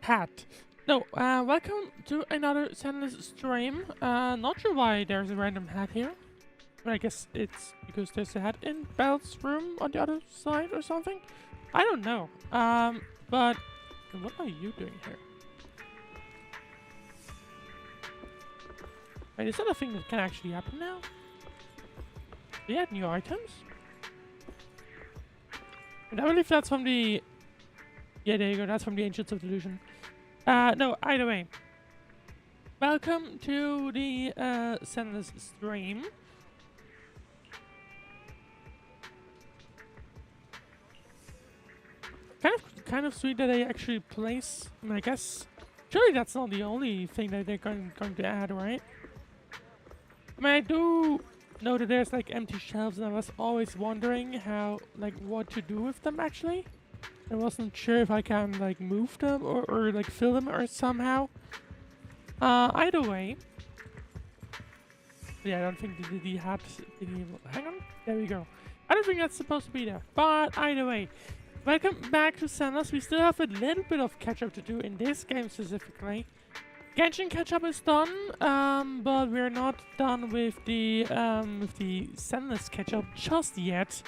hat. No, welcome to another Zenless stream. Not sure why there's a random hat here. But I guess it's because there's a hat in Belle's room on the other side or something. I don't know. But what are you doing here? Wait, is that a thing that can actually happen now? Do you add new items? And I believe that's from the... Yeah, there you go. That's from the Angels of Delusion. No, either way. Welcome to the Zenless stream. Kind of sweet that they actually place... I mean, I guess... Surely that's not the only thing that they're going to add, right? I mean, I do know that there's like empty shelves, and I was always wondering how, like, what to do with them actually. I wasn't sure if I can like move them or like fill them or somehow. Either way. Yeah, I don't think the hat thingy. Hang on, there we go. I don't think that's supposed to be there, but either way. Welcome back to Zenless. We still have a little bit of catch-up to do in this game specifically. Genshin catch-up is done, but we're not done with the Zenless catch-up just yet.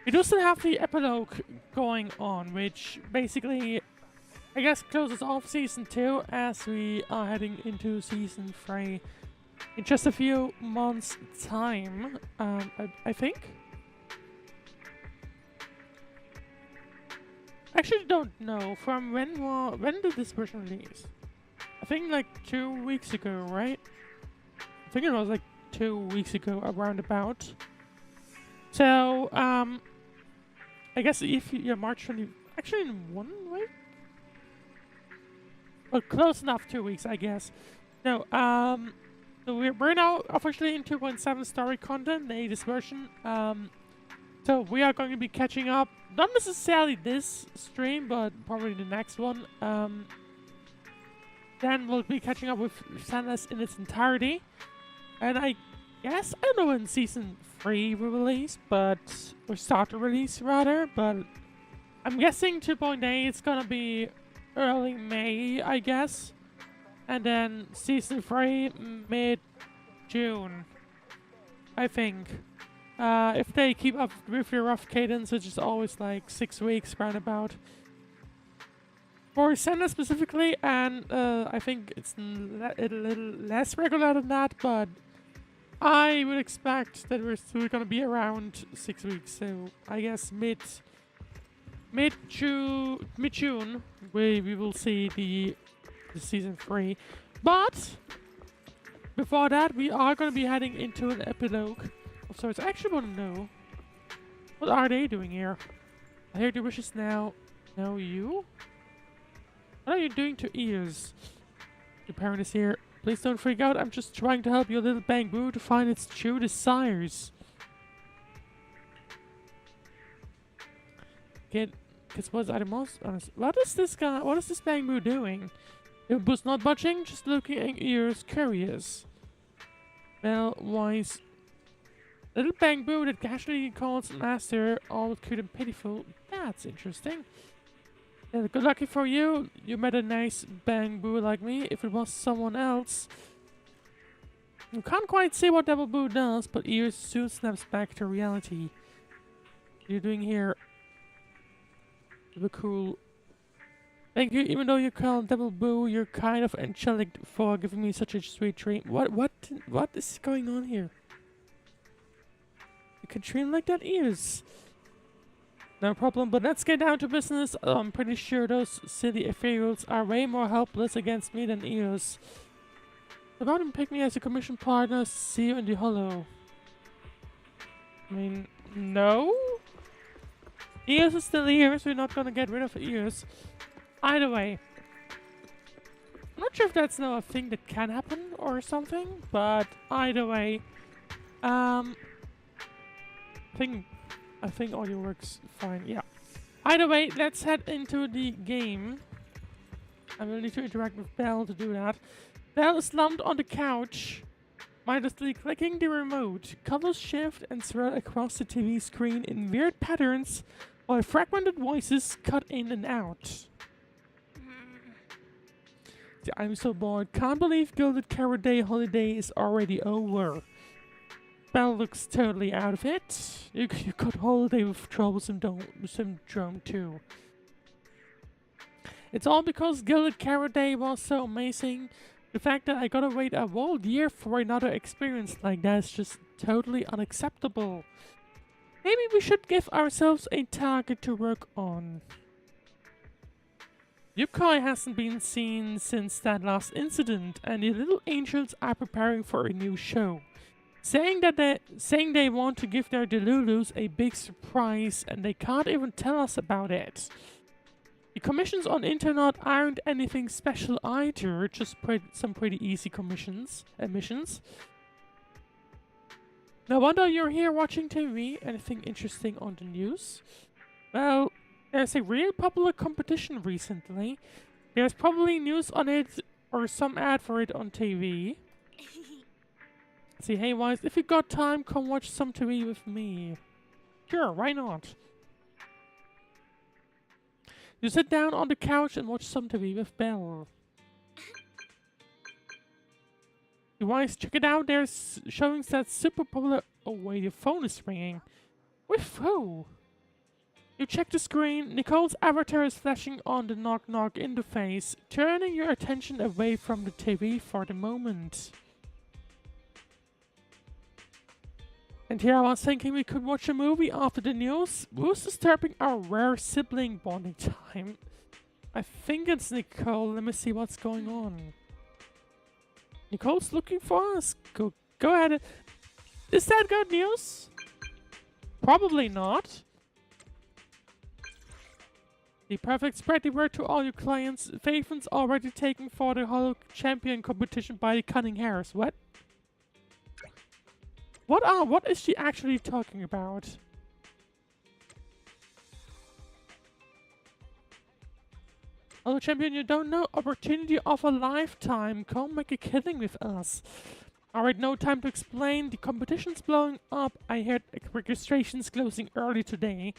We do still have the Epilogue going on, which basically, I guess, closes off Season 2 as we are heading into Season 3 in just a few months' time, I think. I actually don't know from when did this version release? I think like 2 weeks ago, right? I think it was like 2 weeks ago, around about. So, I guess if you, yeah, March 20, actually in 1 week? Well, close enough, 2 weeks, I guess. No, so we're now officially in 2.7 story content, the latest version. So we are going to be catching up, not necessarily this stream, but probably the next one. Then we'll be catching up with Zenless in its entirety. And I guess, I don't know when Season 3 will release, but... or start to release, rather. But I'm guessing 2.8 is gonna be early May, I guess. And then Season 3, mid-June, I think. If they keep up with their rough cadence, which is always like 6 weeks, roundabout. For Zenless specifically, and I think it's a little less regular than that, but I would expect that we're still gonna be around 6 weeks. So I guess mid-June, we will see the Season 3. But before that, we are gonna be heading into an epilogue of sorts. I actually want to know, what are they doing here? I hear the wishes now. Now you? What are you doing to ears? Your parent is here. Please don't freak out. I'm just trying to help your little bamboo to find its true desires. Guess what are the most honest? What is this guy? What is this bamboo doing? It was not budging, just looking at ears, curious. Well, wise. Little bamboo that casually calls master, all cute and pitiful. That's interesting. Yeah, good lucky for you. You met a nice bamboo like me. If it was someone else... You can't quite see what Devil Boo does, but Ears soon snaps back to reality. What are you doing here? Super cool. Thank you, even though you call Devil Boo, you're kind of angelic for giving me such a sweet dream. What is going on here? You can dream like that, Ears. No problem, but let's get down to business. I'm pretty sure those silly ethereals are way more helpless against me than Eos. About him pick me as a commission partner, see you in the hollow. I mean, no? Eos is still here, so we're not gonna get rid of Eos. Either way. I'm not sure if that's now a thing that can happen or something, but either way. I think audio works fine, yeah. Either way, let's head into the game. I will need to interact with Belle to do that. Belle is slumped on the couch, mindlessly clicking the remote. Colors shift and swirl across the TV screen in weird patterns, while fragmented voices cut in and out. See, I'm so bored. Can't believe Gilded Carrot Day holiday is already over. Belle looks totally out of it. You got holiday withdrawal syndrome too. It's all because Gilded Carrot Day was so amazing. The fact that I gotta wait a whole year for another experience like that is just totally unacceptable. Maybe we should give ourselves a target to work on. Yukoi hasn't been seen since that last incident, and the little angels are preparing for a new show. Saying they want to give their Delulus a big surprise, and they can't even tell us about it. The commissions on internet aren't anything special either, just some pretty easy missions. No wonder you're here watching TV. Anything interesting on the news? Well, there's a real popular competition recently. There's probably news on it or some ad for it on TV. See, hey Wise, if you got time, come watch some TV with me. Sure, why not? You sit down on the couch and watch some TV with Belle. You Wise, check it out, there's showing that super popular... Oh wait, your phone is ringing. With who? You check the screen, Nicole's avatar is flashing on the knock-knock interface, turning your attention away from the TV for the moment. And here I was thinking we could watch a movie after the news. Who's disturbing our rare sibling bonding time? I think it's Nicole. Let me see what's going on. Nicole's looking for us. Go ahead. Is that good news? Probably not. The perfect spread the word to all your clients. Faven's already taken for the Hollow Champion competition by the Cunning Hares. What? What is she actually talking about? Hello champion, you don't know, opportunity of a lifetime. Come make a killing with us. Alright, no time to explain. The competition's blowing up. I heard registrations closing early today.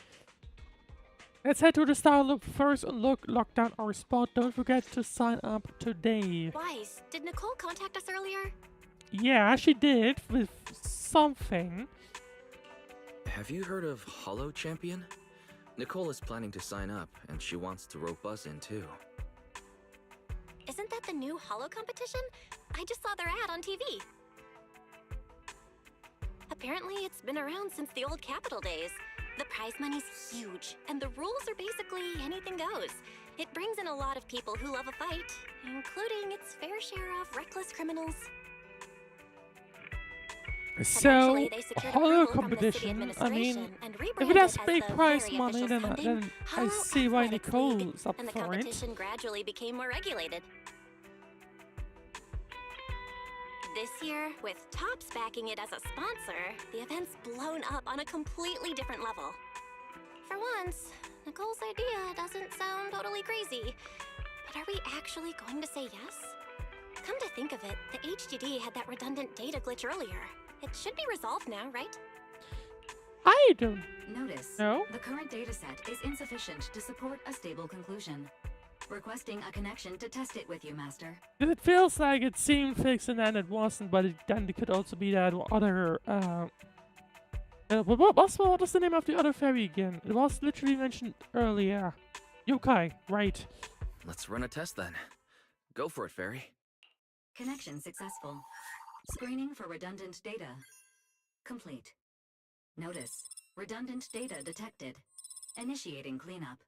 Let's head to the Star Loop first and lock down our spot. Don't forget to sign up today. Wise, did Nicole contact us earlier? Yeah, she did, with something. Have you heard of Hollow Champion? Nicole is planning to sign up, and she wants to rope us in too. Isn't that the new Hollow competition? I just saw their ad on TV. Apparently, it's been around since the old Capital days. The prize money's huge, and the rules are basically anything goes. It brings in a lot of people who love a fight, including its fair share of reckless criminals. So, Hollow competition, I mean, if it has big prize money, then I see why Nicole's up and the for it. competition gradually became more regulated. This year, with Topps backing it as a sponsor, the event's blown up on a completely different level. For once, Nicole's idea doesn't sound totally crazy. But are we actually going to say yes? Come to think of it, the HDD had that redundant data glitch earlier. It should be resolved now, right? I don't Notice. know. The current dataset is insufficient to support a stable conclusion. Requesting a connection to test it with you, Master. It feels like it seemed fixed and then it wasn't, but then it could also be that other, what was the name of the other fairy again? It was literally mentioned earlier. Yokai, right. Let's run a test then. Go for it, Fairy. Connection successful. Screening for redundant data. Complete. Notice. Redundant data detected. Initiating cleanup.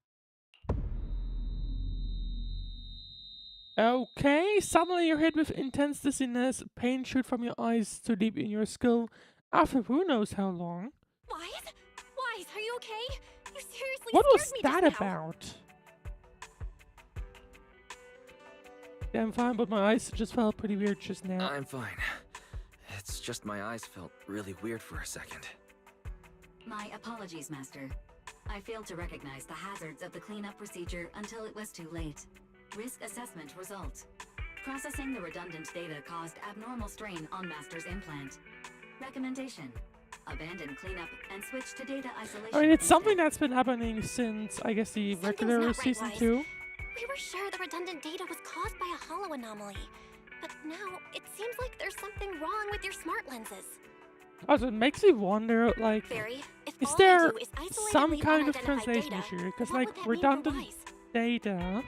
Okay, suddenly you're hit with intense dizziness, pain shoot from your eyes to deep in your skull after who knows how long. Wise? Wise, are you okay? You seriously What was scared me that just now. about? Yeah, I'm fine, but my eyes just felt pretty weird just now. I'm fine. It's just my eyes felt really weird for a second. My apologies, Master. I failed to recognize the hazards of the cleanup procedure until it was too late. Risk assessment result. Processing the redundant data caused abnormal strain on Master's implant. Recommendation. Abandon cleanup and switch to data isolation. I mean, it's something instead. that's been happening since, I guess, the Something's regular not right, season Wise. 2. We were sure the redundant data was caused by a hollow anomaly. But now, it seems like there's something wrong with your smart lenses. Also, it makes me wonder, like, Barry, if is all there you do is isolate some and leave kind of unidentified translation data, issue? Because, what like, would that mean for redundant Wise? data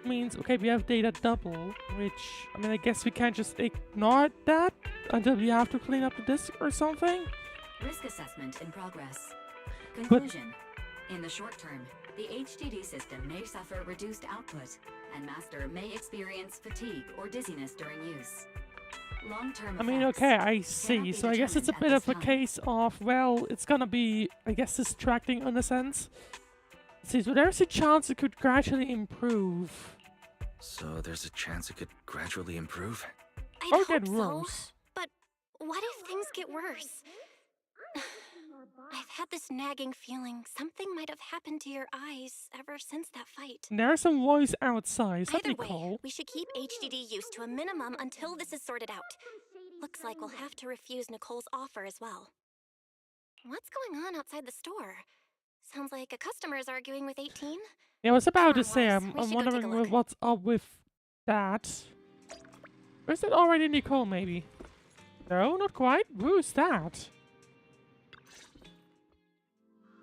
means, okay, we have data double, which, I mean, I guess we can't just ignore that until we have to clean up the disk or something. Risk assessment in progress. Conclusion. In the short term, the HDD system may suffer reduced output, and Master may experience fatigue or dizziness during use. Long-term I mean, effects okay, I cannot see. be So I guess it's a determined bit at of a this time. case of, well, it's gonna be, I guess, distracting in a sense. See, so there's a chance it could gradually improve. So there's a chance it could gradually improve? I'd Or hope get so, worse. but what if things get worse? I've had this nagging feeling something might have happened to your eyes ever since that fight. There's some voice outside. Is that Either way, Nicole? we should keep HDD use to a minimum until this is sorted out. Looks like we'll have to refuse Nicole's offer as well. What's going on outside the store? Sounds like a customer is arguing with 18. Yeah, I was about Come to on, say, Wise, I'm we should go take a wondering look. what's up with that. Or is that already Nicole, maybe? No, not quite. Who's that?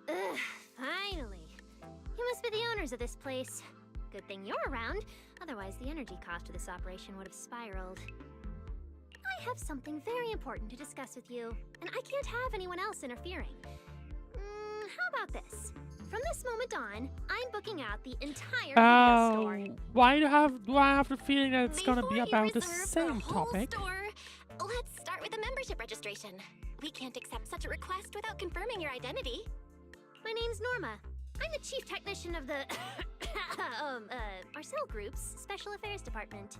Ugh, finally. You must be the owners of this place. Good thing you're around, otherwise the energy cost of this operation would have spiraled. I have something very important to discuss with you, and I can't have anyone else interfering. How about this? From this moment on, I'm booking out the entire video store. Oh, why do I have the feeling that it's gonna be Before you about the reserve same whole topic? Store, let's start with the membership registration. We can't accept such a request without confirming your identity. My name's Norma. I'm the chief technician of the Marcel Group's Special Affairs Department.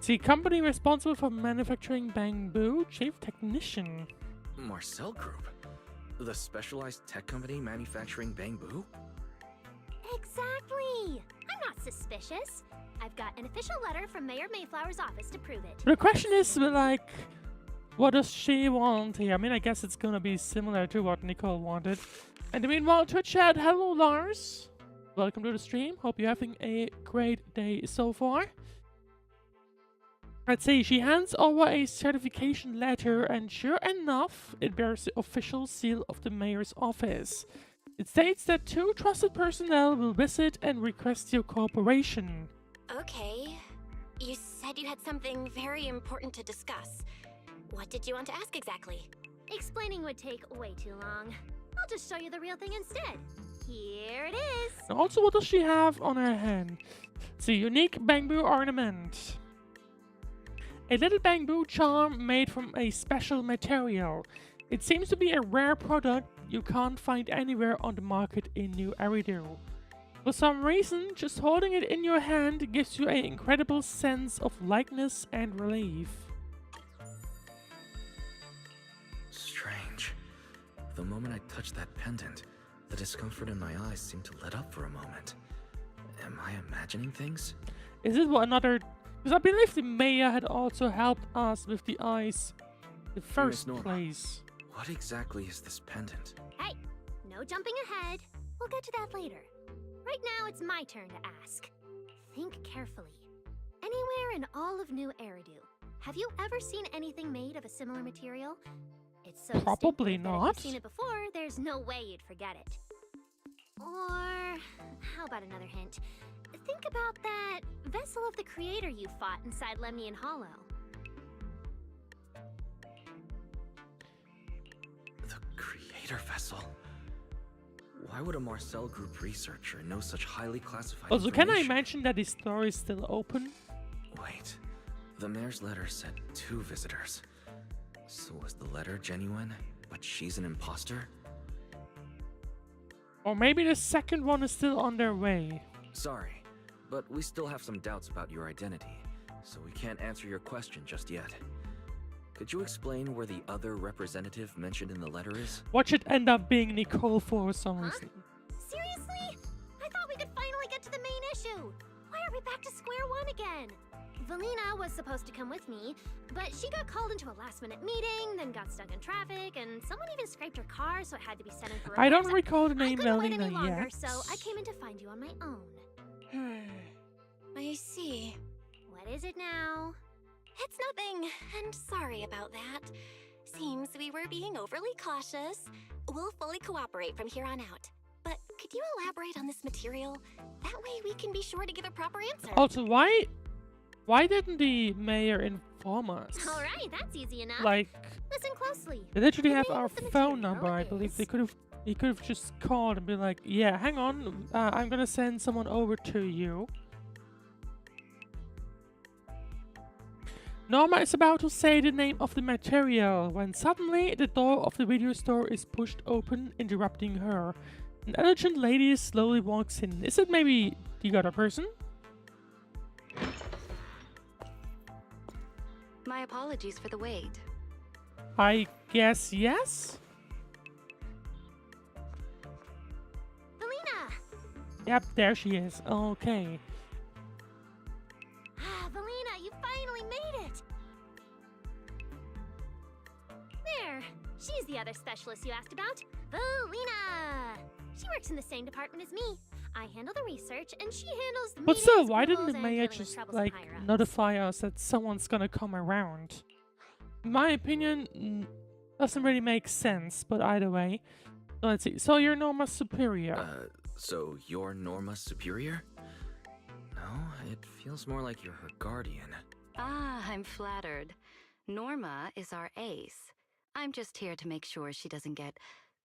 See, company responsible for manufacturing bamboo, chief technician. Marcel Group? The specialized tech company manufacturing bamboo? Exactly! I'm not suspicious. I've got an official letter from Mayor Mayflower's office to prove it. The question is, like, what does she want here? I mean, I guess it's gonna be similar to what Nicole wanted. And meanwhile, to chat, hello Lars. Welcome to the stream. Hope you're having a great day so far. Let's see, she hands over a certification letter, and sure enough, it bears the official seal of the mayor's office. It states that 2 trusted personnel will visit and request your cooperation. Okay. You said you had something very important to discuss. What did you want to ask exactly? Explaining would take way too long. I'll just show you the real thing instead. Here it is. And also, what does she have on her hand? It's a unique bamboo ornament. A little bamboo charm made from a special material. It seems to be a rare product you can't find anywhere on the market in New Eridan. For some reason, just holding it in your hand gives you an incredible sense of lightness and relief. Strange. The moment I touched that pendant, the discomfort in my eyes seemed to let up for a moment. Am I imagining things? Is it what another... Because I believe the mayor had also helped us with the eyes in the first Norma. place. What exactly is this pendant? Hey, no jumping ahead. We'll get to that later. Right now, it's my turn to ask. Think carefully. Anywhere in all of New Eridan, have you ever seen anything made of a similar material? It's so Probably distinctive that not. If you've seen it before, there's no way you'd forget it. Or how about another hint? Think about that vessel of the creator you fought inside Lemnian Hollow. The creator vessel? Why would a Marcel Group researcher know such highly classified Also, can I information? mention that the store is still open? Wait, the mayor's letter said 2 visitors. So was the letter genuine, but she's an imposter? Or maybe the second one is still on their way. Sorry, but we still have some doubts about your identity, so we can't answer your question just yet. Could you explain where the other representative mentioned in the letter is? What should end up being Nicole for some Huh? reason? Seriously? I thought we could finally get to the main issue. Why are we back to square one again? Valina was supposed to come with me, but she got called into a last-minute meeting, then got stuck in traffic, and someone even scraped her car, so it had to be sent in for repairs. I don't recall the I name couldn't wait any Valina longer, yet. so I came in to find you on my own. I see. What is it now? It's nothing, and sorry about that. Seems we were being overly cautious. We'll fully cooperate from here on out. But could you elaborate on this material? That way we can be sure to give a proper answer. Also, why didn't the mayor inform us? All right, that's easy enough. Like, Listen closely. they literally The have name our of the phone material number. I believe is- he could have just called and be like, yeah, hang on, I'm gonna send someone over to you. Norma is about to say the name of the material when suddenly the door of the video store is pushed open, interrupting her. An elegant lady slowly walks in. Is it maybe the other person? My apologies for the wait. I guess yes? Valina! Yep, there she is. Okay. Ah, Valina, you finally made it! There! She's the other specialist you asked about. Valina! She works in the same department as me. I handle the research, and she handles the But still, meetings, why didn't rules, the and mayor dealing with just, troublesome like, higher-ups. notify us that someone's gonna come around? In my opinion, doesn't really make sense, but either way. Let's see. So you're Norma's superior. So you're Norma's superior? No, it feels more like you're her guardian. Ah, I'm flattered. Norma is our ace. I'm just here to make sure she doesn't get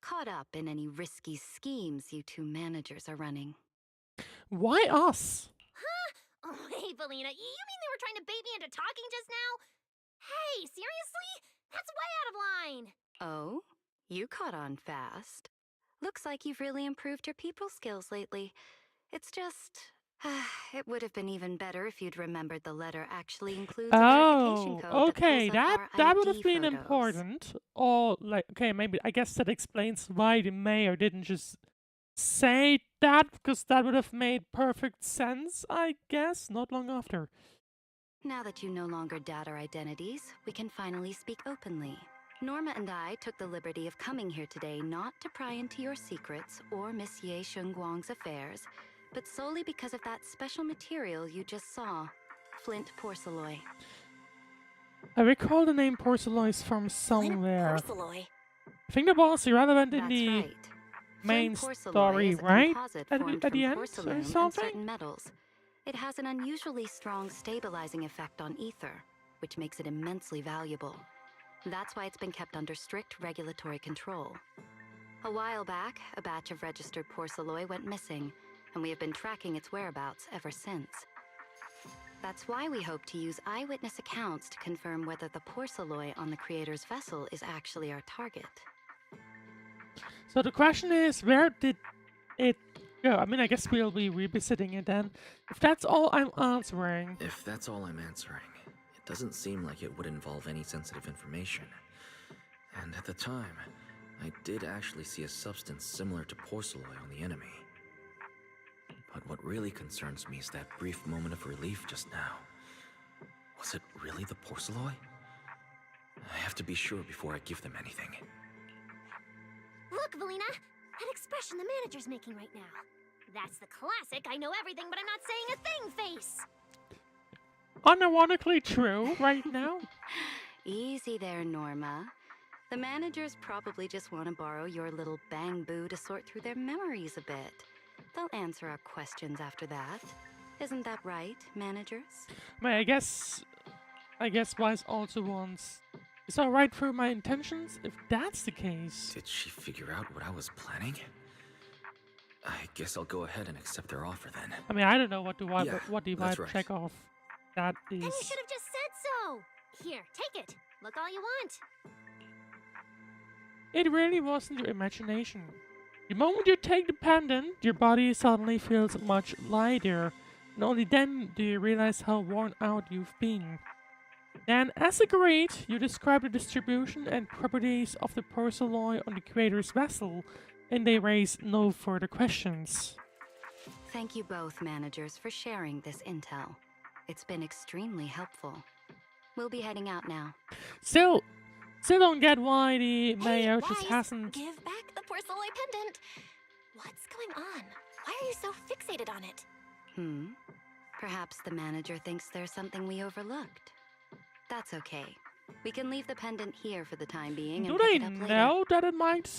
caught up in any risky schemes you two managers are running. Why us? Oh, hey, Valina, you mean they were trying to bait me into talking just now? Hey, seriously? That's way out of line! Oh, you caught on fast. Looks like you've really improved your people skills lately. It's just... it would have been even better if you'd remembered the letter actually includes a verification Oh, code okay, that pulls up that our would ID have been photos. important. Or, like, okay, maybe, I guess that explains why the mayor didn't just say that, because that would have made perfect sense, I guess, not long after. Now that you no longer doubt our identities, we can finally speak openly. Norma and I took the liberty of coming here today not to pry into your secrets or Miss Ye Shengguang's affairs, but solely because of that special material you just saw, flint porcelain. I recall the name Porcelois from somewhere. Porceloy. I think that was irrelevant in That's the right. main Flint porcelain story, is a right? composite At formed the from end or porcelain and something? certain metals. It has an unusually strong stabilizing effect on ether, which makes it immensely valuable. That's why it's been kept under strict regulatory control. A while back, a batch of registered porcelain went missing, and we have been tracking its whereabouts ever since. That's why we hope to use eyewitness accounts to confirm whether the porcelain on the creator's vessel is actually our target. So the question is, where did it go? I mean, I guess we'll be revisiting it then. If that's all I'm answering. If that's all I'm answering, it doesn't seem like it would involve any sensitive information. And at the time, I did actually see a substance similar to porcelain on the enemy. But what really concerns me is that brief moment of relief just now. Was it really the porcelain? I have to be sure before I give them anything. Look, Valina! That expression the manager's making right now. That's the classic I know everything but I'm not saying a thing face! Unironically true right now. Easy there, Norma. The managers probably just want to borrow your little bang boo to sort through their memories a bit. They'll answer our questions after that. Isn't that right, managers? I mean, I guess Wise also wants. It's alright for my intentions, if that's the case. Did she figure out what I was planning? I guess I'll go ahead and accept their offer then. I mean, I don't know what the Yeah, vibe that's right. check off that Then is. you should have just said so! Here, take it. Look all you want. It really wasn't your imagination. The moment you take the pendant, your body suddenly feels much lighter, and only then do you realize how worn out you've been. Then, as agreed, you describe the distribution and properties of the porcelain on the creator's vessel, and they raise no further questions. Thank you both, managers, for sharing this intel. It's been extremely helpful. We'll be heading out now. Still don't get why the Hey, mayor just Wise, hasn't. give back the porcelain pendant. What's going on? Why are you so fixated on it? Perhaps the manager thinks there's something we overlooked. That's okay. We can leave the pendant here for the time being and Do pick they it up later. know that it might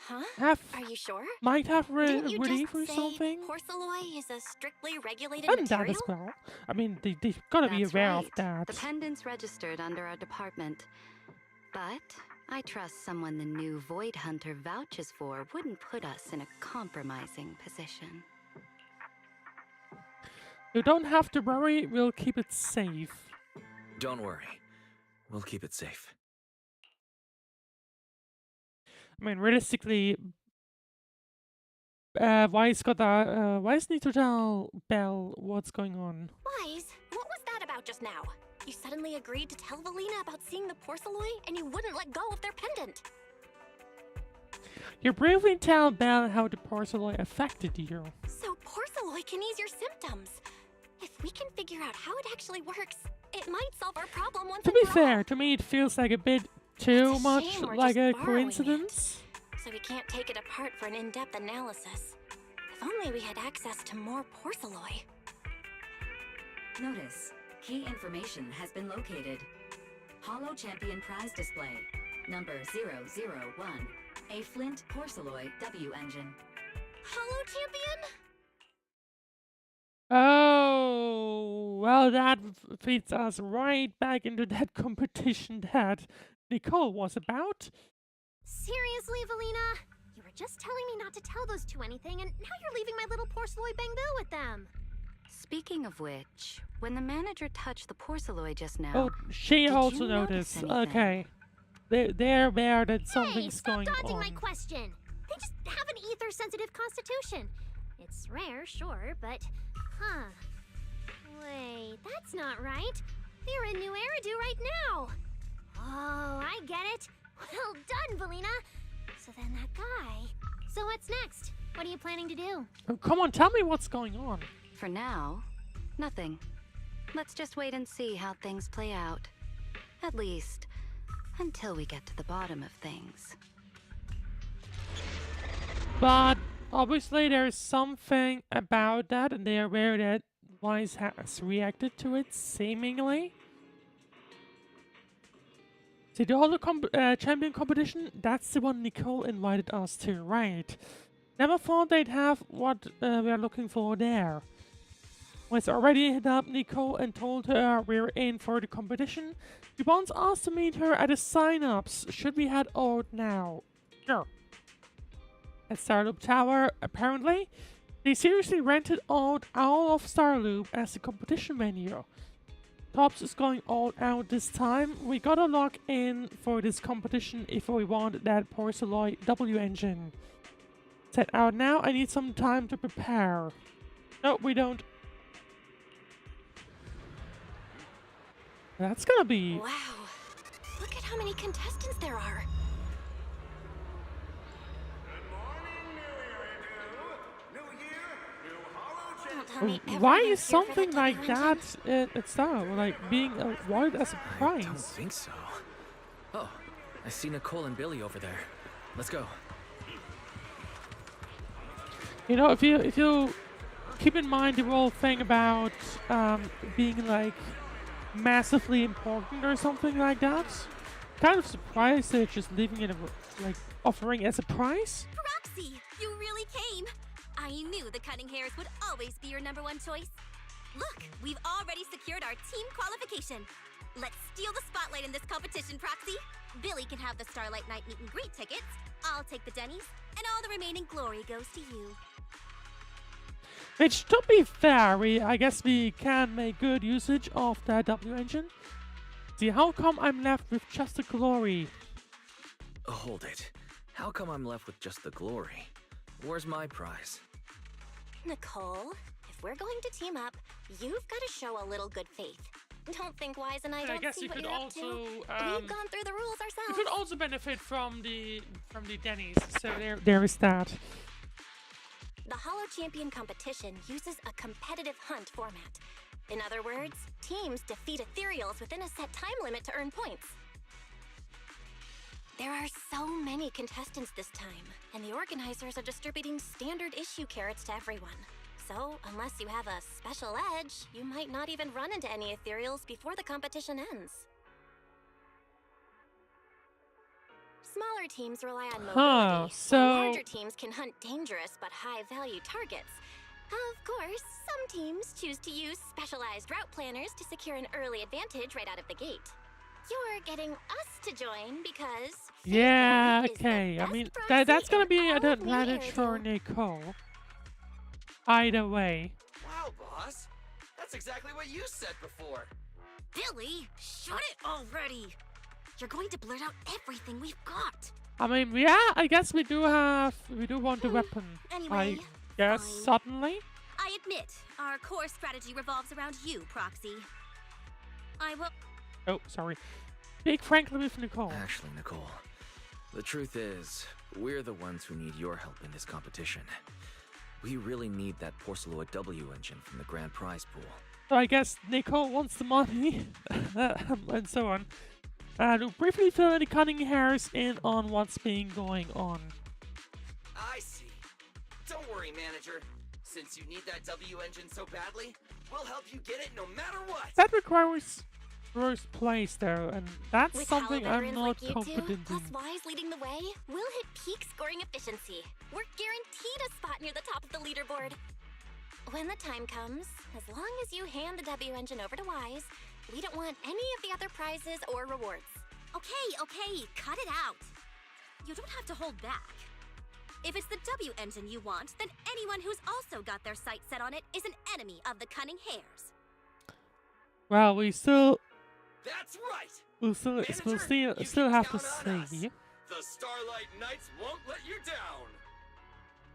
Huh? have Are you sure? relief Didn't you or just say something? porcelain is a strictly regulated And that material? as well. I mean, they've got to be That's aware right. of that. The pendant's registered under our department. But I trust someone the new Void Hunter vouches for wouldn't put us in a compromising position. You don't have to worry, we'll keep it safe. Don't worry. We'll keep it safe. I mean, realistically, Wise need to tell Belle what's going on. Wise, what was that about just now? You suddenly agreed to tell Valina about seeing the porceloid, and you wouldn't let go of their pendant. You briefly tell Belle how the porcelain affected you. So porceloid can ease your symptoms. If we can figure out how it actually works, it might solve our problem once To and be for all. fair, to me it feels like a bit too It's a much shame we're like just a borrowing it. coincidence. So we can't take it apart for an in-depth analysis. If only we had access to more porceloid. Notice, key information has been located. Hollow Champion prize display, number 001, a Flint Porceloid W engine. Hollow Champion? Oh, well, that feeds us right back into that competition that Nicole was about. Seriously, Valina? You were just telling me not to tell those two anything, and now you're leaving my little porceloid bangoo with them. Speaking of which, when the manager touched the porceloid just now, Oh, she did also you notice noticed. anything? Okay. They're aware that Hey, something's stop going dodging on. my question. They just have an ether-sensitive constitution. It's rare, sure, but... Huh. Wait, that's not right. They're in New Eridu right now. Oh, I get it. Well done, Valina. So then that guy... So what's next? What are you planning to do? Oh, come on, tell me what's going on. for now, nothing. Let's just wait and see how things play out. At least, until we get to the bottom of things. But obviously there's something about that, and they are aware that Wise has reacted to it, seemingly. See, the other champion competition, that's the one Nicole invited us to, right? Never thought they'd have what we are looking for there. Wise already hit up Nicole and told her we're in for the competition. She wants us to meet her at the sign-ups. Should we head out now? Sure. At Starloop Tower, apparently, they seriously rented out all of Starloop as the competition venue. Tops is going all out this time. We gotta log in for this competition if we want that Porceloid W engine. Set out now, I need some time to prepare. No, we don't. That's gonna be... Wow. Look at how many contestants there are. Don't tell me Why everyone's is here for something the like W that engine? at Star? Like being awarded as a I prize? don't think so. Oh, I see Nicole and Billy over there. Let's go. You know, if you keep in mind the whole thing about being like massively important or something like that, kind of surprised they're just leaving it like offering as a prize. Roxy, you really came. I knew the cutting hairs would always be your #1 choice. Look, we've already secured our team qualification. Let's steal the spotlight in this competition, Proxy. Billy can have the Starlight Night meet and greet tickets. I'll take the Denny's, and all the remaining glory goes to you. Which, to be fair, I guess we can make good usage of that W engine. See, how come I'm left with just the glory? Hold it. How come I'm left with just the glory? Where's my prize? Nicole, if we're going to team up, you've got to show a little good faith. Don't think Wise and I I don't guess see you what could you're up also to. We've gone through the rules you ourselves. could also benefit from the Denny's. So there is that. The Hollow Champion competition uses a competitive hunt format. In other words, teams defeat ethereals within a set time limit to earn points. There are so many contestants this time, and the organizers are distributing standard issue carrots to everyone. So, unless you have a special edge, you might not even run into any ethereals before the competition ends. Smaller teams rely on mobility, while larger teams can hunt dangerous but high-value targets. Of course, some teams choose to use specialized route planners to secure an early advantage right out of the gate. You're getting us to join because... Yeah, is the okay. I best mean, proxy that's gonna in be all an of New advantage for Eridan. Nicole. Either way. Wow, boss. That's exactly what you said before. Billy, shut it already! You're going to blurt out everything we've got. I mean, yeah, I guess we do want the weapon. Anyway, I guess, fine. suddenly. I admit, our core strategy revolves around you, Proxy. I will... Oh, sorry. Speak frankly with Nicole. Actually, Nicole, the truth is, we're the ones who need your help in this competition. We really need that Porceloid W engine from the grand prize pool. So I guess Nicole wants the money, and so on. To briefly fill any cunning hairs in on what's been going on. I see. Don't worry, manager. Since you need that W engine so badly, we'll help you get it no matter what. That requires first place though, and that's With something I'm veterans not like you two, confident plus in. Wise leading the way, we'll hit peak scoring efficiency. We're guaranteed a spot near the top of the leaderboard. When the time comes, as long as you hand the W engine over to Wise, we don't want any of the other prizes or rewards. Okay, cut it out. You don't have to hold back. If it's the W engine you want, then anyone who's also got their sights set on it is an enemy of the Cunning Hares. Well, we still, That's right. we'll still, Manager, we'll you still can have to count on us. see. The Starlight Knights won't let you down.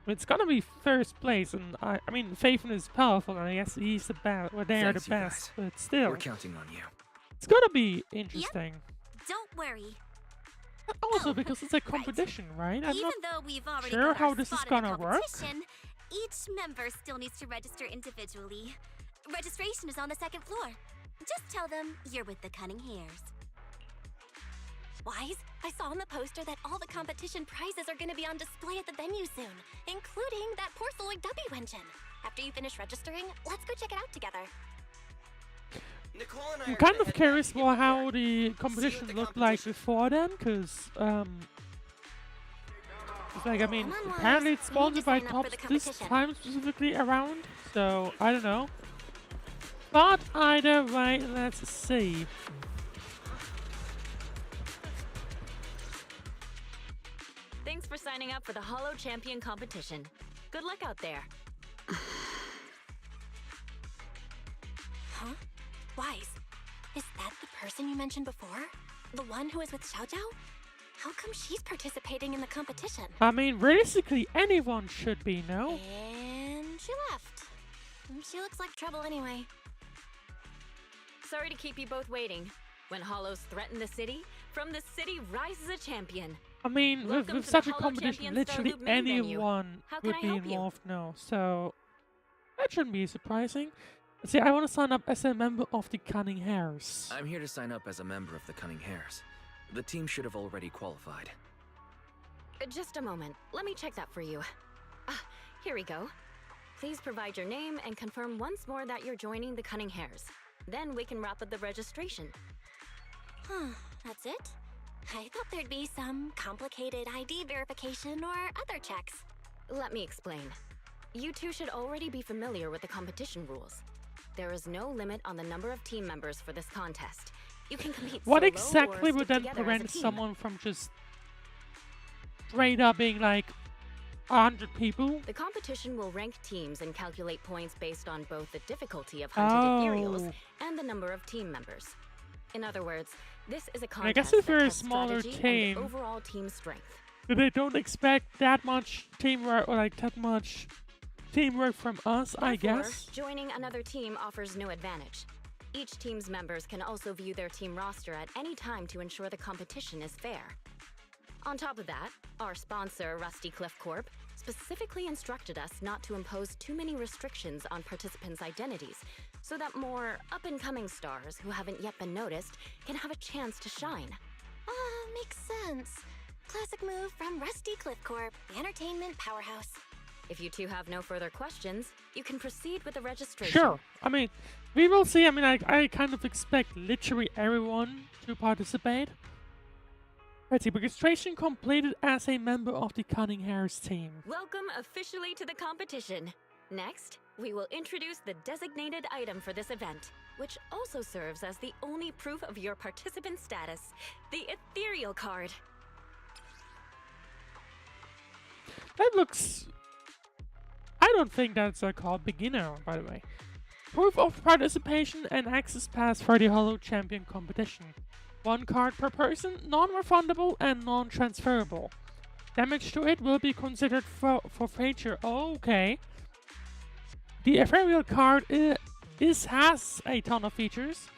It's gonna be first place, and I mean, Faithful is powerful, and I guess he's the best. Well, they are the Thanks, you best, guys. but still, We're counting on you. it's gonna be interesting. Don't worry. Also, Oh, because it's a competition, right? I'm Even not though we've already sure got how our this is spot in the gonna work. competition, each member still needs to register individually. Registration is on the second floor. Just tell them you're with the Cunning Hares. Wise, I saw on the poster that all the competition prizes are going to be on display at the venue soon, including that Porceloid W engine. After you finish registering, let's go check it out together. Nicole and I I'm are kind gonna of head curious back to for get how prepared. the competition the looked like competition. before then, because it's like, I mean, Come on, Wise. apparently it's We need to sponsored by sign up for the Tops this competition. time specifically around, so I don't know. But either way, let's see. Thanks for signing up for the Hollow Champion competition. Good luck out there. Huh? Wise, is that the person you mentioned before? The one who was with Xiao Zhao? How come she's participating in the competition? I mean, realistically, anyone should be, no? And she left. She looks like trouble anyway. Sorry to keep you both waiting. When Hollows threaten the city, from the city rises a champion. I mean, with Welcome to the such a Hollow competition, Champion Star literally Loop main venue. anyone How can would I be help you? involved now, so that shouldn't be surprising. See, I want to sign up as a member of the Cunning Hares. I'm here to sign up as a member of the Cunning Hares. The team should have already qualified. Just a moment. Let me check that for you. Ah, here we go. Please provide your name and confirm once more that you're joining the Cunning Hares. Then we can wrap up the registration. Huh, that's it? I thought there'd be some complicated ID verification or other checks. Let me explain. You two should already be familiar with the competition rules. There is no limit on the number of team members for this contest. You can compete What solo exactly or would stick then together as a prevent team. someone from just straight up being like 100 people? The competition will rank teams and calculate points based on both the difficulty of hunted ethereals Oh. and the number of team members. In other words, this is a I guess contest if that you're a tests smaller strategy team- and overall team strength. They don't expect that much teamwork, or like that much teamwork from us, I Therefore, guess. joining another team offers no advantage. Each team's members can also view their team roster at any time to ensure the competition is fair. On top of that, our sponsor, Rusty Cliff Corp, specifically instructed us not to impose too many restrictions on participants' identities, so that more up-and-coming stars who haven't yet been noticed can have a chance to shine. Makes sense. Classic move from Rusty Cliff Corp, the entertainment powerhouse. If you two have no further questions, you can proceed with the registration. Sure. I mean, we will see. I mean, I kind of expect literally everyone to participate. Let's see. Registration completed as a member of the Cunning Hairs team. Welcome officially to the competition. Next, we will introduce the designated item for this event, which also serves as the only proof of your participant status, the ethereal card. That looks... I don't think that's called beginner, by the way. Proof of participation and access pass for the Hollow Champion competition. 1 card per person, non-refundable and non-transferable. Damage to it will be considered forfeiture. Okay. The ethereal card has a ton of features.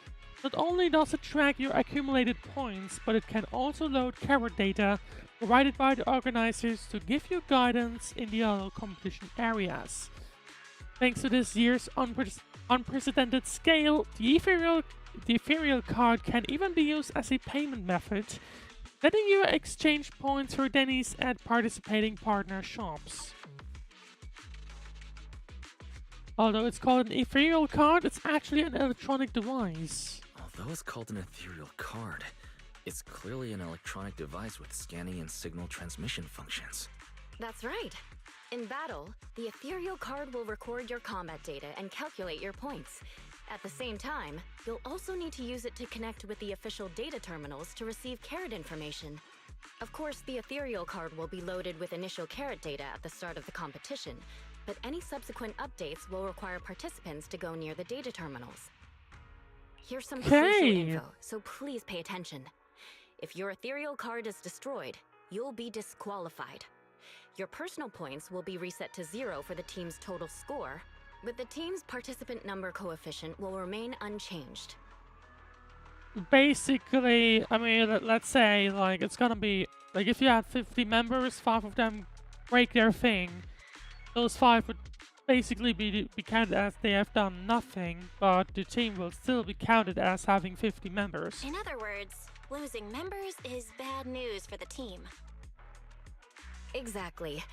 Not only does it track your accumulated points, but it can also load character data provided by the organizers to give you guidance in the other competition areas. Thanks to this year's unprecedented scale, the ethereal card can even be used as a payment method, letting you exchange points for Denny's at participating partner shops. Although it's called an ethereal card, it's actually an electronic device. Although it's called an ethereal card, it's clearly an electronic device with scanning and signal transmission functions. That's right. In battle, the ethereal card will record your combat data and calculate your points. At the same time, you'll also need to use it to connect with the official data terminals to receive carrot information. Of course, the ethereal card will be loaded with initial carrot data at the start of the competition, but any subsequent updates will require participants to go near the data terminals. Here's some crucial info, so please pay attention. If your ethereal card is destroyed, you'll be disqualified. Your personal points will be reset to 0 for the team's total score, but the team's participant number coefficient will remain unchanged. Basically, I mean, let's say, like, it's gonna be, like, if you had 50 members, 5 of them break their thing, those 5 would basically be counted as they have done nothing, but the team will still be counted as having 50 members. In other words, losing members is bad news for the team. Exactly.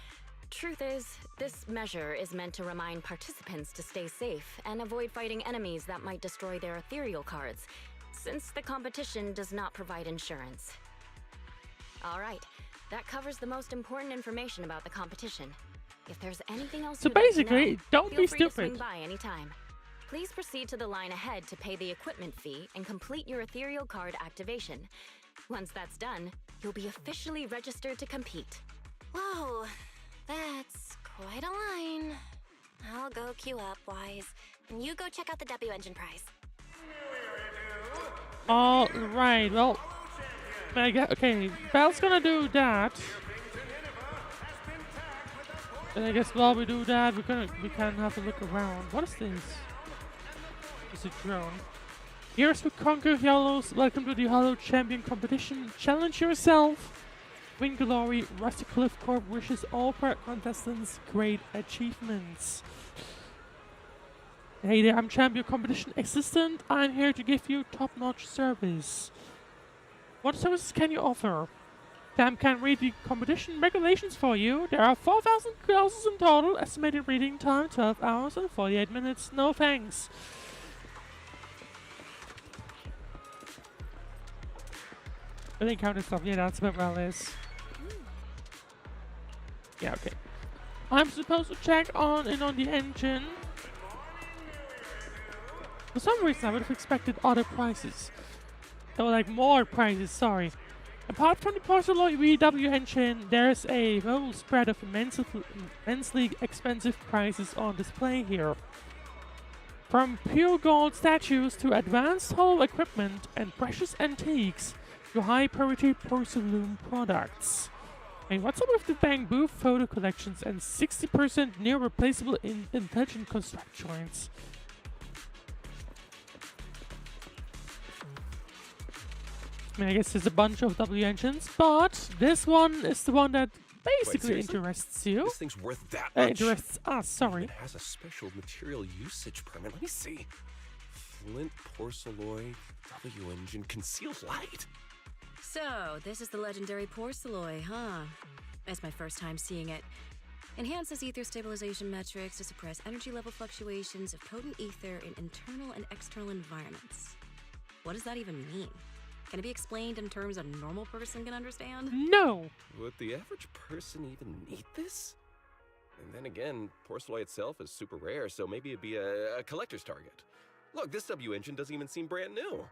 Truth is, this measure is meant to remind participants to stay safe and avoid fighting enemies that might destroy their ethereal cards, since the competition does not provide insurance. Alright, that covers the most important information about the competition. If there's anything else so you'd like to basically, know, don't feel be free to stupid. swing by anytime. Please proceed to the line ahead to pay the equipment fee and complete your ethereal card activation. Once that's done, you'll be officially registered to compete. Whoa, that's quite a line. I'll go queue up, Wise, and you go check out the W engine prize. Alright, well, okay, Belle's gonna do that. And I guess while we do that, we can have a look around. What is this? It's a drone. Here's to conquer Hollows. Welcome to the Hollow Champion competition. Challenge yourself. Win glory. Rusty Cliff Corp wishes all contestants great achievements. Hey there, I'm Champion Competition Assistant. I'm here to give you top-notch service. What services can you offer? Sam can read the competition regulations for you. There are 4,000 classes in total. Estimated reading time 12 hours and 48 minutes. No thanks. Billing counter stuff. Yeah, that's what well is. Yeah, okay. I'm supposed to check on the engine. For some reason, I would have expected other prices. Or like more prices, sorry. Apart from the Porcelain VW engine, there's a whole spread of immensely expensive prices on display here. From pure gold statues to advanced hollow equipment and precious antiques to high-purity porcelain products. And what's up with the bamboo photo collections and 60% near replaceable intelligent construct joints? I mean, I guess there's a bunch of W engines, but this one is the one that basically interests you. This thing's worth that much. Interests us, sorry. It has a special material usage permit. Let me see. Flint porcelloy, W engine, concealed light. So, this is the legendary porcelloy, huh? It's my first time seeing it. Enhances ether stabilization metrics to suppress energy level fluctuations of potent ether in internal and external environments. What does that even mean? Can it be explained in terms a normal person can understand? No! Would the average person even need this? And then again, Porceloy itself is super rare, so maybe it'd be a collector's target. Look, this W engine doesn't even seem brand new.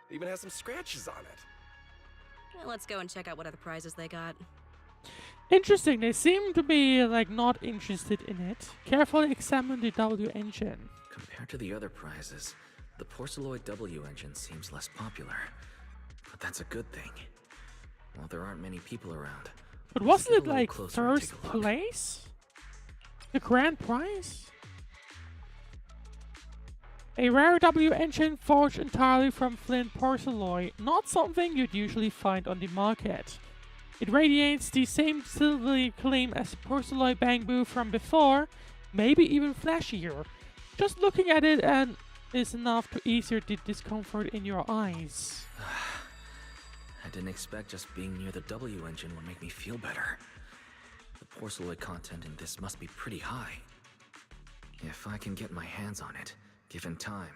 It even has some scratches on it. Well, let's go and check out what other prizes they got. Interesting, they seem to be, like, not interested in it. Carefully examine the W engine. Compared to the other prizes, the Porceloy W engine seems less popular. But that's a good thing. Well, there aren't many people around. But Let's wasn't get it, a little like, closer and first take a look. place? The grand prize? A rare W engine forged entirely from flint porceloy, not something you'd usually find on the market. It radiates the same silvery gleam as the porceloy bamboo from before, maybe even flashier. Just looking at it and is enough to ease the discomfort in your eyes. I didn't expect just being near the W engine would make me feel better. The porceloy content in this must be pretty high. If I can get my hands on it, given time,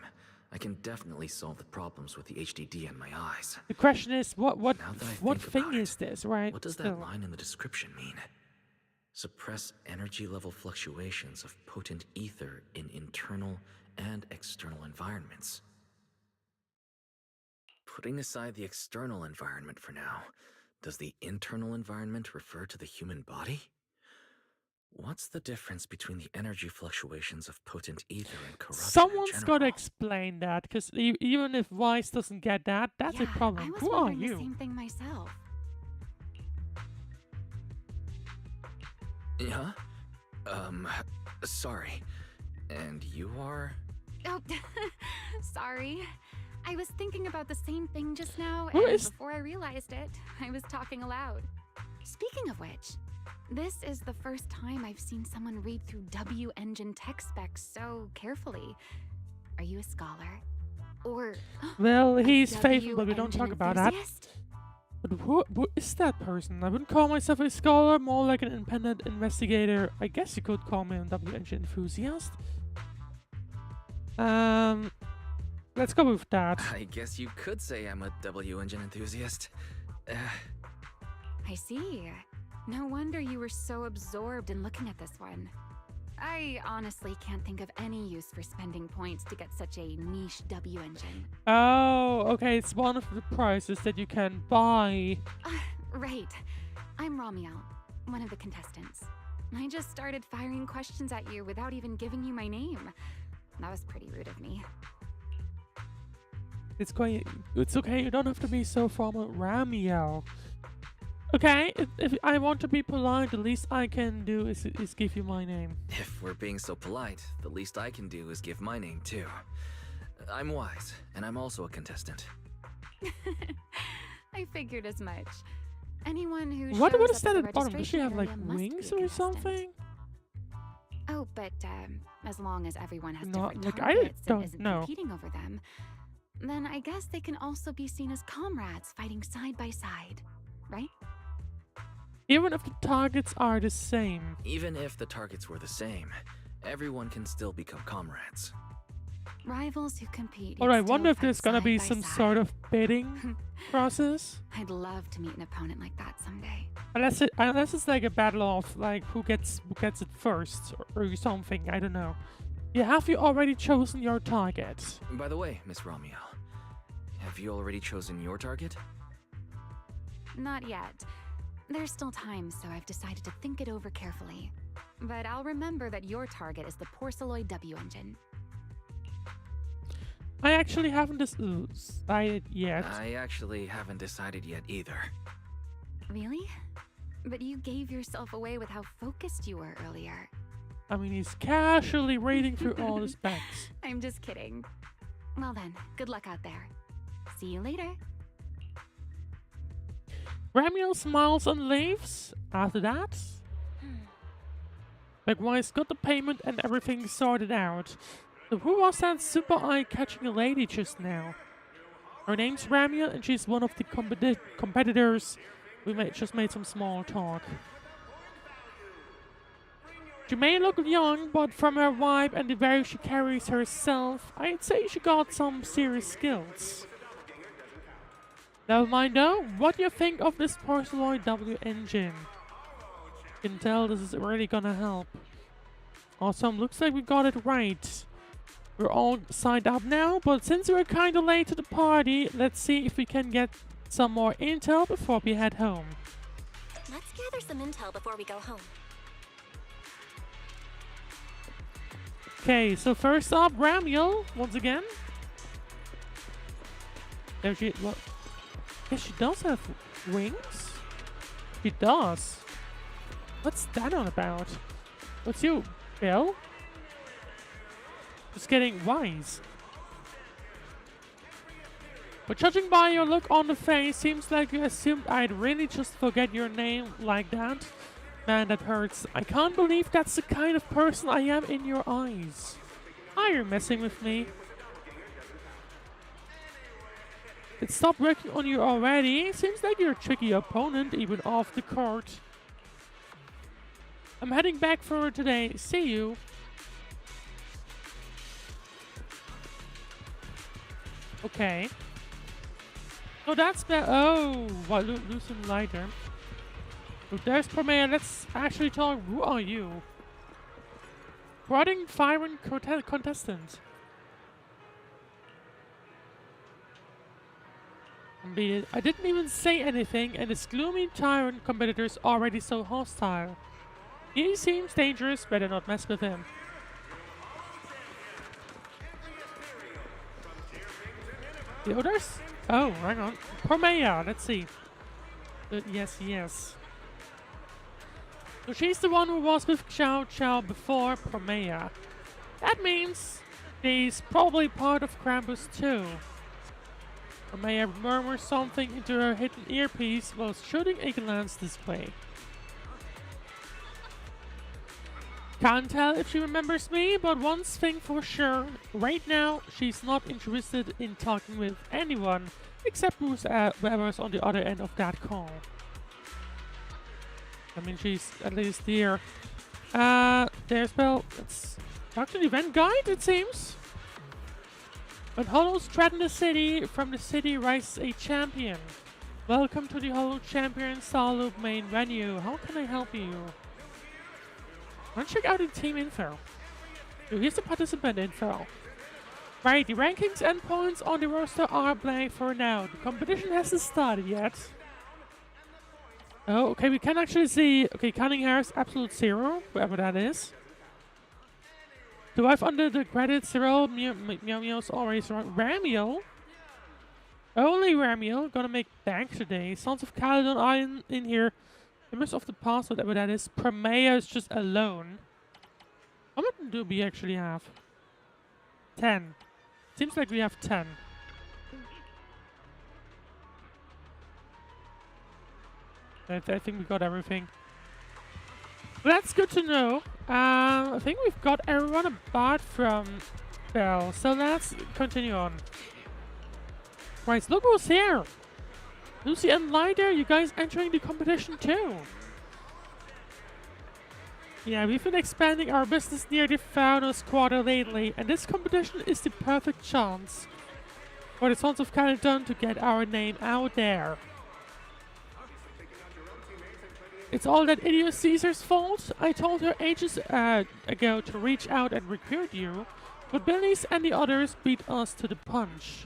I can definitely solve the problems with the HDD in my eyes. The question is, what Now that I what think thing about is it, this, right? What does Still. that line in the description mean? Suppress energy level fluctuations of potent ether in internal and external environments. Putting aside the external environment for now, does the internal environment refer to the human body? What's the difference between the energy fluctuations of potent ether and corruption in Someone's general? got to explain that, because even if Weiss doesn't get that, that's a Yeah, I problem. was Who are wondering the you? same thing myself. Huh? Sorry. And you are? Oh, sorry. I was thinking about the same thing just now, Who and is- before I realized it, I was talking aloud. Speaking of which, this is the first time I've seen someone read through W engine tech specs so carefully. Are you a scholar? Or Well, a he's W faithful, but we don't engine talk about that. enthusiast? But who is that person? I wouldn't call myself a scholar, more like an independent investigator. I guess you could call me a W engine enthusiast. Let's go with that. I guess you could say I'm a W engine enthusiast. I see. No wonder you were so absorbed in looking at this one. I honestly can't think of any use for spending points to get such a niche W engine. Oh, okay, it's one of the prizes that you can buy. Right. I'm Ramiel, one of the contestants. I just started firing questions at you without even giving you my name. That was pretty rude of me. It's okay, you don't have to be so formal, Ramiel. Okay, if I want to be polite, the least I can do is give you my name. If we're being so polite, the least I can do is give my name too. I'm Wise, and I'm also a contestant. I figured as much. Anyone who What shows is up that at at the the bottom? Does she have like registration area wings must be a or contestant. something? Oh, but as long as everyone has No, different like, I targets don't and isn't know. competing over them, then I guess they can also be seen as comrades fighting side by side, right? Even if the targets are the same. Even if the targets were the same, everyone can still become comrades. Rivals who compete. Or yet I still wonder if fight there's gonna side be by some side. sort of bidding process. I'd love to meet an opponent like that someday. Unless it's like a battle of like who gets it first or something. I don't know. Yeah, have you already chosen your target? By the way, Miss Ramiel, have you already chosen your target? Not yet. There's still time, so I've decided to think it over carefully. But I'll remember that your target is the Porceloy W engine. I actually haven't decided yet. I actually haven't decided yet either. Really? But you gave yourself away with how focused you were earlier. I mean, he's casually reading through all the specs. I'm just kidding. Well then, good luck out there. See you later. Ramiel smiles and leaves. After that, Wise got the payment and everything sorted out. So who was that super eye-catching lady just now? Her name's Ramiel and she's one of the competitors. We just made some small talk. She may look young, but from her vibe and the way she carries herself, I'd say she got some serious skills. Never mind though, what do you think of this Porceloid W engine? You can tell this is really gonna help. Awesome, looks like we got it right. We're all signed up now, but since we're kinda late to the party, let's see if we can get some more intel before we head home. Let's gather some intel before we go home. Okay, so first up, Ramiel, once again. There she, what? Yes, she does have wings. She does. What's that on about? What's you, Bill? Just getting wise. But judging by your look on the face, seems like you assumed I'd really just forget your name like that. Man, that hurts. I can't believe that's the kind of person I am in your eyes. Are you messing with me? It stopped working on you already. Seems like you're a tricky opponent, even off the court. I'm heading back for today. See you. Okay. So that's the... Oh, what? Loosen lighter. So there's Promea. Let's actually talk. Who are you? Prodding Firen contestant. I didn't even say anything, and this gloomy tyrant competitor's already so hostile. He seems dangerous, better not mess with him. The others? Oh, hang on. Promea, let's see. Yes. So she's the one who was with Chow Chow before Promea. That means she's probably part of Krampus too. Promea murmurs something into her hidden earpiece while shooting a glance this way. Can't tell if she remembers me, but one thing for sure, right now she's not interested in talking with anyone except whoever's on the other end of that call. I mean, she's at least here. There's, well, it's actually an event guide, it seems. When hollows threaten the city, from the city rises a champion. Welcome to the Hollow Champion Star Loop main venue. How can I help you? Let's check out the team info. So here's the participant info. Right, the rankings and points on the roster are blank for now. The competition hasn't started yet. Oh, okay, we can actually see... Okay, Cunningham's absolute zero, whoever that is. Do I have under the credits zero? Meow Meow's always wrong. Ramiel? Only Ramiel. Gonna make bank today. Sons of Caledon are in here. Image of the past, whatever that is. Promea is just alone. How many do we actually have? 10. Seems like we have 10. I think we got everything. Well, that's good to know. I think we've got everyone apart from Belle. So let's continue on. Right, look who's here. Lucy and Lighter, you guys entering the competition too. Yeah, we've been expanding our business near the Faunos quarter lately, and this competition is the perfect chance for the Sons of Caledon to get our name out there. It's all that idiot Caesar's fault. I told her ages ago to reach out and recruit you, but Billy's and the others beat us to the punch.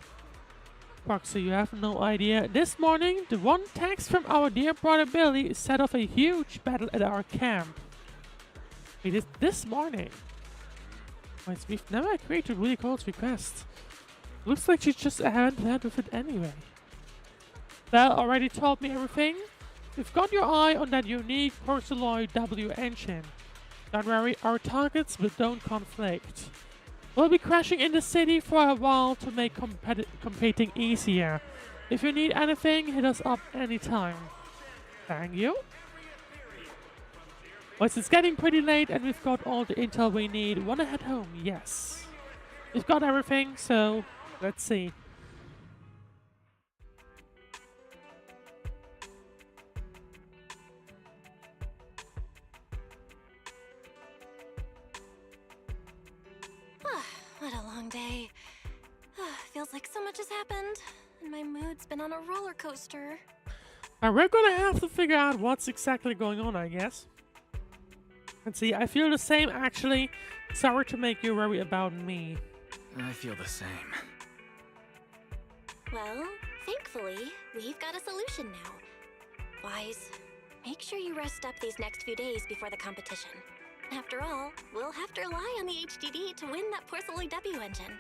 Proxy, you have no idea. This morning, the one text from our dear brother Billy set off a huge battle at our camp. It is this morning. Wait, we've never agreed to really close request. Looks like she just hadn't had with it anyway. Belle already told me everything. We've got your eye on that unique Porceloid W engine. Don't worry, our targets don't conflict. We'll be crashing in the city for a while to make competing easier. If you need anything, hit us up anytime. Thank you. Well, it's getting pretty late and we've got all the intel we need. Wanna head home? Yes. We've got everything, so let's see. Feels like so much has happened, and my mood's been on a roller coaster. And we're gonna have to figure out what's exactly going on, I guess. And see, I feel the same actually. Sorry to make you worry about me. I feel the same. Well, thankfully, we've got a solution now. Wise, make sure you rest up these next few days before the competition. After all, we'll have to rely on the HDD to win that Porcelain W engine.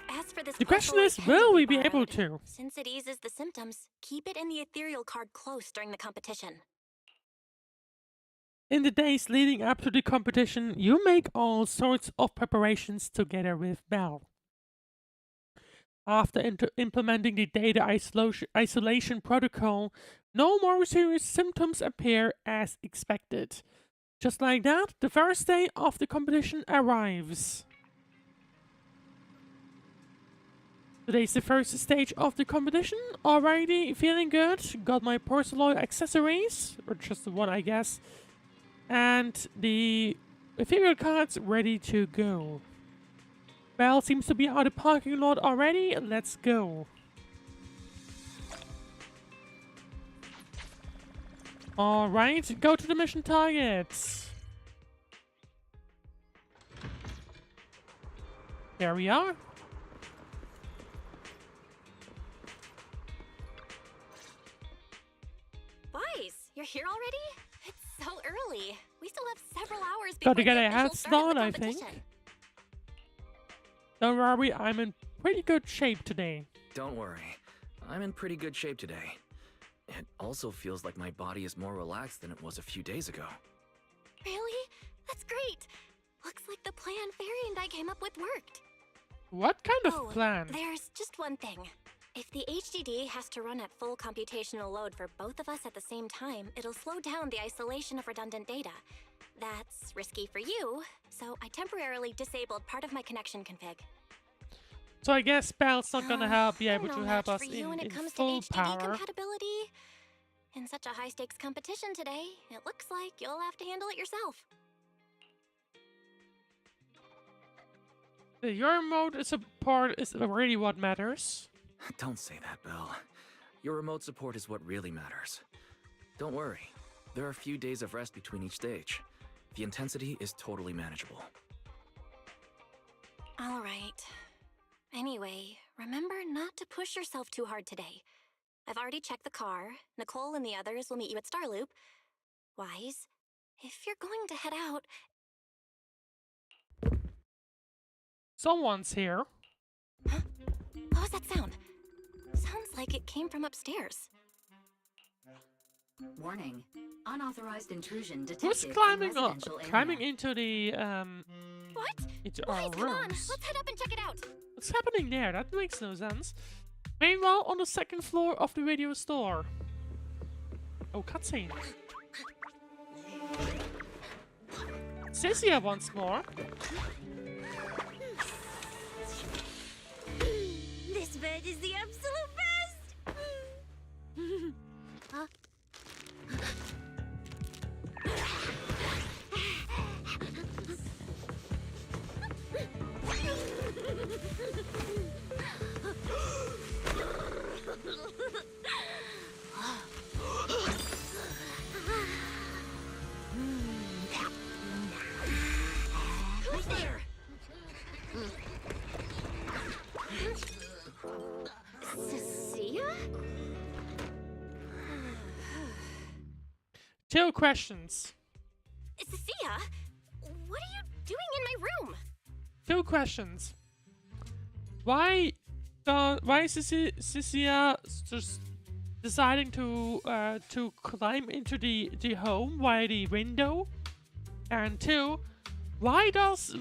As for this The question Porcelain is, pen will we we be able borrowed, to? Since it eases the symptoms, keep it in the ethereal card close during the competition. In the days leading up to the competition, you make all sorts of preparations together with Belle. After implementing the data isolation protocol, no more serious symptoms appear as expected. Just like that, the first day of the competition arrives. Today's the first stage of the competition. Already feeling good. Got my porcelain accessories, or just the one, I guess. And the ethereal cards ready to go. Belle seems to be out of the parking lot already. Let's go. Alright, go to the mission targets. There we are. Wise, you're here already? It's so early. We still have several hours before Gotta get the a head official start of start, the I think. competition. Don't worry, I'm in pretty good shape today. Don't worry. I'm in pretty good shape today. It also feels like my body is more relaxed than it was a few days ago. Really? That's great. Looks like the plan Fairy and I came up with worked. What kind of plan? There's just one thing. If the HDD has to run at full computational load for both of us at the same time, it'll slow down the isolation of redundant data. That's risky for you, so I temporarily disabled part of my connection config. So I guess Belle's not gonna be able to help us for you when in it comes full to HDD power. compatibility. In such a high-stakes competition today, it looks like you'll have to handle it yourself. Your remote support is really what matters. Don't say that, Belle. Your remote support is what really matters. Don't worry. There are a few days of rest between each stage. The intensity is totally manageable. All right. Anyway, remember not to push yourself too hard today. I've already checked the car. Nicole and the others will meet you at Starloop. Wise, if you're going to head out... Someone's here. Huh? What was that sound? Sounds like it came from upstairs. Warning. Unauthorized intrusion detected. Who's in climbing residential area. climbing into the What? into Wise, our come on. rooms? Let's head up and check it out. What's happening there? That makes no sense. Meanwhile, on the second floor of the video store. Oh, cutscene. Cissia once more. This bed is the absolute best! Huh? Who's there? Cissia? Two questions. Cissia? What are you doing in my room? Two questions. Why is Cissia just deciding to climb into the home via the window? And two, why does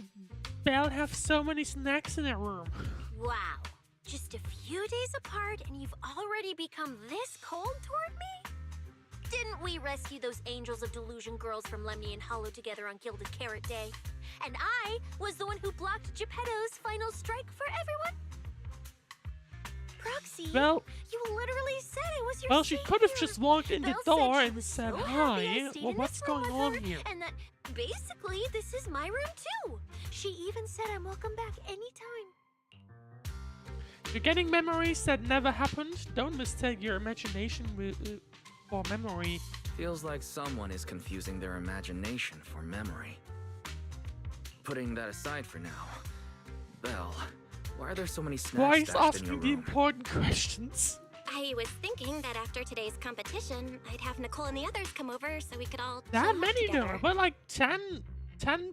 Belle have so many snacks in her room? Wow. Just a few days apart and you've already become this cold toward me? Didn't we rescue those Angels of Delusion girls from Lemny and Hollow together on Gilded Carrot Day? And I was the one who blocked Geppetto's final strike for everyone? Proxy, Well, you literally said it was your well, she could have savior. just walked in the Belle door she and was said so happy hi. I stayed Well, in what's this room going with on her, here? And that basically this is my room too. She even said I'm welcome back anytime. You're getting memories that never happened. Don't mistake your imagination for memory. Feels like someone is confusing their imagination for memory. Putting that aside for now, Belle, why are there so many snacks Why is stashed in your asking the room? important questions? I was thinking that after today's competition, I'd have Nicole and the others come over so we could all That chill out many together. though, but like 10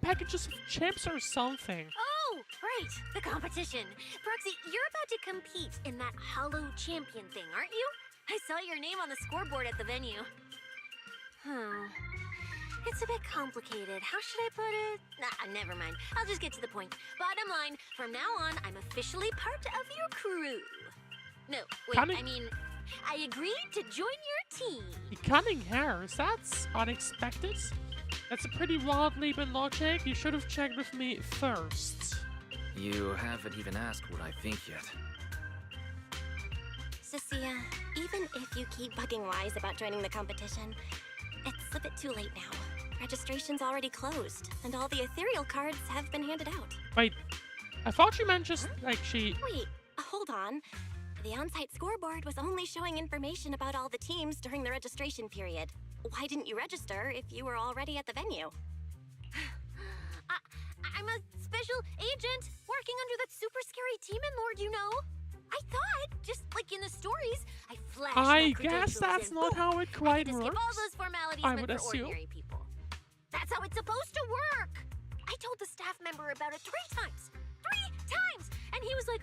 packages of chips or something. Oh, right, the competition. Proxy, you're about to compete in that Hollow Champion thing, aren't you? I saw your name on the scoreboard at the venue. It's a bit complicated. How should I put it? Nah, never mind. I'll just get to the point. Bottom line, from now on, I'm officially part of your crew. No, wait, Cunning- I mean, I agreed to join your team. The cunning hairs, that's unexpected. That's a pretty wild leap in logic. You should have checked with me first. You haven't even asked what I think yet. Cissia, even if you keep bugging Wise about joining the competition, it's a bit too late now. Registration's already closed, and all the ethereal cards have been handed out. Wait, I thought you meant just like she... Wait, hold on. The on-site scoreboard was only showing information about all the teams during the registration period. Why didn't you register if you were already at the venue? I'm a special agent working under that super scary demon lord, you know. I thought, just like in the stories, I flashed my I guess credentials that's and not boom, how it I quite had to skip all works. those formalities I meant would for assume. ordinary people. That's how it's supposed to work. I told the staff member about it 3 times. 3 times! And he was like,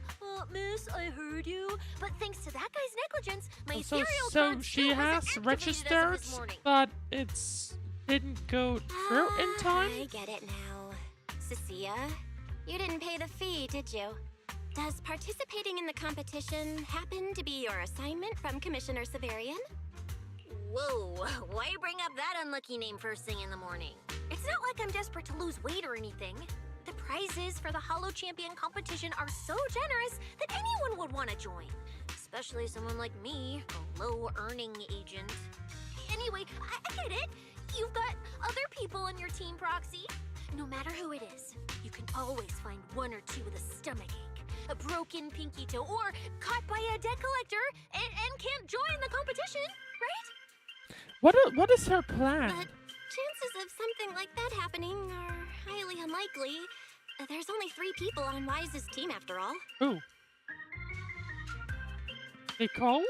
miss, I heard you. But thanks to that guy's negligence, my So, ethereal so card she still has wasn't activated as of registered, this morning. but didn't go through in time? I get it now. Cissia, you didn't pay the fee, did you? Does participating in the competition happen to be your assignment from Commissioner Severian? Whoa, why bring up that unlucky name first thing in the morning? It's not like I'm desperate to lose weight or anything. The prizes for the Hollow Champion competition are so generous that anyone would want to join. Especially someone like me, a low-earning agent. Anyway, I get it. You've got other people on your team, Proxy. No matter who it is, you can always find 1 or 2 with a stomachache, a broken pinky toe, or caught by a debt collector and can't join the competition, right? What is her plan? But chances of something like that happening are highly unlikely. There's only 3 people on Wise's team after all. Who? Nicole?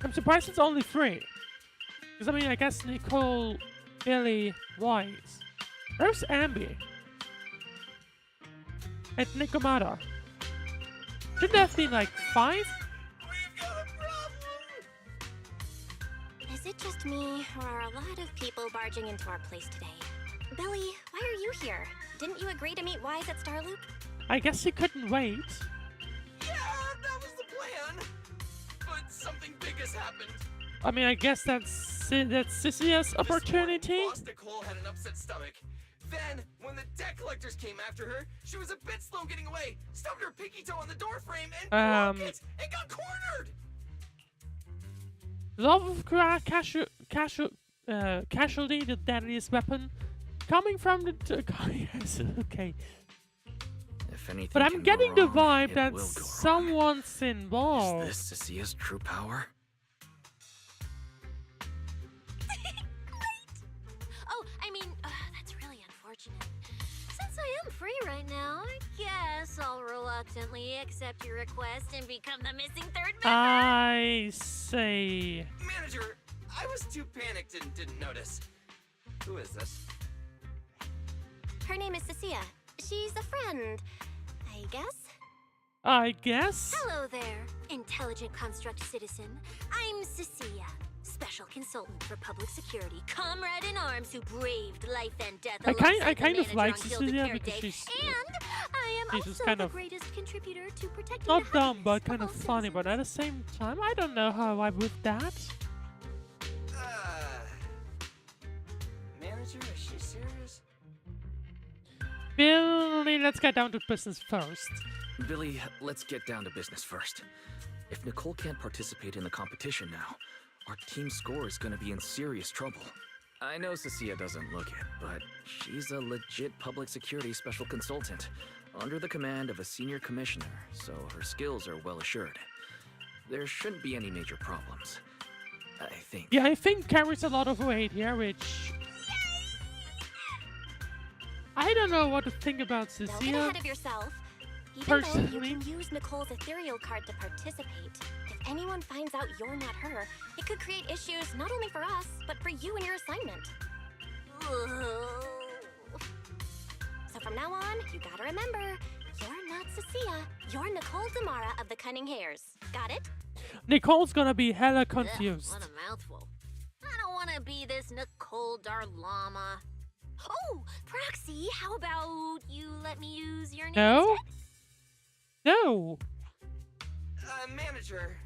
I'm surprised it's only 3. Because, I mean, I guess Nicole, Billy, Wise. Where's Ambi? And Nikomata. Shouldn't there have been like 5? We've got a problem! Is it just me, or are a lot of people barging into our place today? Billy, why are you here? Didn't you agree to meet Wise at Starloop? I guess he couldn't wait. Yeah, that was the plan. But something big has happened. I mean, I guess that's Cissia's opportunity. Boss Nicole had an upset stomach. Then, when the debt collectors came after her, she was a bit slow getting away, stubbed her pinky toe on the door frame, and broke it, and got cornered! Love of casualty, the deadliest weapon, coming from the yes, okay. If anything But I'm can go getting the wrong, vibe it that will go wrong. someone's involved. Is this Cissia's true power? Oh, I mean, that's really unfortunate. Since I am free right now, I guess I'll reluctantly accept your request and become the missing 3rd member. I see. Manager, I was too panicked and didn't notice. Who is this? Her name is Cissia. She's a friend, I guess. I guess. Hello there, intelligent construct citizen. I'm Cissia, special consultant for public security, comrade in arms who braved life and death. I alongside kind the of like manager on Gilded Cecilia Carrot because Day. she's And I am she's just also kind the of greatest contributor to protecting not the dumb, but happiness kind of all funny. But at the same time, I don't know how I with that. Manager, is she serious? Billy, let's get down to business first. Billy, let's get down to business first. If Nicole can't participate in the competition now, our team score is gonna be in serious trouble. I know Cissia doesn't look it, but she's a legit public security special consultant. under the command of a senior commissioner, so her skills are well assured. There shouldn't be any major problems, I think. Yeah, I think carries a lot of weight here, which... I don't know what to think about Don't get Cissia. ahead of yourself. Even though you Personally. can use Nicole's ethereal card to participate, if anyone finds out you're not her, it could create issues not only for us, but for you and your assignment. So from now on, you gotta remember, you're not Cissia. You're Nicole Damara of the Cunning Hairs. Got it? Nicole's gonna be hella Ugh, confused. what a mouthful. I don't want to be this Nicole Darlama. Oh, Proxy, how about you let me use your name No? instead? No! Manager,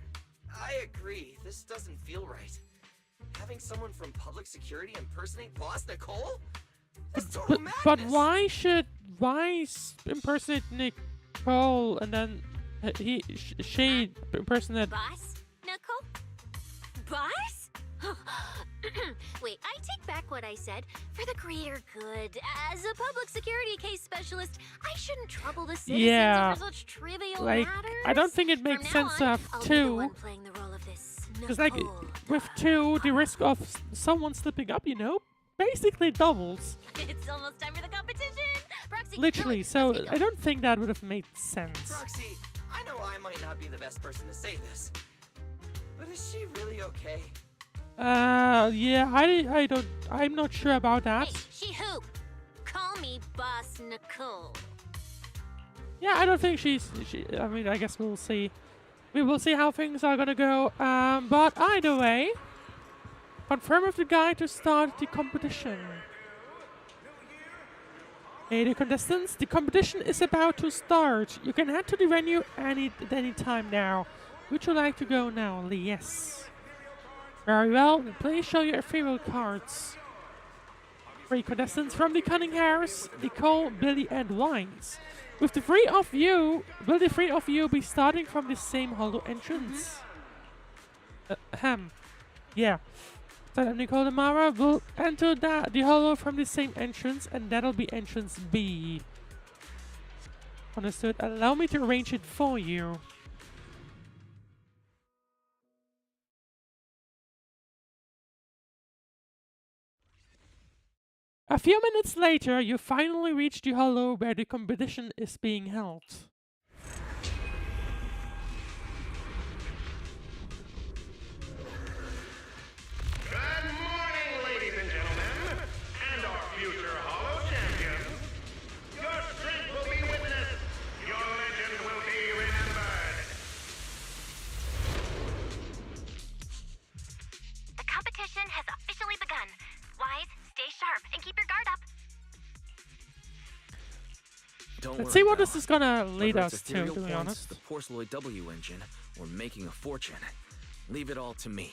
I agree. This doesn't feel right. Having someone from public security impersonate Boss Nicole? That's total But madness. why impersonate Nicole and then she impersonate... Boss? Nicole? Boss? Wait, I take back what I said. For the greater good, as a public security case specialist, I shouldn't trouble the citizens Yeah. over such trivial Like, matters. I don't think it makes From now sense to on, have I'll be the two. one playing the role of this Because like, Nicole with two, the risk of someone slipping up, you know, basically doubles. It's almost time for the competition. Proxy, Literally, let's so get I going. don't think that would have made sense. Proxy, I know I might not be the best person to say this, but is she really okay? Yeah, I'm not sure about that. Hey, she who? Call me Boss Nicole. Yeah, I don't think I mean, I guess we'll see. We will see how things are gonna go. But either way, confirm with the guy to start the competition. Hey, the contestants, the competition is about to start. You can head to the venue at any time now. Would you like to go now, Lee? Yes. Very well, please show your ethereal cards. 3 contestants from the Cunning Hairs, Nicole, Billy, and Wines. With the 3 of you, will the 3 of you be starting from the same hollow entrance? Yeah. So Nicole and Mara will enter the hollow from the same entrance, and that'll be entrance B. Understood. Allow me to arrange it for you. A few minutes later, you finally reach the hollow where the competition is being held. Good morning, ladies and gentlemen, and our future Hollow champions. Your strength will be witnessed. Your legend will be remembered. The competition has officially begun. Wise, stay sharp and keep your guard up. Don't Let's worry, see what Belle. this is gonna lead Whether us it's to ethereal be points, honest. the Porceloid W engine, or making a fortune. Leave it all to me.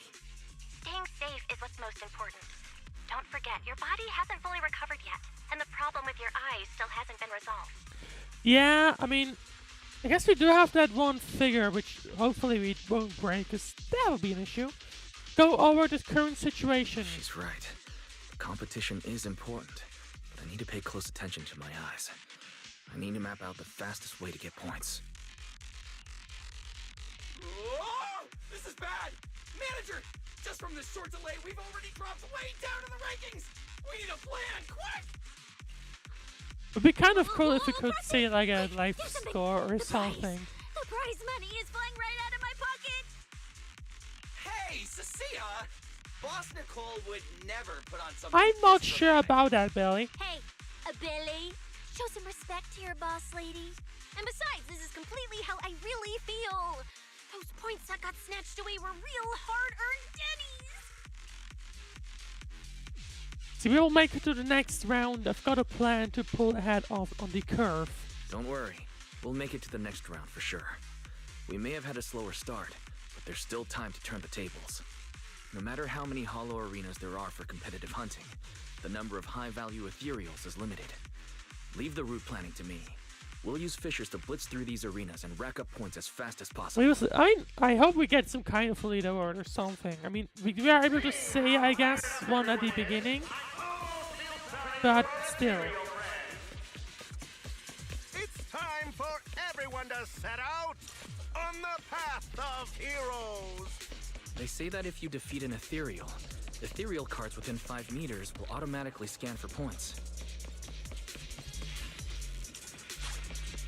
Staying safe is what's most important. Don't forget, your body hasn't fully recovered yet, and the problem with your eyes still hasn't been resolved. Yeah, I mean, I guess we do have that one figure, which hopefully we won't break, because that would be an issue. Go over the current situation. She's right. The competition is important, but I need to pay close attention to my eyes. I need to map out the fastest way to get points. Whoa! This is bad! Manager! Just from this short delay, we've already dropped way down in the rankings! We need a plan, quick! It'd be kind of cool if we could see like a life score or The something. The prize money is flying right out of my pocket. Hey, Cissia! Boss Nicole would never put on something I'm not this sure dramatic. about that, Billy. Hey, Billy, show some respect to your boss lady. And besides, this is completely how I really feel. Those points that got snatched away were real hard-earned dennies. See, we will make it to the next round. I've got a plan to pull ahead of on the curve. Don't worry. We'll make it to the next round for sure. We may have had a slower start, but there's still time to turn the tables. No matter how many hollow arenas there are for competitive hunting, the number of high-value ethereals is limited. Leave the route planning to me. We'll use fishers to blitz through these arenas and rack up points as fast as possible. I hope we get some kind of leaderboard or something. I mean, we are able to say, I guess, one at the beginning, but still. It's time us set out on the path of heroes. They say that if you defeat an ethereal cards within 5 meters will automatically scan for points.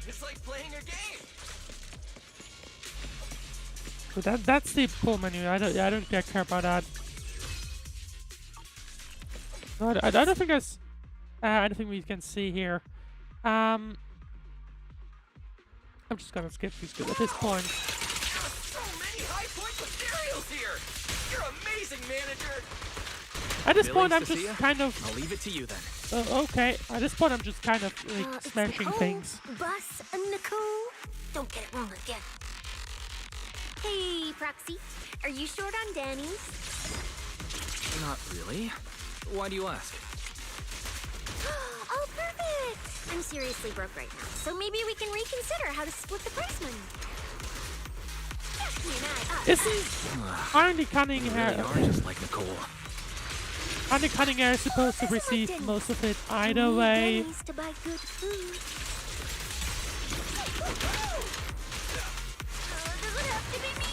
It's like playing a game. So that's the pull menu. I don't care about that. No, I don't think there's anything we can see here. I'm just gonna skip these at this point. So many high point materials here. You're amazing, manager. At this Really, point, I'm Cissia? just kind of. I'll leave it to you then. Okay. At this point, I'm just kind of like It's smashing Nicole. things. Bus and Nicole. Don't get it wrong again. Hey, Proxy. Are you short on Danny's? Not really. Why do you ask? Oh, perfect. I'm seriously broke right now, so maybe we can reconsider how to split the prize money. Just me and I. Aren't the Cunningham? You are just like Nicole. Aren't the Cunningham supposed to receive most of it either way? Danny's to buy good food. Does it have to be me?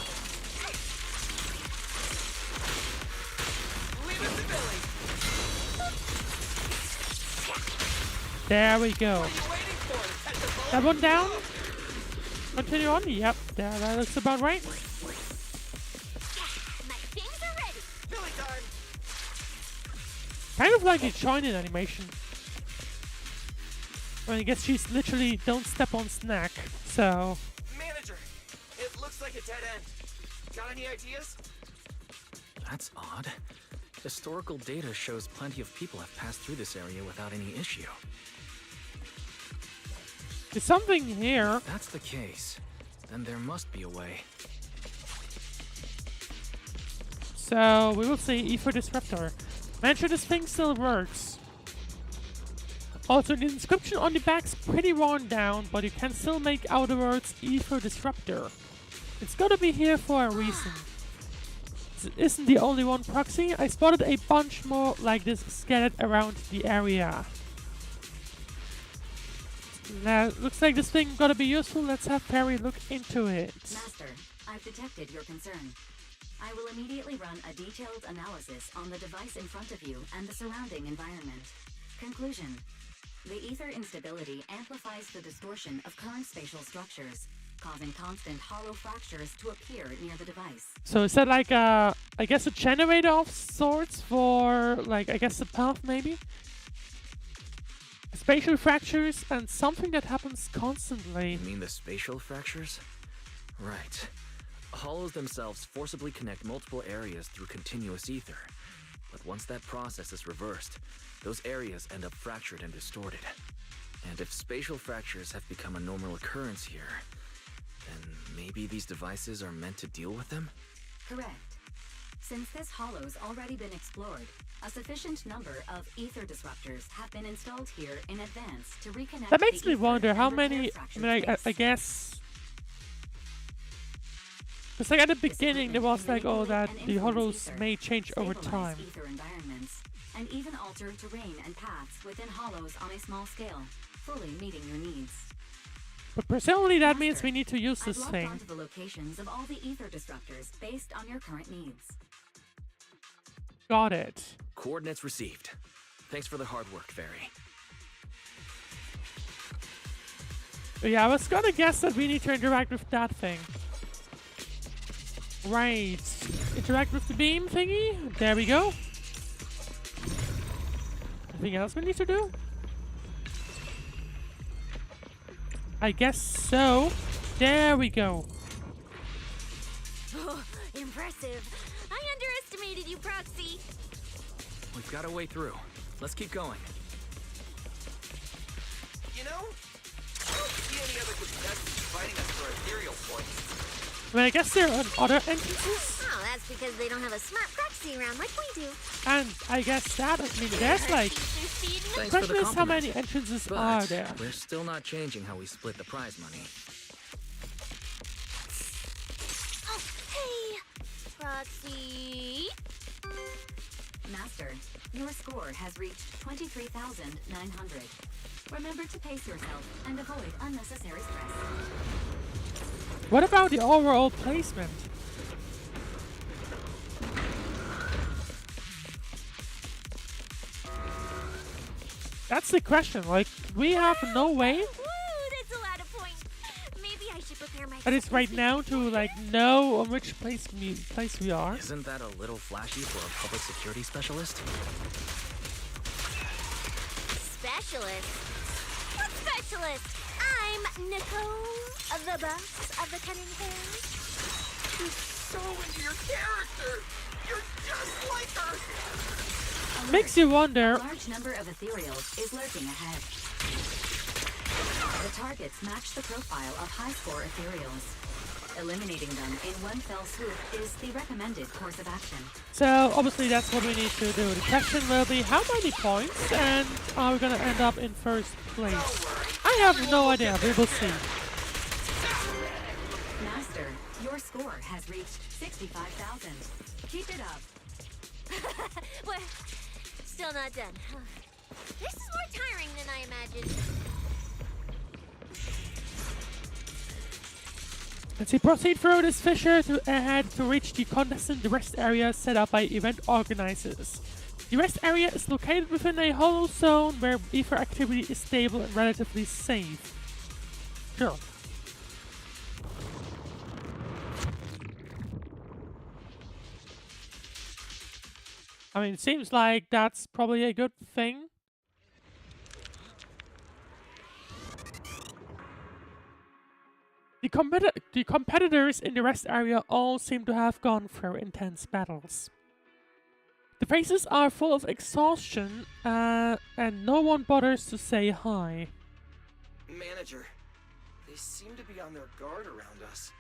Leave it to Billy. There we go. What are you waiting for? To touch the That one down. Continue on. Yep. There. That looks about right. My things are ready. Billy time. Kind of like the jointed animation. I guess she's literally don't step on snack. So. Manager, it looks like a dead end. Got any ideas? That's odd. Historical data shows plenty of people have passed through this area without any issue. There's something here. If that's the case, then there must be a way. So we will see Ether Disruptor. Mention this thing still works. Also, the inscription on the back's pretty worn down, but you can still make out the words Ether Disruptor. It's gotta be here for a reason. This isn't the only one, Proxy. I spotted a bunch more like this scattered around the area. Now, looks like this thing gotta be useful. Let's have Perry look into it. Master, I've detected your concern. I will immediately run a detailed analysis on the device in front of you and the surrounding environment. Conclusion. The ether instability amplifies the distortion of current spatial structures, causing constant hollow fractures to appear near the device. So is that like a, I guess a generator of sorts for, like, I guess a path maybe? Spatial fractures and something that happens constantly. You mean the spatial fractures? Right. Hollows themselves forcibly connect multiple areas through continuous ether. But once that process is reversed, those areas end up fractured and distorted. And if spatial fractures have become a normal occurrence here, then maybe these devices are meant to deal with them? Correct. Since this hollow's already been explored, a sufficient number of ether disruptors have been installed here in advance to reconnect. That makes the me ether wonder how and repair many, I fractured mean, I space. guess... It's like at the beginning there was like, oh, that the hollows may change over Stabilize time. ether environments, and even alter terrain and paths within hollows on a small scale, fully meeting your needs. But presumably that means we need to use I've this logged thing. onto the locations of all the ether disruptors based on your current needs. Got it. Coordinates received. Thanks for the hard work, Fairy. Yeah, I was gonna guess that we need to interact with that thing. Right. Interact with the beam thingy. There we go. Anything else we need to do? I guess so. There we go. Oh, impressive. I underestimated you, Proxy. We've got a way through. Let's keep going. You know, I don't see any other contestants fighting us for ethereal points. I mean, I guess there are other entrances. Oh, that's because they don't have a smart Proxy around like we do. And I guess that, I mean, there's like... Thanks for Question the is how many compliment. entrances But are there? we're still not changing how we split the prize money. Oh, hey, Proxy. Master, your score has reached 23,900. Remember to pace yourself and avoid unnecessary stress. What about the overall placement? That's the question. Like, we have no way. Woo, that's a lot of points. Maybe I should prepare myself. That is right now to like know on which place we are. Isn't that a little flashy for a public security specialist? Specialist? What specialist? I'm Nicole, the boss of the Cunning Hills. You're so into your character. You're just like her. Makes you wonder. A large number of ethereals is lurking ahead. The targets match the profile of high-score ethereals. Eliminating them in one fell swoop is the recommended course of action. So obviously that's what we need to do. The question will be how many points and are we gonna end up in first place? I have no idea. We will see. Master, your score has reached 65,000. Keep it up. We're still not done. This is more tiring than I imagined. Let's see, proceed through this fissure ahead to reach the contestant rest area set up by event organizers. The rest area is located within a hollow zone where ether activity is stable and relatively safe. Sure. I mean, it seems like that's probably a good thing. The competitors in the rest area all seem to have gone through intense battles. The faces are full of exhaustion, and no one bothers to say hi. Manager, they seem to be on their guard around us.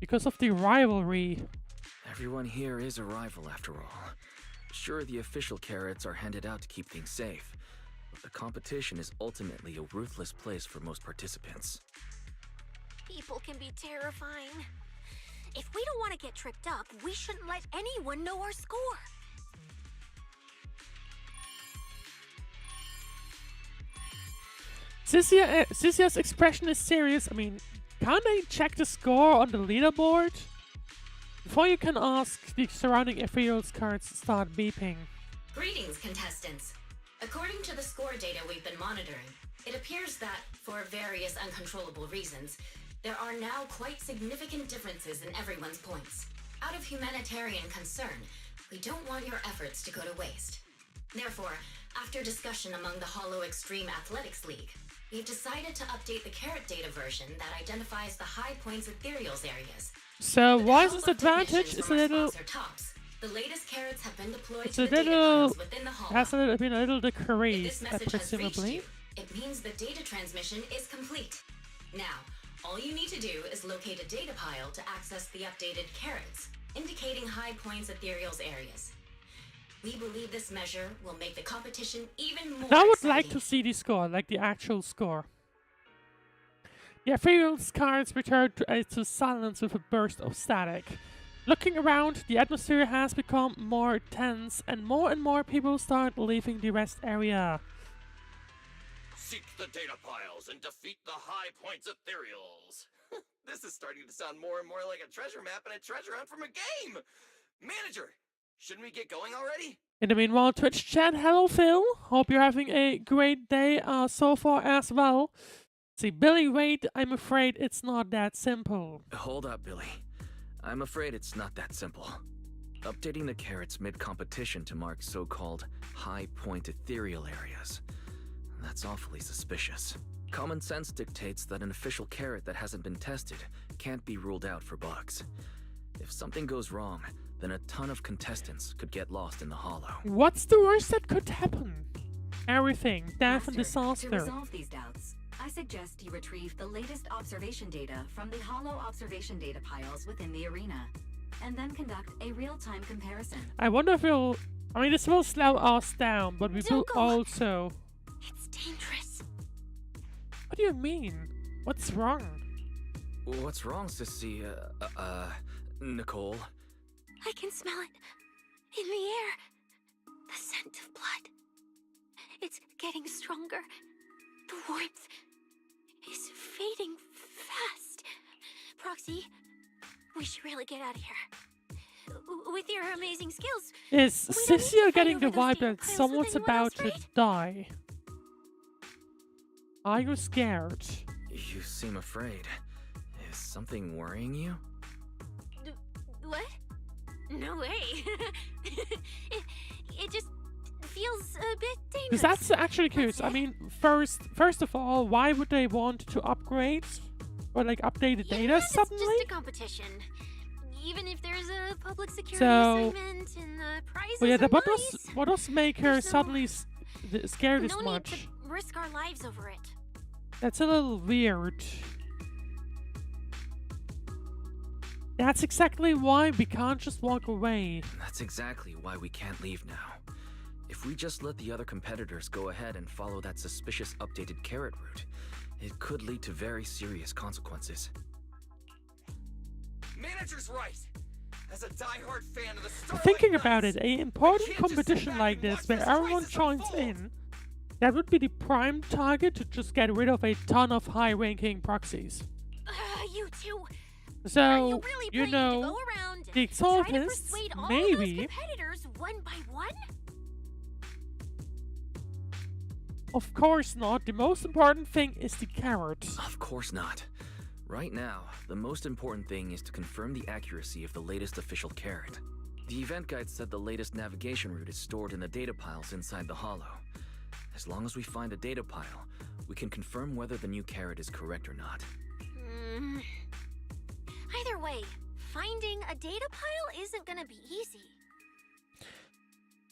Because of the rivalry. Everyone here is a rival after all. Sure, the official carrots are handed out to keep things safe, but the competition is ultimately a ruthless place for most participants. People can be terrifying. If we don't want to get tripped up, we shouldn't let anyone know our score. Cissia's expression is serious. I mean, can't they check the score on the leaderboard? Before you can ask, the surrounding ethereals cards start beeping. Greetings, contestants. According to the score data we've been monitoring, it appears that, for various uncontrollable reasons, there are now quite significant differences in everyone's points. Out of humanitarian concern, we don't want your efforts to go to waste. Therefore, after discussion among the Hollow Extreme Athletics League, we've decided to update the carrot data version that identifies the high points ethereals areas. So why is this advantage? It's a little. The latest carrots have been deployed It's to a the data little. piles within the Hollow. Has been a little decreased, If this message has reached presumably. you, it means the data transmission is complete. Now, all you need to do is locate a data pile to access the updated carrots, indicating high points ethereals areas. We believe this measure will make the competition even more I would exciting. like to see the score, like the actual score. The ethereals cards return to silence with a burst of static. Looking around, the atmosphere has become more tense and more people start leaving the rest area. Seek the data piles and defeat the high points ethereals. This is starting to sound more and more like a treasure map and a treasure hunt from a game. Manager, shouldn't we get going already? In the meanwhile, Twitch chat, hello Phil. Hope you're having a great day so far as well. See, Billy, wait, I'm afraid it's not that simple. Hold up, Billy. I'm afraid it's not that simple. Updating the carrots mid-competition to mark so-called high-point ethereal areas. That's awfully suspicious. Common sense dictates that an official carrot that hasn't been tested can't be ruled out for bugs. If something goes wrong, then a ton of contestants could get lost in the hollow. What's the worst that could happen? Everything. Death and Master, disaster. To resolve these doubts, I suggest you retrieve the latest observation data from the hollow observation data piles within the arena, and then conduct a real-time comparison. I wonder if we'll... I mean, this will slow us down, but we will Don't go. also... It's dangerous. What do you mean? What's wrong? What's wrong, Cissia? Nicole? I can smell it in the air. The scent of blood. It's getting stronger. The warmth is fading Trixie. We should really get out of here. With your amazing skills. Is we don't need to Cissia fight getting over the those vibe data that piles with someone's anyone else, about to right? die? Are you scared? You seem afraid. Is something worrying you? What? No way. it just feels a bit dangerous. Because that's actually curious. I mean, first of all, why would they want to upgrade or like update the data suddenly? It's just a competition. Even if there's a public security So- assignment and the prizes Well, yeah, are what does make her There's no- suddenly scared no this need much? to risk our lives over it. That's a little weird. That's exactly why we can't just walk away. That's exactly why we can't leave now. If we just let the other competitors go ahead and follow that suspicious updated carrot route, it could lead to very serious consequences. Manager's right. As a diehard fan of the Starlight Thinking about Knights, it, an important can't just sit competition back like and this watch where this everyone crisis joins unfold. in, that would be the prime target to just get rid of a ton of high-ranking proxies. You two. Are So, you really you planning know, to go around the and try to Exaltists, persuade all maybe, those competitors one by one? of course not. The most important thing is the carrot. Of course not. Right now, the most important thing is to confirm the accuracy of the latest official carrot. The event guide said the latest navigation route is stored in the data piles inside the hollow. As long as we find a data pile, we can confirm whether the new carrot is correct or not. Either way, finding a data pile isn't gonna be easy.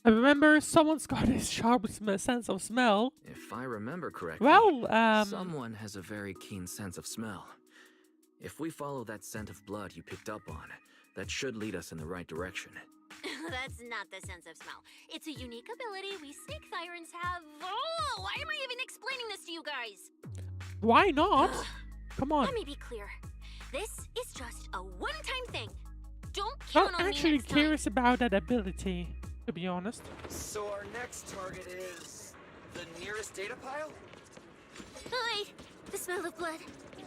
I remember someone's got a sharp sense of smell. If I remember correctly, Well, someone has a very keen sense of smell. If we follow that scent of blood you picked up on, that should lead us in the right direction. That's not the sense of smell. It's a unique ability we snake sirens have. Oh, why am I even explaining this to you guys? why not? Come on. Let me be clear. This is just a one-time thing. Don't count Not on actually me next curious about that ability, to be honest. So our next target is the nearest data pile? time. Wait, the smell of blood.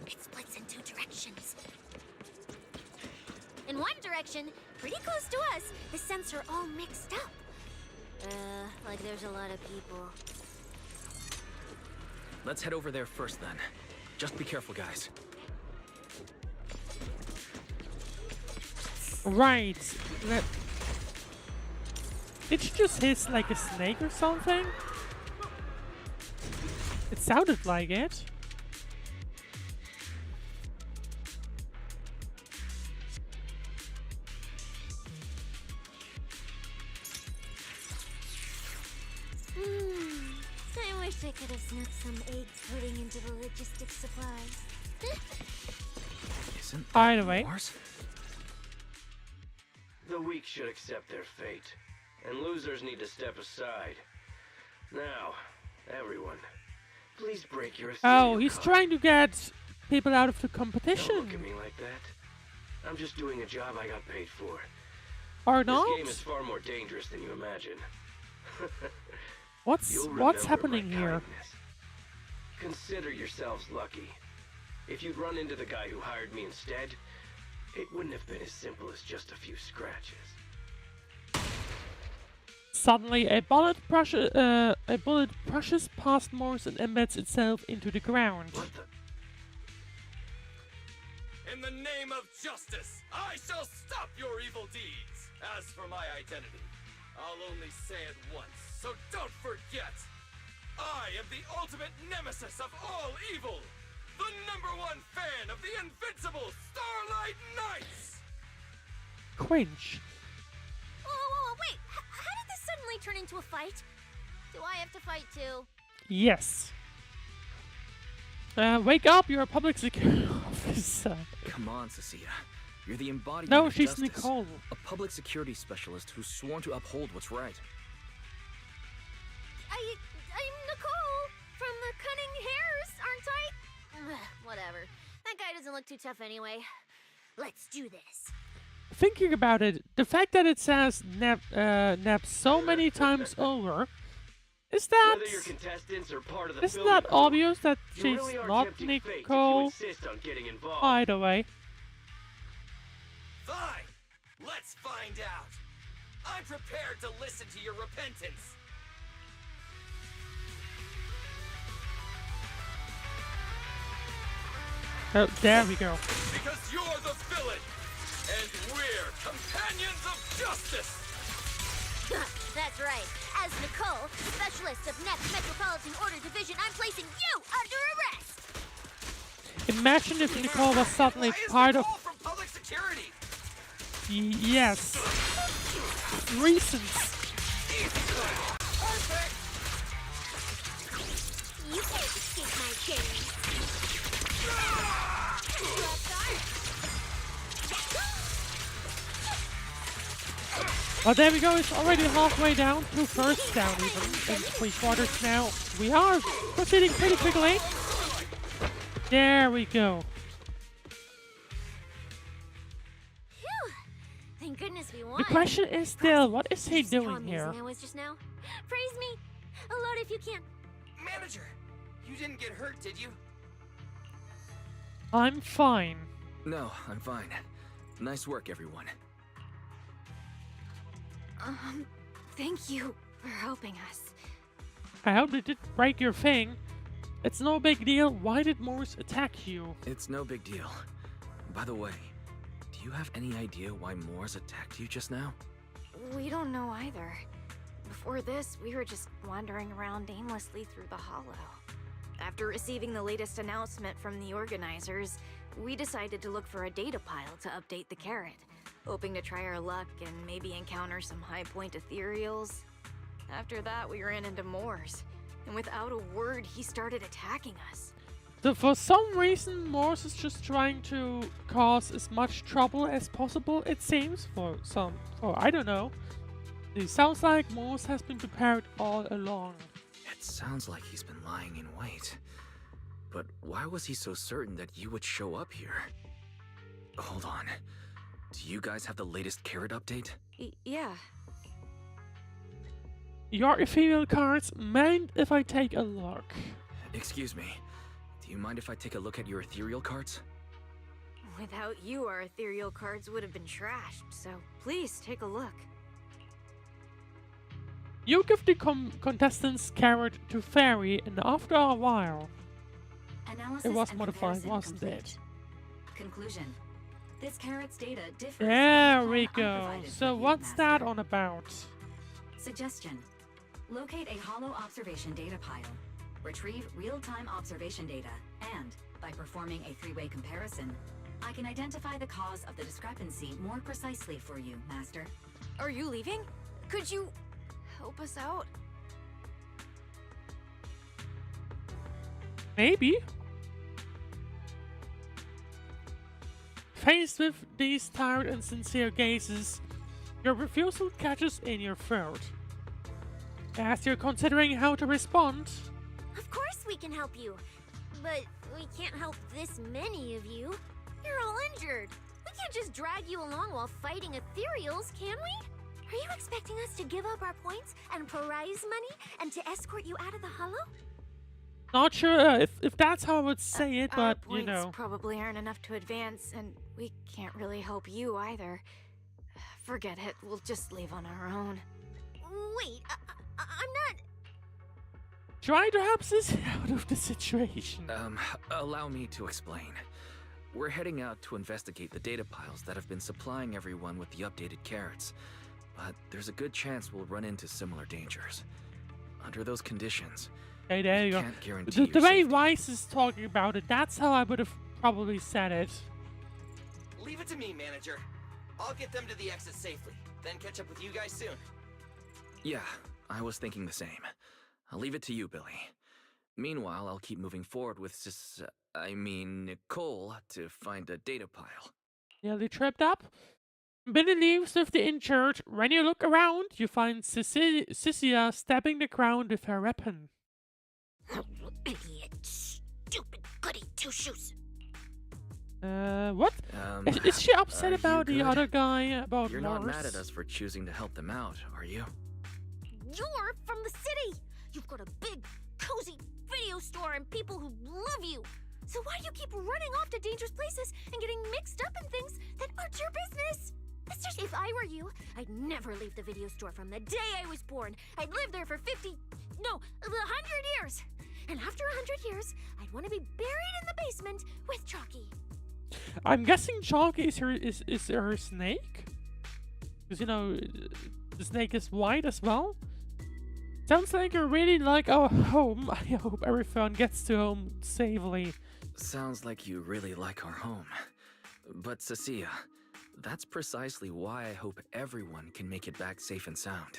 It splits in two directions. In one direction, pretty close to us, the scents are all mixed up. Like there's a lot of people. Let's head over there first then. Just be careful, guys. Right. Did she just hiss like a snake or something? It sounded like it. I wish I could have snuck some egg pudding into the logistics supplies. Isn't By that the way, yours? The weak should accept their fate, and losers need to step aside. Now, everyone, please break your oh, he's code. trying to get people out of the Don't look competition. at me like that. I'm just doing a job I got paid for. Or This not? game is far more dangerous than you imagine. What's You'll what's remember happening my here? kindness. Consider yourselves lucky. If you'd run into the guy who hired me instead, it wouldn't have been as simple as just a few scratches. Suddenly, a bullet brushes past Morse and embeds itself into the ground. What the? In the name of justice, I shall stop your evil deeds. As for my identity, I'll only say it once, so don't forget. I am the ultimate nemesis of all evil. The #1 fan of the invincible Starlight Knights! Cringe. Whoa, wait. How did this suddenly turn into a fight? Do I have to fight too? Yes. Wake up, you're a public security officer. Come on, Cissia. You're the embodiment No, of she's justice. Nicole. A public security specialist who's sworn to uphold what's right. I'm Nicole from the Cunning Hairs, aren't I? Whatever. That guy doesn't look too tough anyway. Let's do this. Thinking about it, the fact that it says nap so many times over, is that... Whether your contestants are part of the Isn't filming that crew, obvious that you she's really are not tempting fate if you Nicole? insist on getting involved. By the way. Fine! Let's find out! I'm prepared to listen to your repentance! Oh, there we go. Because you're the villain! And we're companions of justice! That's right. As Nicole, specialist of Next Metropolitan Order Division, I'm placing you under arrest! Imagine if Nicole was suddenly part of... from public security! Yes. Reasons. Perfect! You can't escape my chains. Well, there we go. It's already halfway down. 2/3 down even. In 3/4 now. We are proceeding pretty quickly. There we go. Phew. Thank goodness we won. The question is still, what is he Just how doing here? amazing I was just now. Praise me. Aloud if you can. Manager! You didn't get hurt, did you? I'm fine. No, I'm fine. Nice work, everyone. Thank you for helping us. I hope it didn't break your thing. It's no big deal. Why did Morse attack you? It's no big deal. By the way, do you have any idea why Morse attacked you just now? We don't know either. Before this, we were just wandering around aimlessly through the hollow. After receiving the latest announcement from the organizers, we decided to look for a data pile to update the carrot, hoping to try our luck and maybe encounter some high-point ethereals. After that, we ran into Morse, and without a word, he started attacking us. So for some reason, Morse is just trying to cause as much trouble as possible, it seems, for I don't know. It sounds like Morse has been prepared all along. It sounds like he's been lying in wait. But why was he so certain that you would show up here? Hold on. Do you guys have the latest carrot update? Yeah. Your ethereal cards, mind if I take a look? Excuse me. Do you mind if I take a look at your ethereal cards? Without you, our ethereal cards would have been trashed, so please take a look. You give the contestants carrot to Fairy, and after a while, Analysis it was and modified, comparison wasn't complete. it? Conclusion. This carrot's data differs There from the we clone go. unprovided So for you, what's that Master. on about? Suggestion. Locate a hollow observation data pile. Retrieve real-time observation data, and, by performing a three-way comparison, I can identify the cause of the discrepancy more precisely for you, Master. Are you leaving? Could you help us out? Maybe. Faced with these tired and sincere gazes, your refusal catches in your throat. As you're considering how to respond, Of course we can help you. But we can't help this many of you. You're all injured. We can't just drag you along while fighting ethereals, can we? Are you expecting us to give up our points and prize money and to escort you out of the hollow? not sure if that's how I would say it, Our but points you know. probably aren't enough to advance, and we can't really help you either. Forget it. We'll just leave on our own. Wait, I'm not... Trying to help Cissia out of the situation. Allow me to explain. We're heading out to investigate the data piles that have been supplying everyone with the updated carrots. But there's a good chance we'll run into similar dangers. Under those conditions, Okay, there you go. can't guarantee The your way safety. Weiss is talking about it, that's how I would have probably said it. Leave it to me, manager. I'll get them to the exit safely, then catch up with you guys soon. Yeah, I was thinking the same. I'll leave it to you, Billy. Meanwhile, I'll keep moving forward with Nicole to find a data pile. Nearly tripped up. Billy leaves with the injured. When you look around, you find Cissia stabbing the ground with her weapon. Idiot. Stupid goody two-shoes. What? Is she upset are about you the good? other guy, about You're Morse? not mad at us for choosing to help them out, are you? You're from the city. You've got a big, cozy video store and people who love you. So why do you keep running off to dangerous places and getting mixed up in things that aren't your business? If I were you, I'd never leave the video store from the day I was born. I'd live there for 100 years. And after 100 years, I'd want to be buried in the basement with Chalky. I'm guessing Chalky is her snake? Because, you know, the snake is white as well. Sounds like you really like our home. I hope everyone gets to home safely. Sounds like you really like our home. But Cissia, that's precisely why I hope everyone can make it back safe and sound.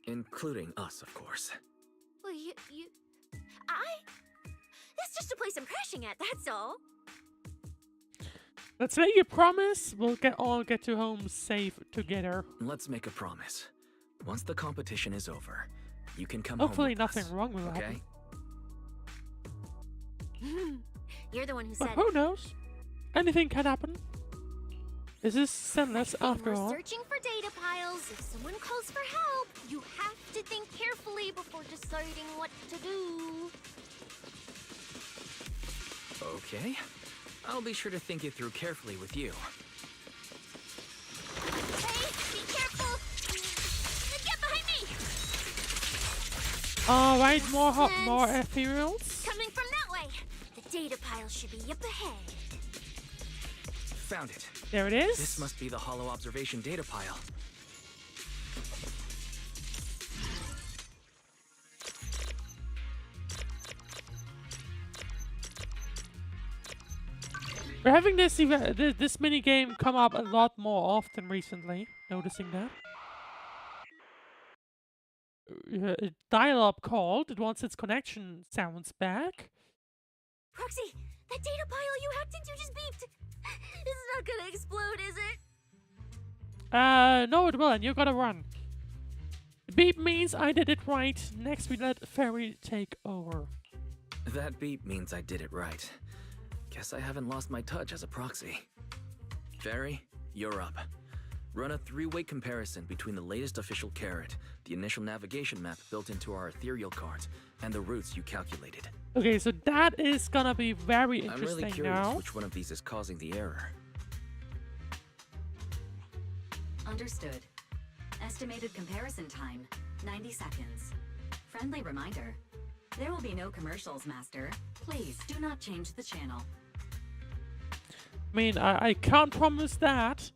Including us, of course. Well, that's just a place I'm crashing at, that's all. Let's make a promise. We'll all get to home safe together. Let's make a promise. Once the competition is over, you can come Hopefully home with nothing us, wrong will okay? happen. You're the one who But said who it. knows? Anything can happen. This is Zenless after When we're all. searching for data piles. If someone calls for help, you have to think carefully before deciding what to do. Okay. I'll be sure to think it through carefully with you. Hey, be careful! Get behind me! Alright, more ethereals. Coming from that way. The data pile should be up ahead. Found it. There it is. This must be the hollow observation data pile. We're having this mini game come up a lot more often recently. Noticing that. A dial-up called. It wants its connection sounds back. Proxy, that data pile you hacked into just beeped. It's not gonna explode, is it? No it will, and you gotta run. Beep means I did it right. Next we let Fairy take over. That beep means I did it right. Guess I haven't lost my touch as a proxy. Fairy, you're up. Run a three-way comparison between the latest official carrot, the initial navigation map built into our ethereal cards, and the routes you calculated. Okay, so that is gonna be very I'm interesting really curious now. which one of these is causing the error. Understood. Estimated comparison time, 90 seconds. Friendly reminder. There will be no commercials, Master. Please do not change the channel. I mean, I can't promise that.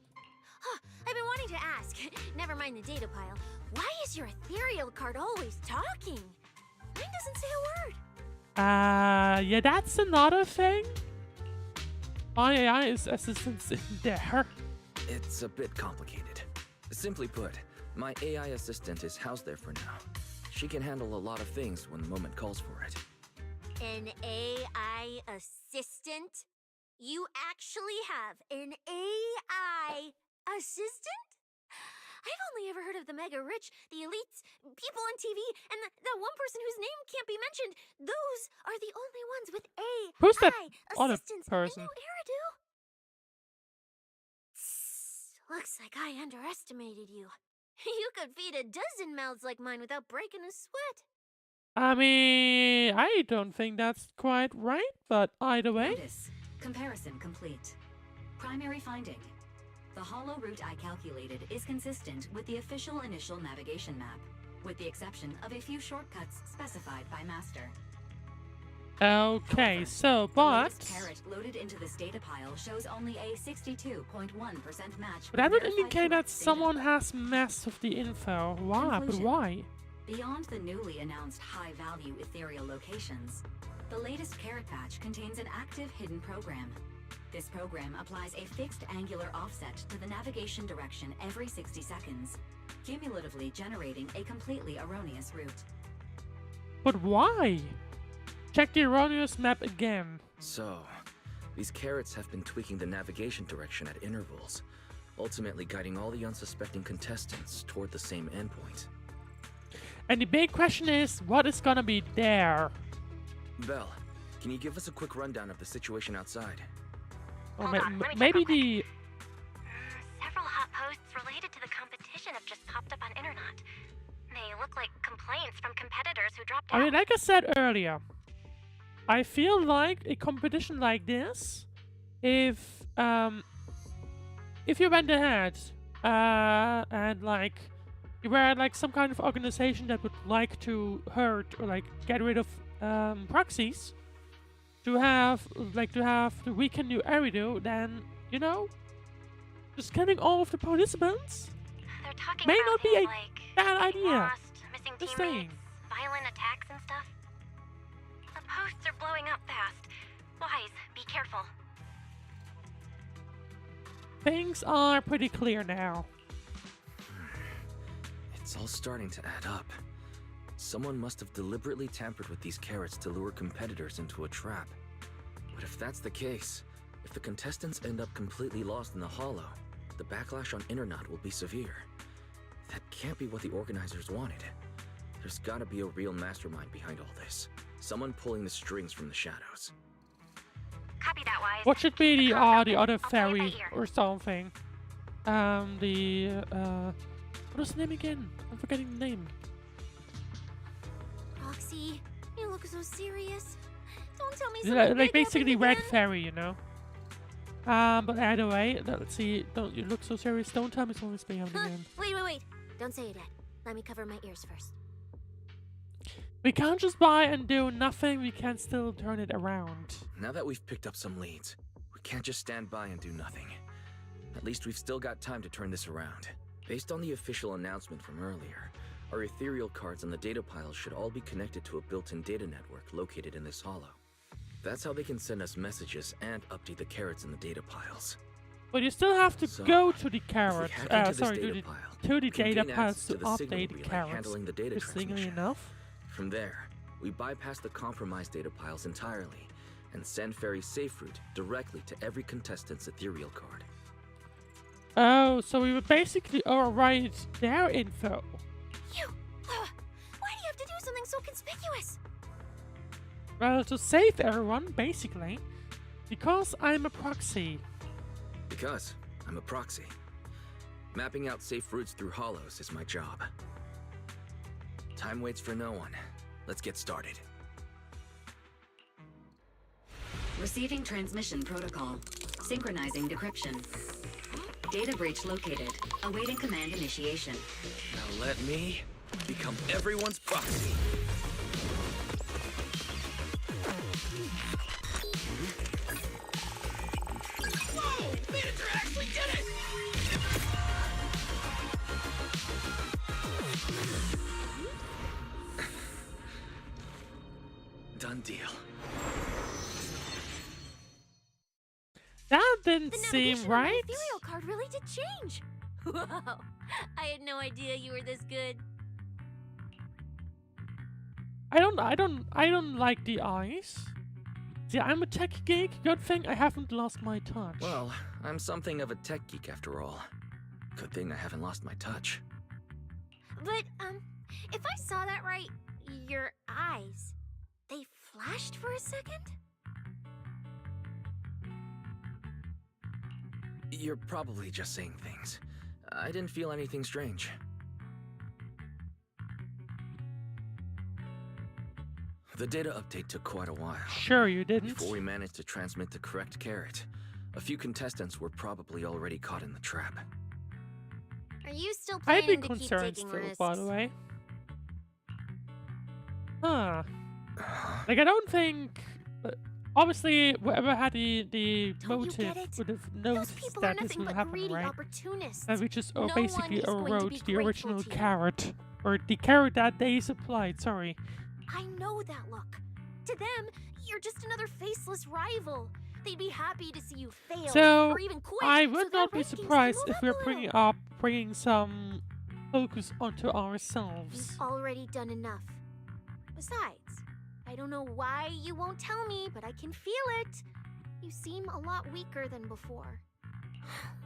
Huh, I've been wanting to ask. Never mind the data pile. Why is your ethereal card always talking? Mine doesn't say a word. Yeah, that's another thing. My AI assistant's in there. It's a bit complicated. Simply put, my AI assistant is housed there for now. She can handle a lot of things when the moment calls for it. An AI assistant? You actually have an AI assistant? I've only ever heard of the mega rich, the elites, people on TV, and that one person whose name can't be mentioned. Those are the only ones with AI Who's that other assistants. person? I know Eridan. Looks like I underestimated you. You could feed a dozen mouths like mine without breaking a sweat. I mean, I don't think that's quite right, but either way. Notice. Comparison complete. Primary finding. The hollow route I calculated is consistent with the official initial navigation map, with the exception of a few shortcuts specified by Master. Okay, so, The but... latest carrot loaded into this data pile shows only a 62.1% match. But that would with verified indicate that correct data. someone has messed with the info. Why? But Conclusion. why? Beyond the newly announced high-value ethereal locations, the latest carrot patch contains an active hidden program. This program applies a fixed angular offset to the navigation direction every 60 seconds, cumulatively generating a completely erroneous route. But why? Check the erroneous map again. So, these carrots have been tweaking the navigation direction at intervals, ultimately guiding all the unsuspecting contestants toward the same endpoint. And the big question is, what is gonna be there? Belle, can you give us a quick rundown of the situation outside? Or Hold on, let me maybe check real the... Several hot posts related to the competition have just popped up on internet. They look like complaints from competitors who dropped I out. mean, like I said earlier, I feel like a competition like this, if you went ahead and like you were like some kind of organization that would like to hurt or like get rid of proxies to have the weaken new Eridan, then you know, just killing all of the participants They're talking may about not be things a like bad getting idea. lost, missing Just teammates, saying. violent attacks and stuff. The posts are blowing up fast. Wise, be careful. Things are pretty clear now. It's all starting to add up. Someone must have deliberately tampered with these carrots to lure competitors into a trap. But if that's the case, if the contestants end up completely lost in the hollow, the backlash on Internet will be severe. That can't be what the organizers wanted. There's gotta be a real mastermind behind all this. Someone pulling the strings from the shadows. Copy that, Wise. What should be the other I'll play it fairy by ear. or something? What was the name again? I'm forgetting the name. Roxy, you look so serious. Don't tell me Like, something like big basically happened red again. fairy, you know. But either way, let's see. Don't you look so serious? Don't tell me something's big happening again. Wait. Don't say it yet. Let me cover my ears first. We can't just buy and do nothing. We can still turn it around. Now that we've picked up some leads, we can't just stand by and do nothing. At least we've still got time to turn this around. Based on the official announcement from earlier, our ethereal cards and the data piles should all be connected to a built-in data network located in this hollow. That's how they can send us messages and update the carrots in the data piles. But you still have to So, go to the If we carrots. hack into this Sorry, data to the, pile, to the we can data gain piles access to the signal update the relay carrots. handling the data Interestingly transmission. enough. From there, we bypass the compromised data piles entirely and send Fairy's safe route directly to every contestant's ethereal card. Oh, so we would basically overwrite their info. You! Why do you have to do something so conspicuous? Well, to save everyone, basically. Because I'm a proxy. Because I'm a proxy. Mapping out safe routes through hollows is my job. Time waits for no one. Let's get started. Receiving transmission protocol. Synchronizing decryption. Data breach located. Awaiting command initiation. Now let me become everyone's proxy. Whoa! Manager actually did it! Done deal. That didn't The seem navigation on my right. ethereal card really did change. Wow, I had no idea you were this good. I don't like the eyes. See, I'm a tech geek. Good thing I haven't lost my touch. Well, I'm something of a tech geek after all. Good thing I haven't lost my touch. But, if I saw that right, your eyes, they flashed for a second? You're probably just saying things. I didn't feel anything strange. The data update took quite a while. Sure you didn't. Before we managed to transmit the correct carrot, a few contestants were probably already caught in the trap. Are you still I'd be planning to keep concerned taking still, risks? by the way. Huh. Like, I don't think... obviously, whoever had the Don't you motive get it? would have Those noticed people are that this nothing will but happen, greedy right? opportunists. And we just No one basically is going to be overrode the grateful original to you. carrot. Or the carrot that they supplied, sorry. I know that look. To them, you're just another faceless rival. They'd be happy to see you fail So, or even quit. I so would their not be rankings can surprised move if we're up a bringing little. some focus onto ourselves. You've already done enough. Besides, I don't know why you won't tell me, but I can feel it. You seem a lot weaker than before.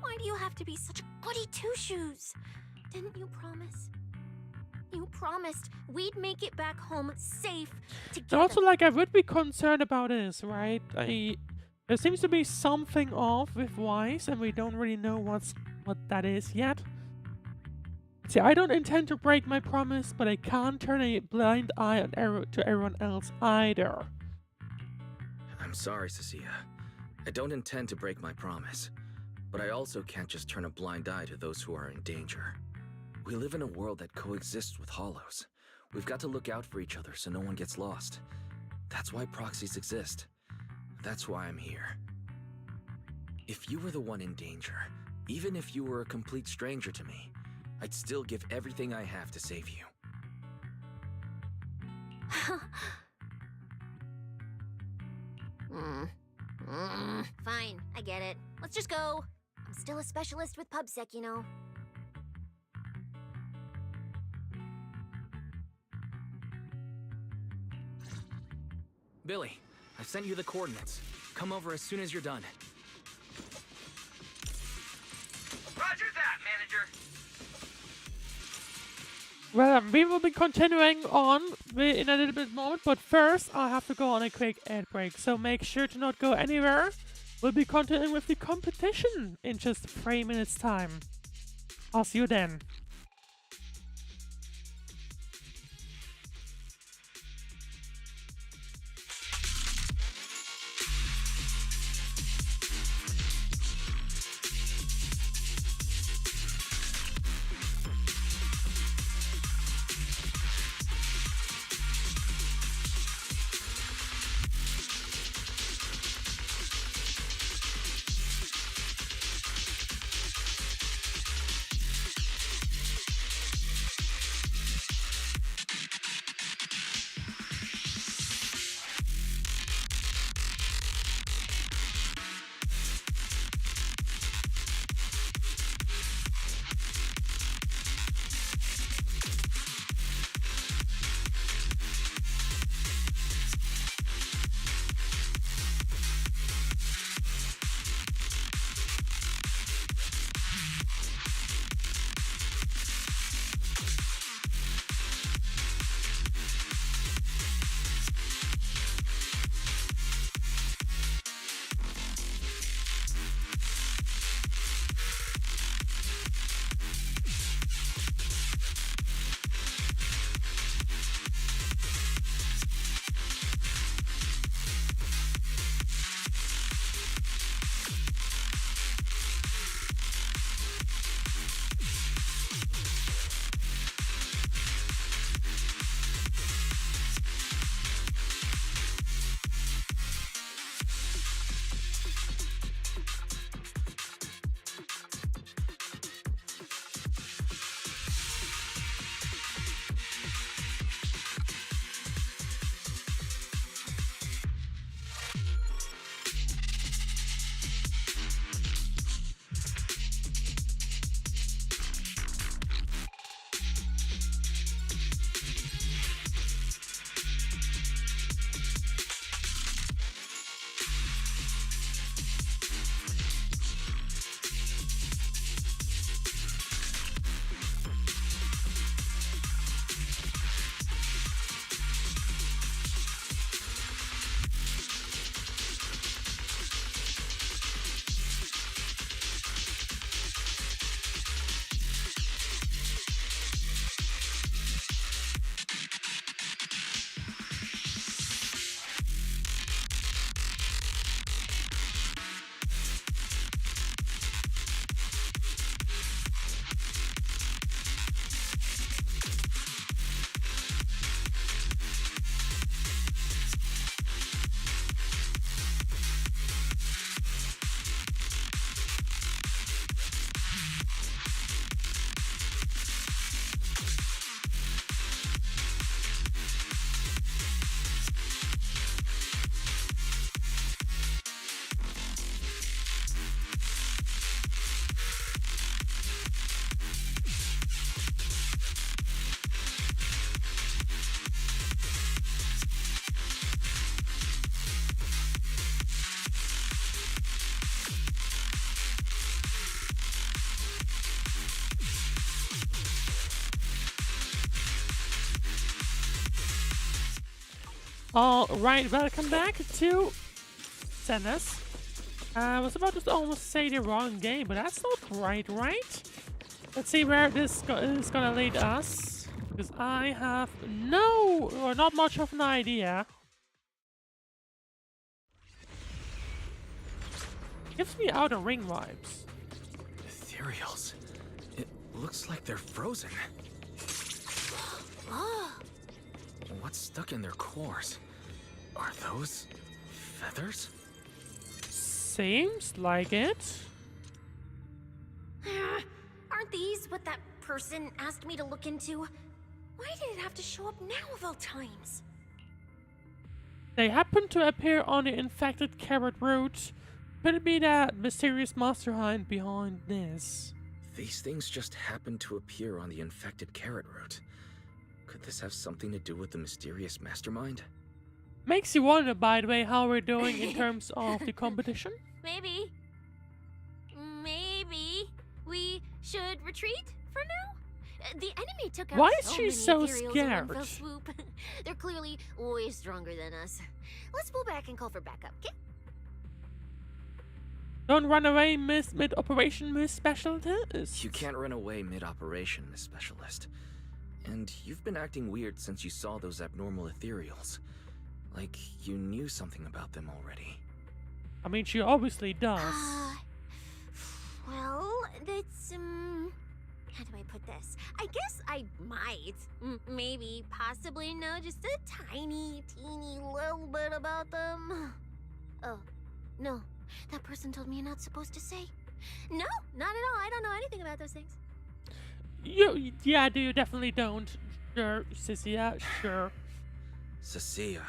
Why do you have to be such a goody two-shoes? Didn't you promise? You promised we'd make it back home safe And together. also, like, I would be concerned about this, right? There seems to be something off with Wise, and we don't really know what that is yet. See, I don't intend to break my promise, but I can't turn a blind eye to everyone else either. sorry, Cissia. I don't intend to break my promise, but I also can't just turn a blind eye to those who are in danger. We live in a world that coexists with hollows. We've got to look out for each other so no one gets lost. That's why proxies exist. That's why I'm here. If you were the one in danger, even if you were a complete stranger to me, I'd still give everything I have to save you. Fine, I get it. Let's just go. I'm still a specialist with PubSec, you know. Billy, I've sent you the coordinates. Come over as soon as you're done. Roger that, manager. Well, we will be continuing on in a little bit moment, but first I have to go on a quick ad break, so make sure to not go anywhere. We'll be continuing with the competition in just 3 minutes time. I'll see you then. Alright, welcome back to Zenless. I was about to almost say the wrong game, but that's not right, right? Let's see where this is gonna lead us, because I have not much of an idea. Gives me Outer Ring vibes. Ethereals. It looks like they're frozen. What's stuck in their cores? Are those feathers? Seems like it. Aren't these what that person asked me to look into? Why did it have to show up now of all times? They happen to appear on the infected carrot root. Could it be that mysterious mastermind behind this? These things just happen to appear on the infected carrot root. Could this have something to do with the mysterious mastermind? Makes you wonder, by the way, how we're doing in terms of the competition. Maybe we should retreat for now? The enemy took out Why is so she many so Ethereals in one scared? fell swoop. They're clearly way stronger than us. Let's pull back and call for backup, okay? Don't run away, mid-operation, Miss Specialist. You can't run away mid-operation, Miss Specialist. And you've been acting weird since you saw those abnormal ethereals. Like you knew something about them already. I mean, she obviously does. Well, that's, how do I put this? I guess I might, maybe, possibly know just a tiny, teeny little bit about them. Oh, no. That person told me you're not supposed to say. No, not at all. I don't know anything about those things. Yeah, you definitely don't. Sure, Cissia, sure. Cissia.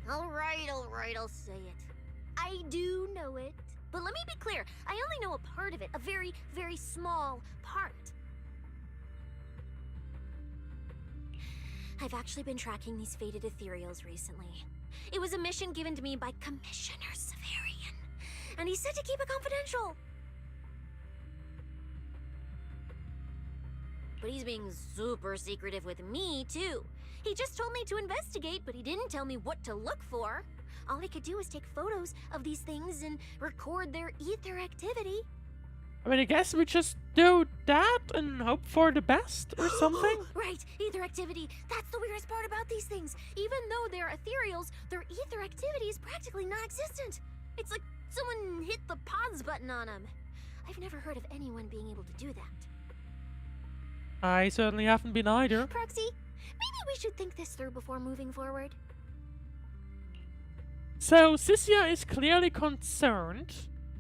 All right, I'll say it. I do know it. But let me be clear, I only know a part of it, a very, very small part. I've actually been tracking these fated ethereals recently. It was a mission given to me by Commissioner Severian, and he said to keep it confidential. But he's being super secretive with me, too. He just told me to investigate, but he didn't tell me what to look for. All he could do was take photos of these things and record their ether activity. I mean, I guess we just do that and hope for the best or something? Right, ether activity. That's the weirdest part about these things. Even though they're ethereals, their ether activity is practically non-existent. It's like someone hit the pause button on them. I've never heard of anyone being able to do that. I certainly haven't been either. Proxy, maybe we should think this through before moving forward. So, Cissia is clearly concerned,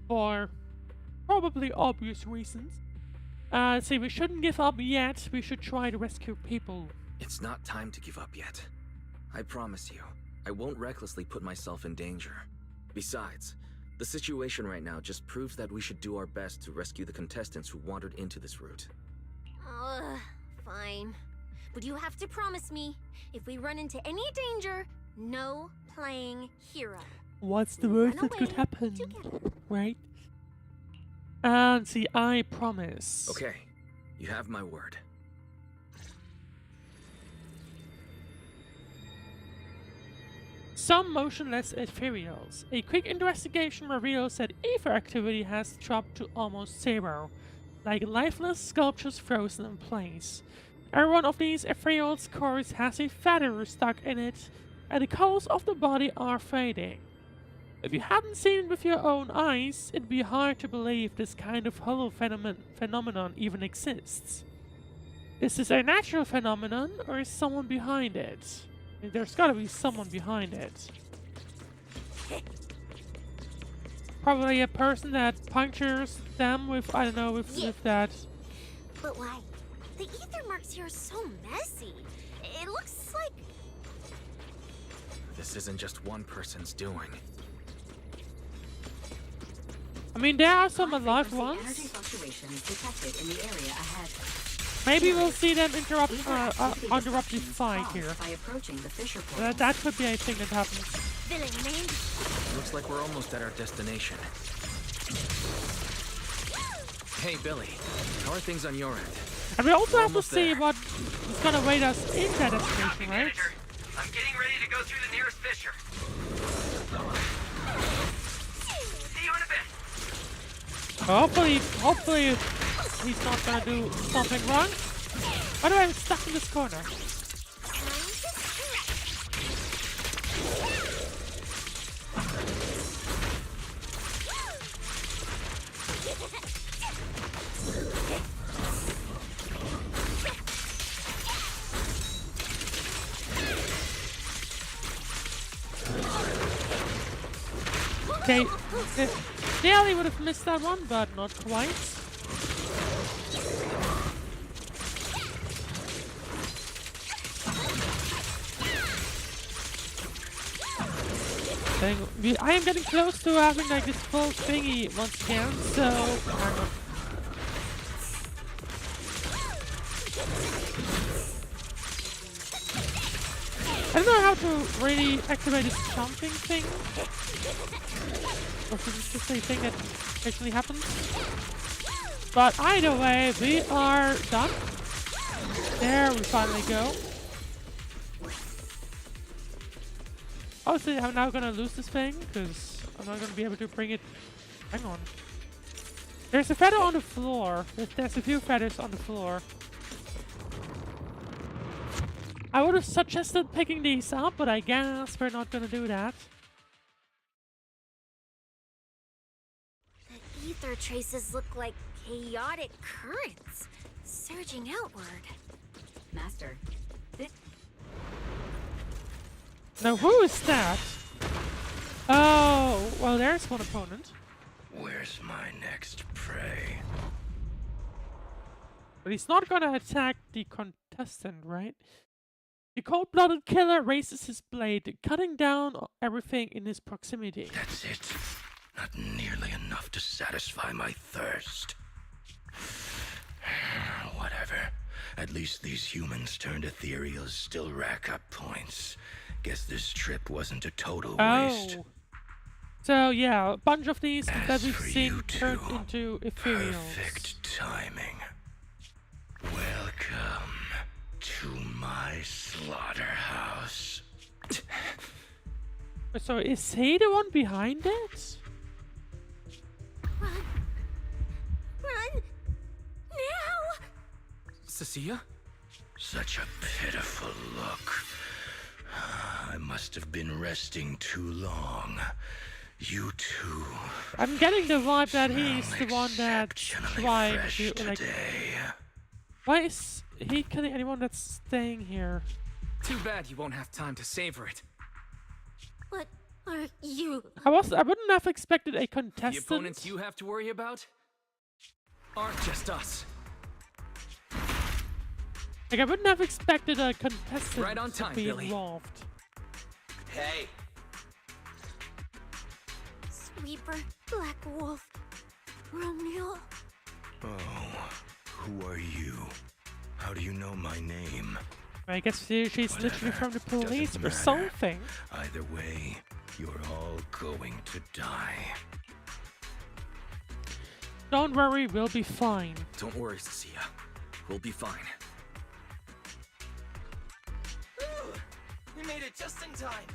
for probably obvious reasons. See, we shouldn't give up yet. We should try to rescue people. It's not time to give up yet. I promise you, I won't recklessly put myself in danger. Besides, the situation right now just proves that we should do our best to rescue the contestants who wandered into this route. Fine. But you have to promise me, if we run into any danger, no playing hero. What's the worst that could happen? Right? And see, I promise. Okay, you have my word. Some motionless ethereals. A quick investigation reveals that ether activity has dropped to almost zero, like lifeless sculptures frozen in place. Every one of these ethereals' cores has a feather stuck in it, and the colors of the body are fading. If you hadn't seen it with your own eyes, it'd be hard to believe this kind of hollow phenomenon even exists. Is this a natural phenomenon, or is someone behind it? I mean, there's gotta be someone behind it. Probably a person that punctures them with, I don't know, with that. But why? The ether marks here are so messy. It looks like... This isn't just one person's doing. I mean, there are some alive ones. Maybe we'll see them interrupt the fight here. That could be a thing that happens. Looks like we're almost at our destination. Hey, Billy. How are things on your end? And we also have to see what is gonna wait us in that destination, right? I'm getting ready to go through the nearest fissure. See you in a bit. Hopefully he's not gonna do something wrong. By the way, I'm stuck in this corner. Okay, nearly would have missed that one, but not quite. I am getting close to having like this full thingy once again, so hang on. I don't know how to really activate this jumping thing. Or if it's just a thing that actually happens. But either way, we are done. There we finally go. Obviously, I'm now gonna lose this thing, because I'm not gonna be able to bring it. Hang on. There's a feather on the floor. There's a few feathers on the floor. I would have suggested picking these up, but I guess we're not gonna do that. The ether traces look like chaotic currents, surging outward. Master, Now who is that? Oh, well there's one opponent. Where's my next prey? But he's not gonna attack the contestant, right? The cold-blooded killer raises his blade, cutting down everything in his proximity. That's it. Not nearly enough to satisfy my thirst. Whatever. At least these humans turned ethereals still rack up points. Guess this trip wasn't a total waste. So yeah, a bunch of these As that we've for seen you turned two, into ethereals. Perfect timing. Welcome to my slaughterhouse. So is he the one behind it? Run! Run! Now! Cissia? Such a pitiful look. I must have been resting too long. You two. I'm getting the vibe that he's the one that tried to like. Why is he killing anyone that's staying here? Too bad you won't have time to savor it. What are you? I wouldn't have expected a The contestant. opponents you have to worry about aren't just us. Like I wouldn't have expected a contestant Right on time, to be Billy. involved. Hey, Sweeper, Black Wolf, Romeo. Oh, who are you? How do you know my name? I guess she's literally from the police Doesn't or matter. something. Either way, you're all going to die. Don't worry, we'll be fine. Don't worry, Cissia. We'll be fine. Ooh, we made it just in time.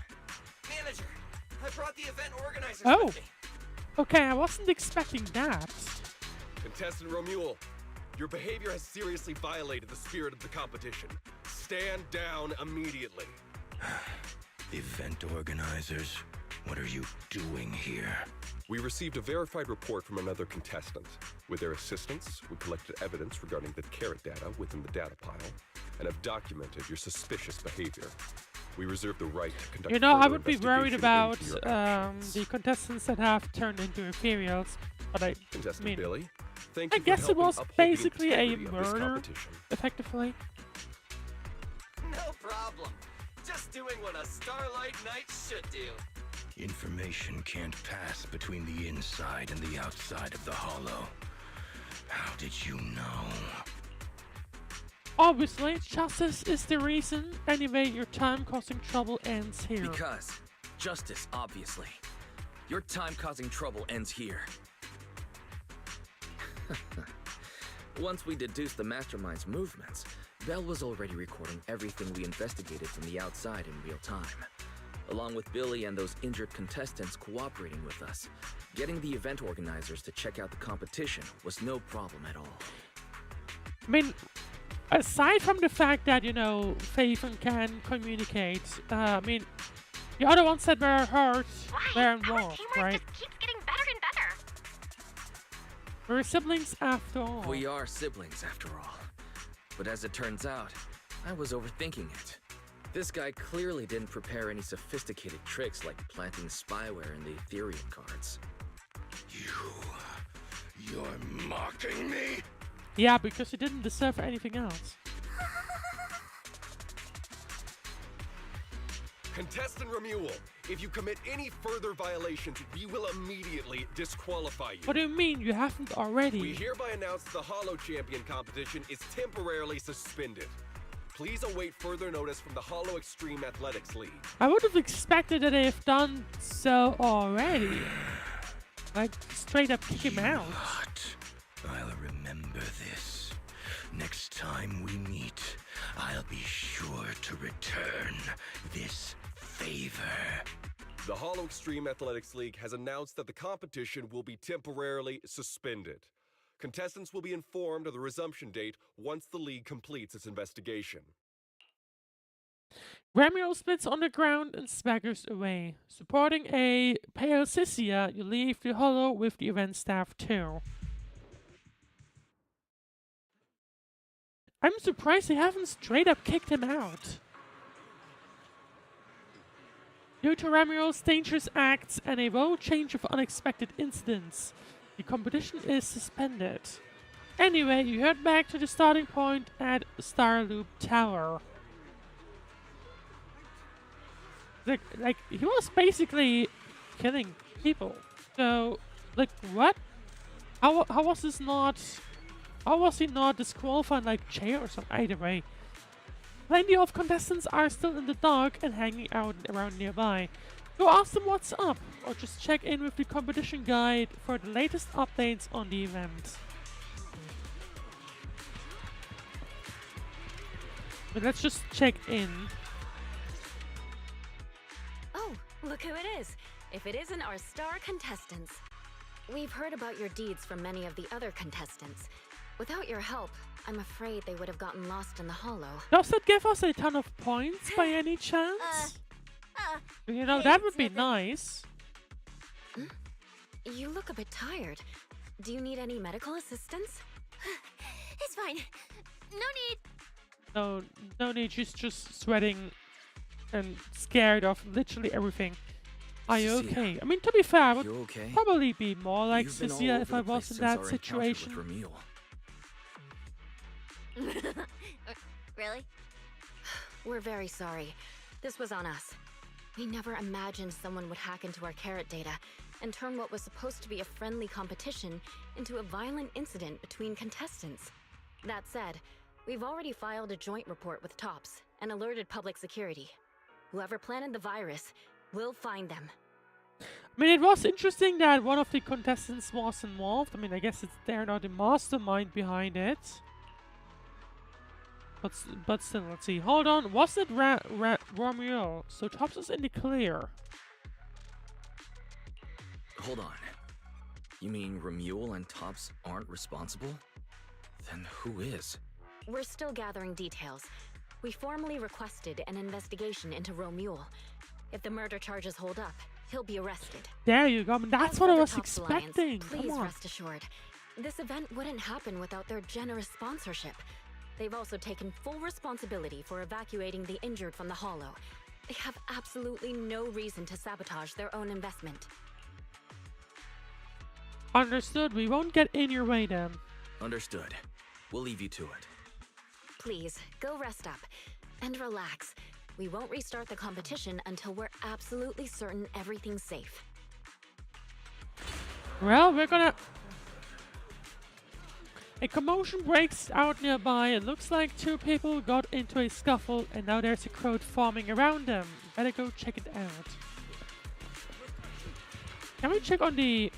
Manager, I brought the event organizers Oh. with me. Okay, I wasn't expecting that. Contestant Romuald, your behavior has seriously violated the spirit of the competition. Stand down immediately. Event organizers, what are you doing here? We received a verified report from another contestant. With their assistance, we collected evidence regarding the carrot data within the data pile and have documented your suspicious behavior. We reserve the right to conduct You know, I further would be worried investigation about into your actions. the contestants that have turned into ethereals, but I Contestant mean, Billy, thank I you for guess it helping was uphold the basically a integrity of this murder, competition. effectively. No problem. Just doing what a Starlight Knight should do. Information can't pass between the inside and the outside of the hollow. How did you know? Obviously, justice is the reason. Anyway, your time causing trouble ends here. Because justice, obviously. Your time causing trouble ends here. Once we deduced the mastermind's movements, Bell was already recording everything we investigated from the outside in real time. Along with Billy and those injured contestants cooperating with us, getting the event organizers to check out the competition was no problem at all. I mean, aside from the fact that, you know, Faven can communicate, I mean, the other ones that were hurt were involved, right? Keeps getting better and better. We're siblings after all. We are siblings after all. But as it turns out, I was overthinking it. This guy clearly didn't prepare any sophisticated tricks like planting spyware in the Ethereum cards. You're mocking me? Yeah, because he didn't deserve anything else. Contestant Remuel, if you commit any further violations, we will immediately disqualify you. What do you mean you haven't already? We hereby announce the Hollow Champion competition is temporarily suspended. Please await further notice from the Hollow Extreme Athletics League. I would have expected that they've done so already. Like, straight up kick him out. I'll remember this. Next time we meet, I'll be sure to return this favor. The Hollow Extreme Athletics League has announced that the competition will be temporarily suspended. Contestants will be informed of the resumption date once the league completes its investigation. Ramiro spits on the ground and swaggers away. Supporting a pale Cissia, you leave the hollow with the event staff too. I'm surprised they haven't straight up kicked him out. Due to Ramiro's dangerous acts and a whole change of unexpected incidents, the competition is suspended. Anyway, you head back to the starting point at Starloop Tower. Like he was basically killing people. So, like, what? How was this not? How was he not disqualified like Jay or something? Either way. Plenty of contestants are still in the dark and hanging out around nearby. Go ask them what's up, or just check in with the competition guide for the latest updates on the event. But let's just check in. Oh, look who it is. If it isn't our star contestants. We've heard about your deeds from many of the other contestants. Without your help, I'm afraid they would have gotten lost in the hollow. Does that give us a ton of points by any chance? You know, that would be nice. You look a bit tired. Do you need any medical assistance? It's fine. No need. No need. She's just sweating and scared of literally everything. Are you Cissia, okay? I mean, to be fair, I would okay? probably be more like You've been all Cissia over if I the place was in since that our encounter situation. with Remuel. Really? We're very sorry. This was on us. We never imagined someone would hack into our carrot data and turn what was supposed to be a friendly competition into a violent incident between contestants. That said, we've already filed a joint report with TOPS and alerted public security. Whoever planted the virus, we'll find them. I mean, it was interesting that one of the contestants was involved. I mean, I guess they're not the mastermind behind it. But still, let's see. Hold on. Was it Romuel? So Tops is in the clear. Hold on. You mean Remuel and Tops aren't responsible? Then who is? We're still gathering details. We formally requested an investigation into Romuel. If the murder charges hold up, he'll be arrested. There you go. I mean, that's As what for I the was Tops expecting. Alliance, please Come on. rest assured. This event wouldn't happen without their generous sponsorship. They've also taken full responsibility for evacuating the injured from the Hollow. They have absolutely no reason to sabotage their own investment. Understood. We won't get in your way then. Understood. We'll leave you to it. Please, go rest up. And relax. We won't restart the competition until we're absolutely certain everything's safe. Well, we're gonna... A commotion breaks out nearby. It looks like two people got into a scuffle and now there's a crowd forming around them. Better go check it out. Can we check on the...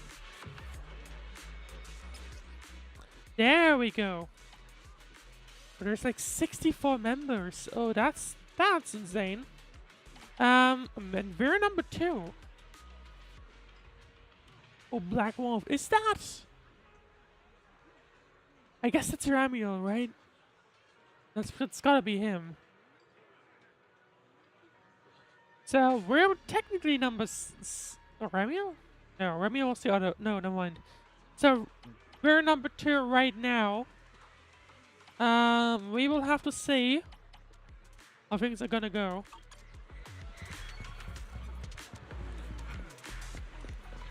There we go. There's like 64 members. Oh, that's insane. And we're number 2. Oh, Black Wolf. Is that... I guess that's Ramiel, right? That's gotta be him. So we're technically number Ramiel? No, Ramiel was the other. No, never mind. So we're number 2 right now. We will have to see how things are gonna go.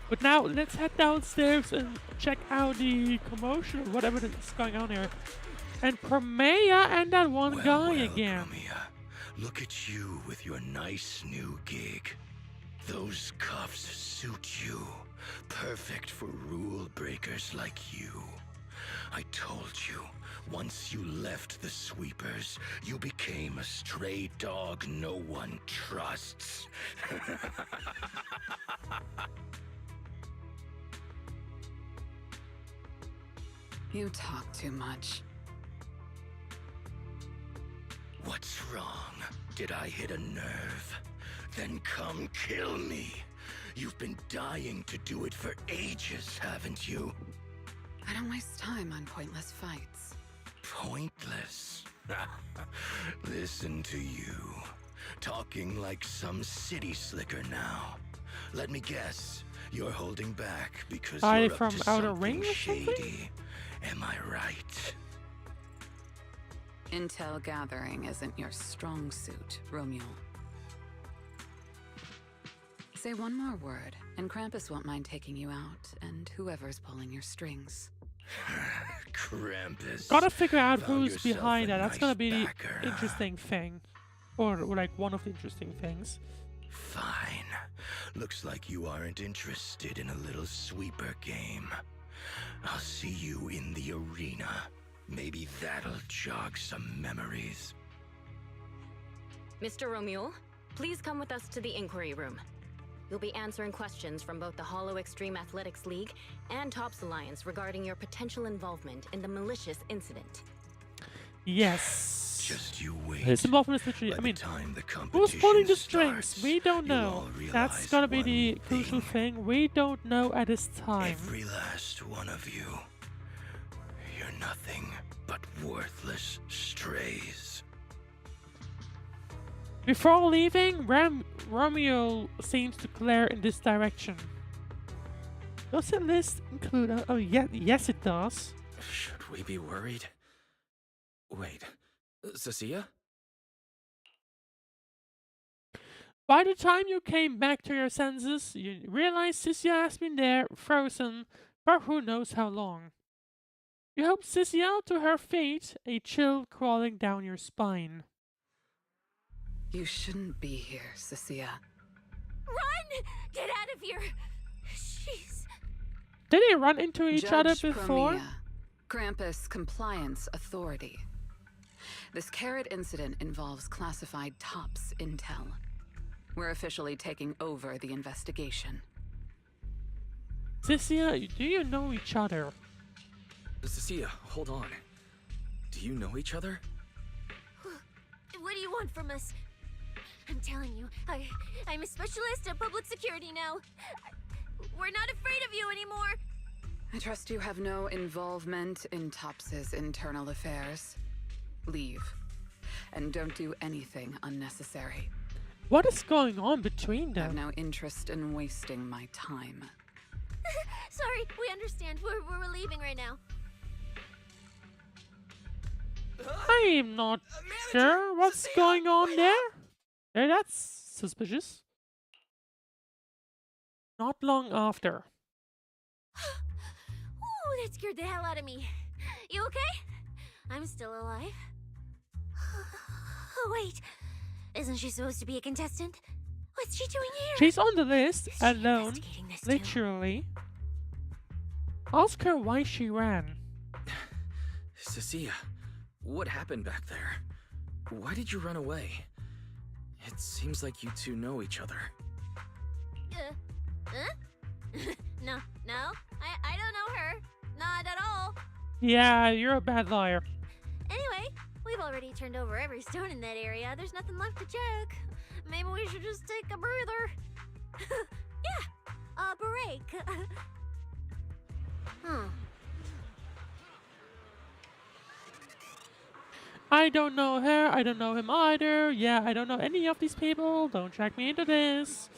But now let's head downstairs and check out the commotion or whatever is going on here. And Promea and that one guy again. Promea, look at you with your nice new gig. Those cuffs suit you. Perfect for rule breakers like you. I told you, once you left the sweepers, you became a stray dog no one trusts. You talk too much. What's wrong? Did I hit a nerve? Then come kill me. You've been dying to do it for ages, haven't you? I don't waste time on pointless fights. Pointless? Listen to you. Talking like some city slicker now. Let me guess. You're holding back because you're up from to Outer something Ring or shady. something? Am I right? Intel gathering isn't your strong suit, Romeo. Say one more word, and Krampus won't mind taking you out, and whoever's pulling your strings. Krampus. Gotta figure out Found who's yourself behind a that. That's nice gonna be the backer, huh? interesting thing. Or like one of the interesting things. Fine. Looks like you aren't interested in a little sweeper game. I'll see you in the arena. Maybe that'll jog some memories. Mr. Romule, please come with us to the inquiry room. You'll be answering questions from both the Hollow Extreme Athletics League and Tops Alliance regarding your potential involvement in the malicious incident. Yes. Just you wait. His involvement is literally, I mean, who's pulling the strings? We don't know. That's gonna be the crucial thing. We don't know at this time. Every last one of you. You're nothing but worthless strays. Before leaving, Romeo seems to glare in this direction. Does the list include... Oh, yeah, yes it does. Should we be worried? Wait, Cissia? By the time you came back to your senses, you realized Cissia has been there, frozen, for who knows how long. You helped Cissia to her feet, a chill crawling down your spine. You shouldn't be here, Cissia. Run! Get out of here! Jeez. Did they run into each other before? Promea, Krampus Compliance Authority. This carrot incident involves classified Tops intel. We're officially taking over the investigation. Cissia, do you know each other? Cissia, hold on. Do you know each other? What do you want from us? I'm telling you, I'm a specialist at public security now. We're not afraid of you anymore. I trust you have no involvement in Tops's internal affairs. Leave. And don't do anything unnecessary. What is going on between I have them? no interest in wasting my time. Sorry, we understand. We're leaving right now. I'm not sure what's going on there. Hey, that's suspicious. Not long after. Ooh, that scared the hell out of me. You okay? I'm still alive. Oh, wait. Isn't she supposed to be a contestant? What's she doing here? She's on the list, Is she alone, investigating this too? literally. Ask her why she ran. Cissia, what happened back there? Why did you run away? It seems like you two know each other. No, I don't know her. Not at all. Yeah, you're a bad liar. Anyway, we've already turned over every stone in that area. There's nothing left to check. Maybe we should just take a breather. Yeah, a break. I don't know her, I don't know him either. Yeah, I don't know any of these people. Don't drag me into this.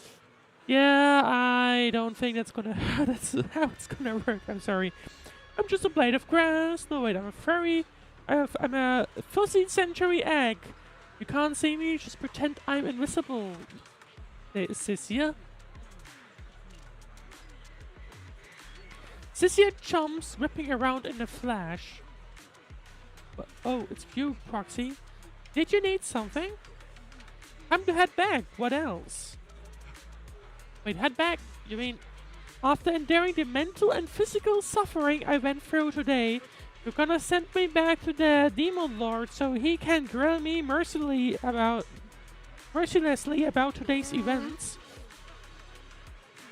Yeah, I don't think that's gonna... that's how it's gonna work. I'm sorry. I'm just a blade of grass. No, wait, I'm a furry. I'm a fuzzy century egg. You can't see me, just pretend I'm invisible. Cissia? Cissia jumps, whipping around in a flash. Oh, it's you, Proxy. Did you need something? Time to head back. What else? Wait, head back? You mean, after enduring the mental and physical suffering I went through today, you're gonna send me back to the Demon Lord so he can grill me mercilessly about today's events?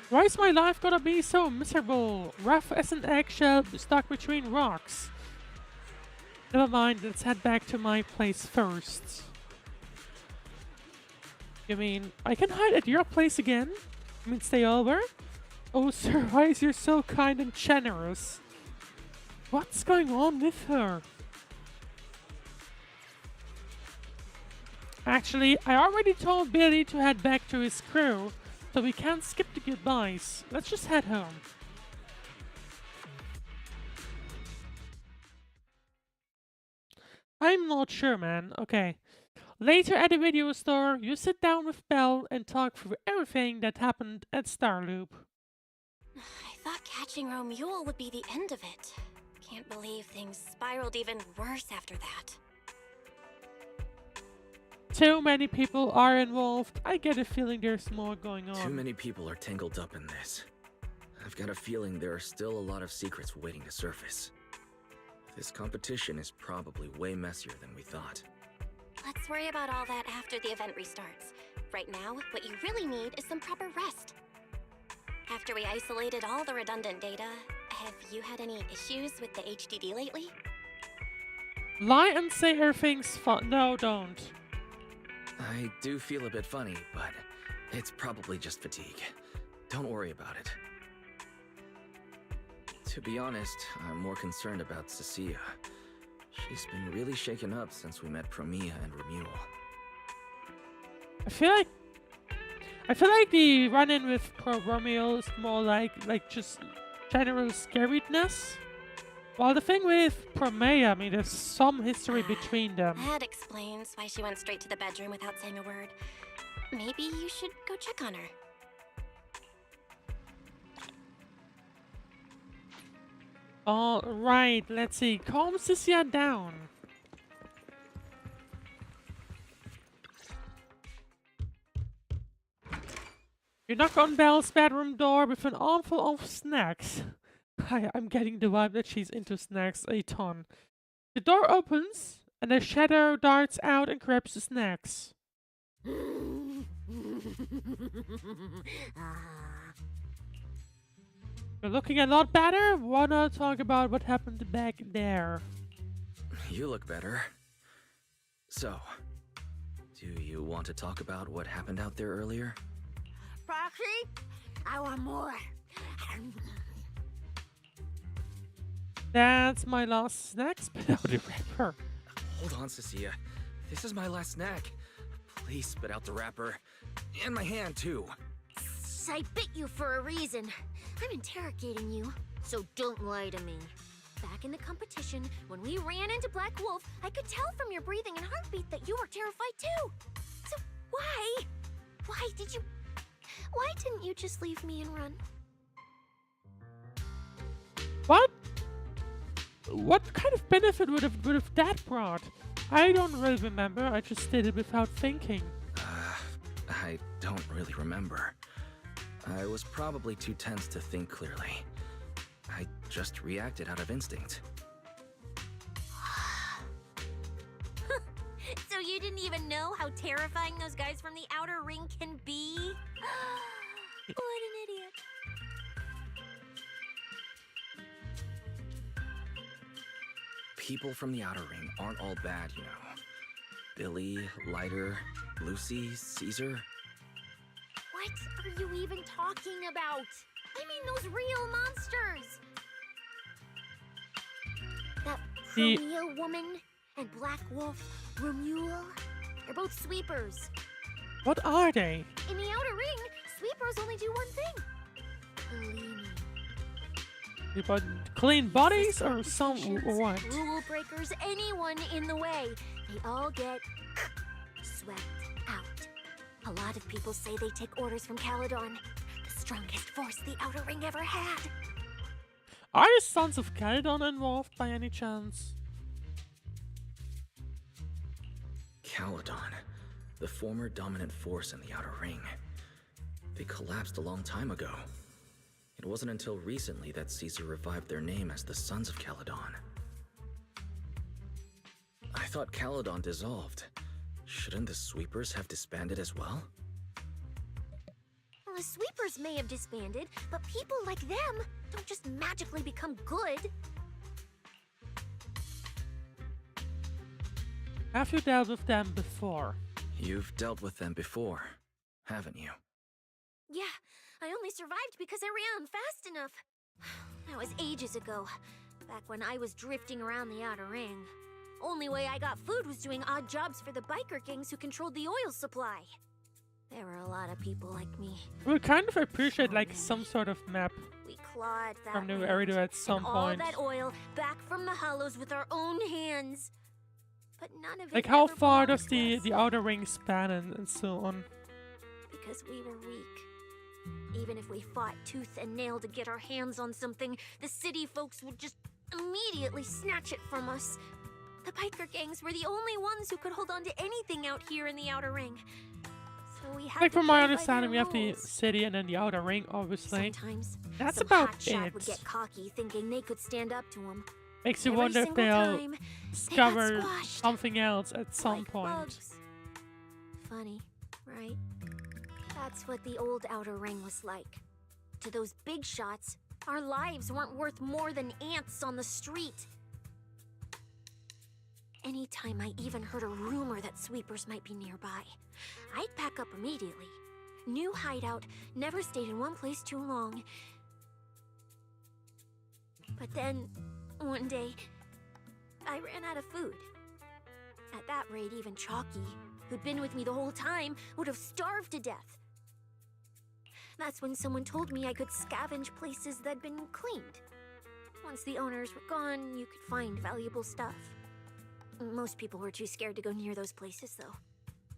Why is my life gonna be so miserable? Rough as an eggshell stuck between rocks. Never mind, let's head back to my place first. You mean, I can hide at your place again? You mean stay over? Oh sir, why is you so kind and generous? What's going on with her? Actually, I already told Billy to head back to his crew, so we can't skip the goodbyes. Let's just head home. I'm not sure, man. Okay. Later at the video store, you sit down with Belle and talk through everything that happened at Starloop. I thought catching Romule would be the end of it. Can't believe things spiraled even worse after that. Too many people are involved. I get a feeling there's more going on. Too many people are tangled up in this. I've got a feeling there are still a lot of secrets waiting to surface. This competition is probably way messier than we thought. Let's worry about all that after the event restarts. Right now, what you really need is some proper rest. After we isolated all the redundant data, have you had any issues with the HDD lately? Lie and say everything's fun. No, don't. I do feel a bit funny, but it's probably just fatigue. Don't worry about it. To be honest, I'm more concerned about Cissia. She's been really shaken up since we met Promia and Romule. I feel like the run-in with Romeo is more like just general scariness. While the thing with Promea, I mean, there's some history between them. That explains why she went straight to the bedroom without saying a word. Maybe you should go check on her. Alright, let's see. Calm Cissia down. You knock on Belle's bedroom door with an armful of snacks. I'm getting the vibe that she's into snacks a ton. The door opens, and a shadow darts out and grabs the snacks. You're looking a lot better. Wanna talk about what happened back there? You look better. So, do you want to talk about what happened out there earlier? Proxy, I want more. That's my last snack. Spit out the wrapper. Hold on, Cissia. This is my last snack. Please spit out the wrapper. And my hand, too. I bit you for a reason. I'm interrogating you, so don't lie to me. Back in the competition, when we ran into Black Wolf, I could tell from your breathing and heartbeat that you were terrified too. So why didn't you just leave me and run? What? What kind of benefit would have that brought? I don't really remember. I just did it without thinking. I don't really remember. I was probably too tense to think clearly. I just reacted out of instinct. So you didn't even know how terrifying those guys from the outer ring can be? What an idiot. People from the outer ring aren't all bad, you know. Billy, Lighter, Lucy, Caesar. What are you even talking about? I mean those real monsters! That Promia woman and Black Wolf, Romule, they're both sweepers. What are they? In the outer ring, sweepers only do one thing. Cleaning. People clean bodies or some or what? Rule breakers, anyone in the way. They all get swept out. A lot of people say they take orders from Caledon, the strongest force the Outer Ring ever had. Are the Sons of Caledon involved by any chance? Caledon, the former dominant force in the Outer Ring. They collapsed a long time ago. It wasn't until recently that Cissia revived their name as the Sons of Caledon. I thought Caledon dissolved. Shouldn't the Sweepers have disbanded as well? Well, the Sweepers may have disbanded, but people like them don't just magically become good. Have you dealt with them before? You've dealt with them before, haven't you? Yeah, I only survived because I ran fast enough. That was ages ago, back when I was drifting around the Outer Ring. Only way I got food was doing odd jobs for the biker gangs who controlled the oil supply. There were a lot of people like me. We kind of appreciate like some sort of map We clawed that from New land Eridan at some and point. all that oil back from the hollows with our own hands. But none of it Like how ever far belonged does to us, the Outer Ring span and so on? because we were weak. Even if we fought tooth and nail to get our hands on something, the city folks would just immediately snatch it from us. The biker gangs were the only ones who could hold on to anything out here in the Outer Ring. So we had Like to from my play by understanding, we their have the rules. city and then the Outer Ring, obviously. Sometimes That's some about hotshot would it. get cocky, thinking they could stand up to him. Makes you Every wonder if single they'll time, they got discover squashed something else at some like point. bugs. Funny, right? That's what the old Outer Ring was like. To those big shots, our lives weren't worth more than ants on the street. Anytime I even heard a rumor that Sweepers might be nearby, I'd pack up immediately. New hideout, never stayed in one place too long. But then, one day, I ran out of food. At that rate, even Chalky, who'd been with me the whole time, would have starved to death. That's when someone told me I could scavenge places that'd been cleaned. Once the owners were gone, you could find valuable stuff. Most people were too scared to go near those places, though.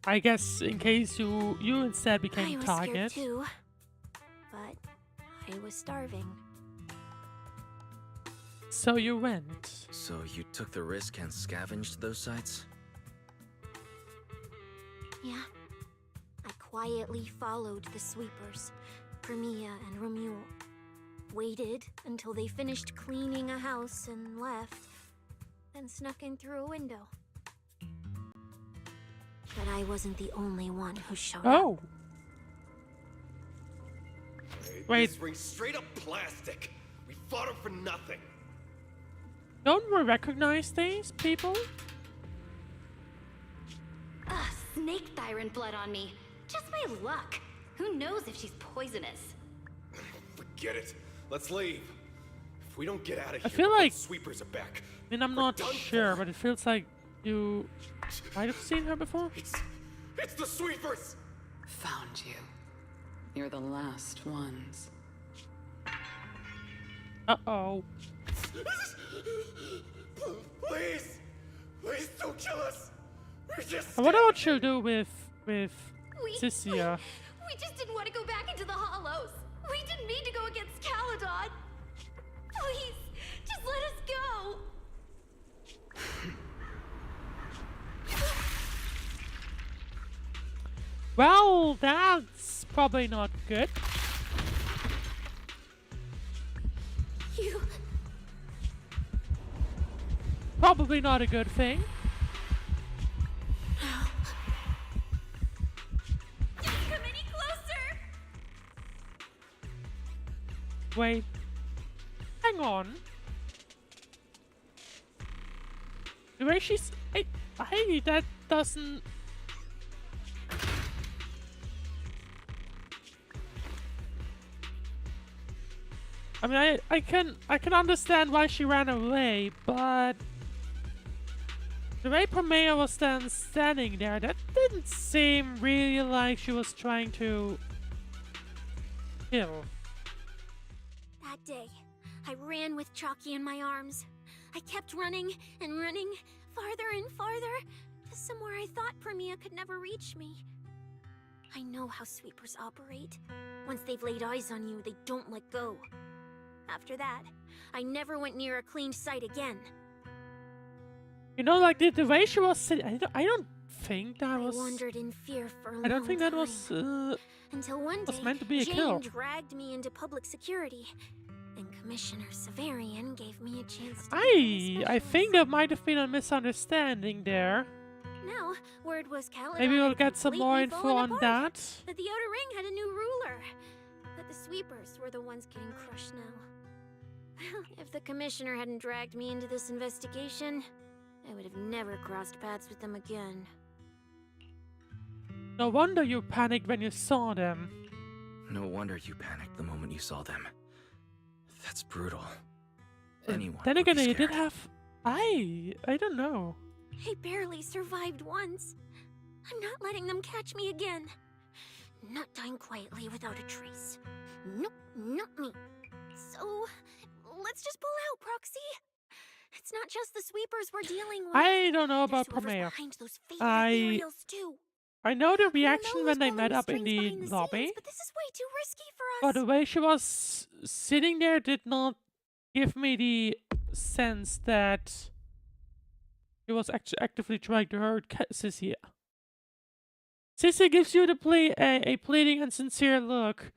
I guess in case you instead I became was target. scared too, but I was starving. So you went. So you took the risk and scavenged those sites? Yeah. I quietly followed the Sweepers, Premia and Romuald. Waited until they finished cleaning a house and left, then snuck in through a window. But I wasn't the only one who showed up. Oh. Wait. This ring's straight up plastic. We fought him for nothing. Don't we recognize these people? Ugh, snake tyrant blood on me. Just my luck. Who knows if she's poisonous? Forget it. Let's leave. If we don't get out of I here, feel before like- the Sweepers are back. I mean, I'm we're not done sure, for. but it feels like you might have seen her before. It's the Sweepers! Found you. You're the last ones. Uh-oh. Please! Please don't kill us! We're just I wonder what she'll do with Cissia. We just didn't want to go back into the hollows. We didn't mean to go against Caledon. Please, just let us go. Well, that's probably not good. You... Probably not a good thing. Don't come any closer! Wait. Hang on. The way she's... Hey, that doesn't... I mean, I can understand why she ran away, but the way Pomea was then standing there, that didn't seem really like she was trying to kill. That day, I ran with Chalky in my arms. I kept running and running, farther and farther, somewhere I thought Premia could never reach me. I know how sweepers operate. Once they've laid eyes on you, they don't let go. After that, I never went near a cleaned site again. You know, like the way she was sitting, I don't think that was. I wandered in fear for a long I don't think that time. was. Until one day, was meant to be a Jane kill. dragged me into public security, and Commissioner Severian gave me a chance to I think there might have been a misunderstanding there. Now, word was Caledon Maybe we'll had get some more completely info fallen on apart, that. that the Outer Ring had a new ruler. That the sweepers were the ones getting crushed now. Well, if the Commissioner hadn't dragged me into this investigation, I would have never crossed paths with them again. No wonder you panicked when you saw them. No wonder you panicked the moment you saw them. That's brutal. Anyone Then would again, be you scared. did have. I don't know. I barely survived once. I'm not letting them catch me again. Not dying quietly without a trace. Nope, not me. So, let's just pull out, Proxy. It's not just the sweepers we're dealing with. I don't know about There's whoever's Promea. behind those fake ethereals too. I know the Who reaction knows when they pulling met the up in strings the behind the lobby. scenes, but this is way too risky for But us. the way she was sitting there did not give me the sense that she was actually actively trying to hurt Cissia. Cissia gives you a pleading and sincere look.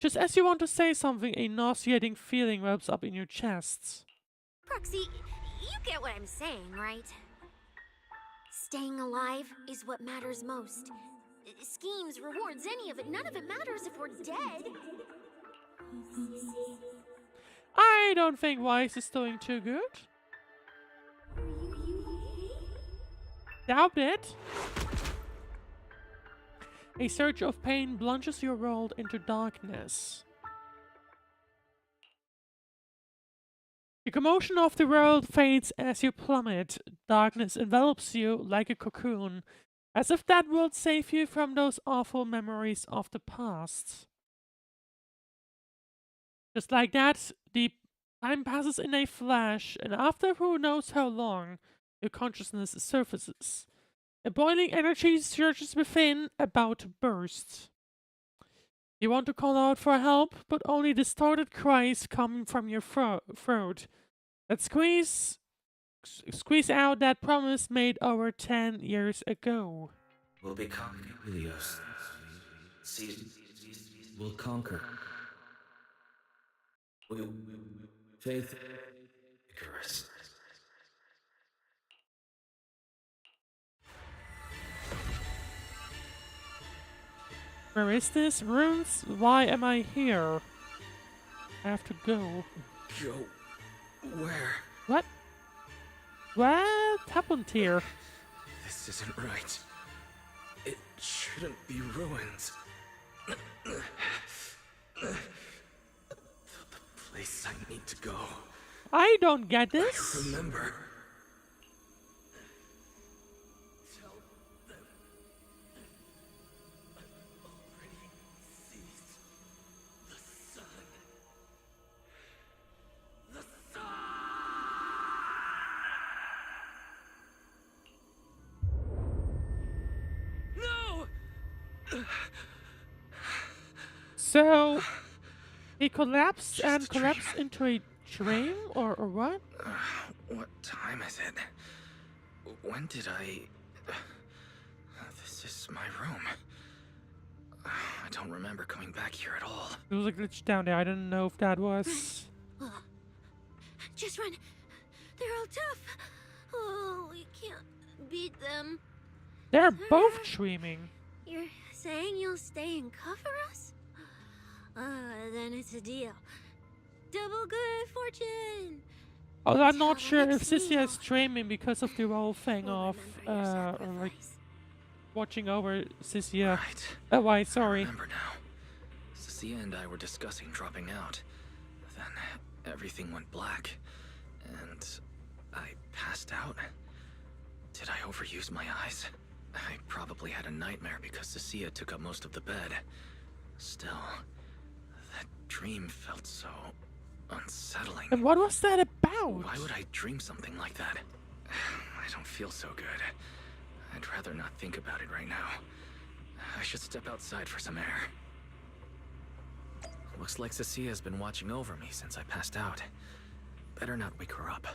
Just as you want to say something, a nauseating feeling webs up in your chest. Proxy, you get what I'm saying, right? Staying alive is what matters most. Schemes, rewards, any of it, none of it matters if we're dead. I don't think Weiss is doing too good. Doubt it. A surge of pain plunges your world into darkness. The commotion of the world fades as you plummet. Darkness envelops you like a cocoon, as if that would save you from those awful memories of the past. Just like that, the time passes in a flash, and after who knows how long, your consciousness surfaces. A boiling energy surges within, about to burst. You want to call out for help, but only distorted cries coming from your throat that squeeze out that promise made over 10 years ago. We'll become Helios. We'll conquer. Faith. Icarus. Where is this? Runes? Why am I here? I have to go. Go. Where? What? What happened here? This isn't right. It shouldn't be ruins. The place I need to go. I don't get this. I remember. So, he collapsed and collapsed into a dream, or what? What time is it? When did I... This is my room. I don't remember coming back here at all. There was a glitch down there. I didn't know if that was... Just run. They're all tough. Oh, we can't beat them. They're both dreaming. You're saying you'll stay and cover us? Then it's a deal. Double good fortune. Although I'm not sure if Cissia is dreaming because of the whole thing of, like, watching over Cissia. Right. Oh, why, sorry. I remember now. Cissia and I were discussing dropping out. Then everything went black. And I passed out. Did I overuse my eyes? I probably had a nightmare because Cissia took up most of the bed. Still, that dream felt so unsettling. And what was that about? Why would I dream something like that? I don't feel so good. I'd rather not think about it right now. I should step outside for some air. Looks like Cissia has been watching over me since I passed out. Better not wake her up.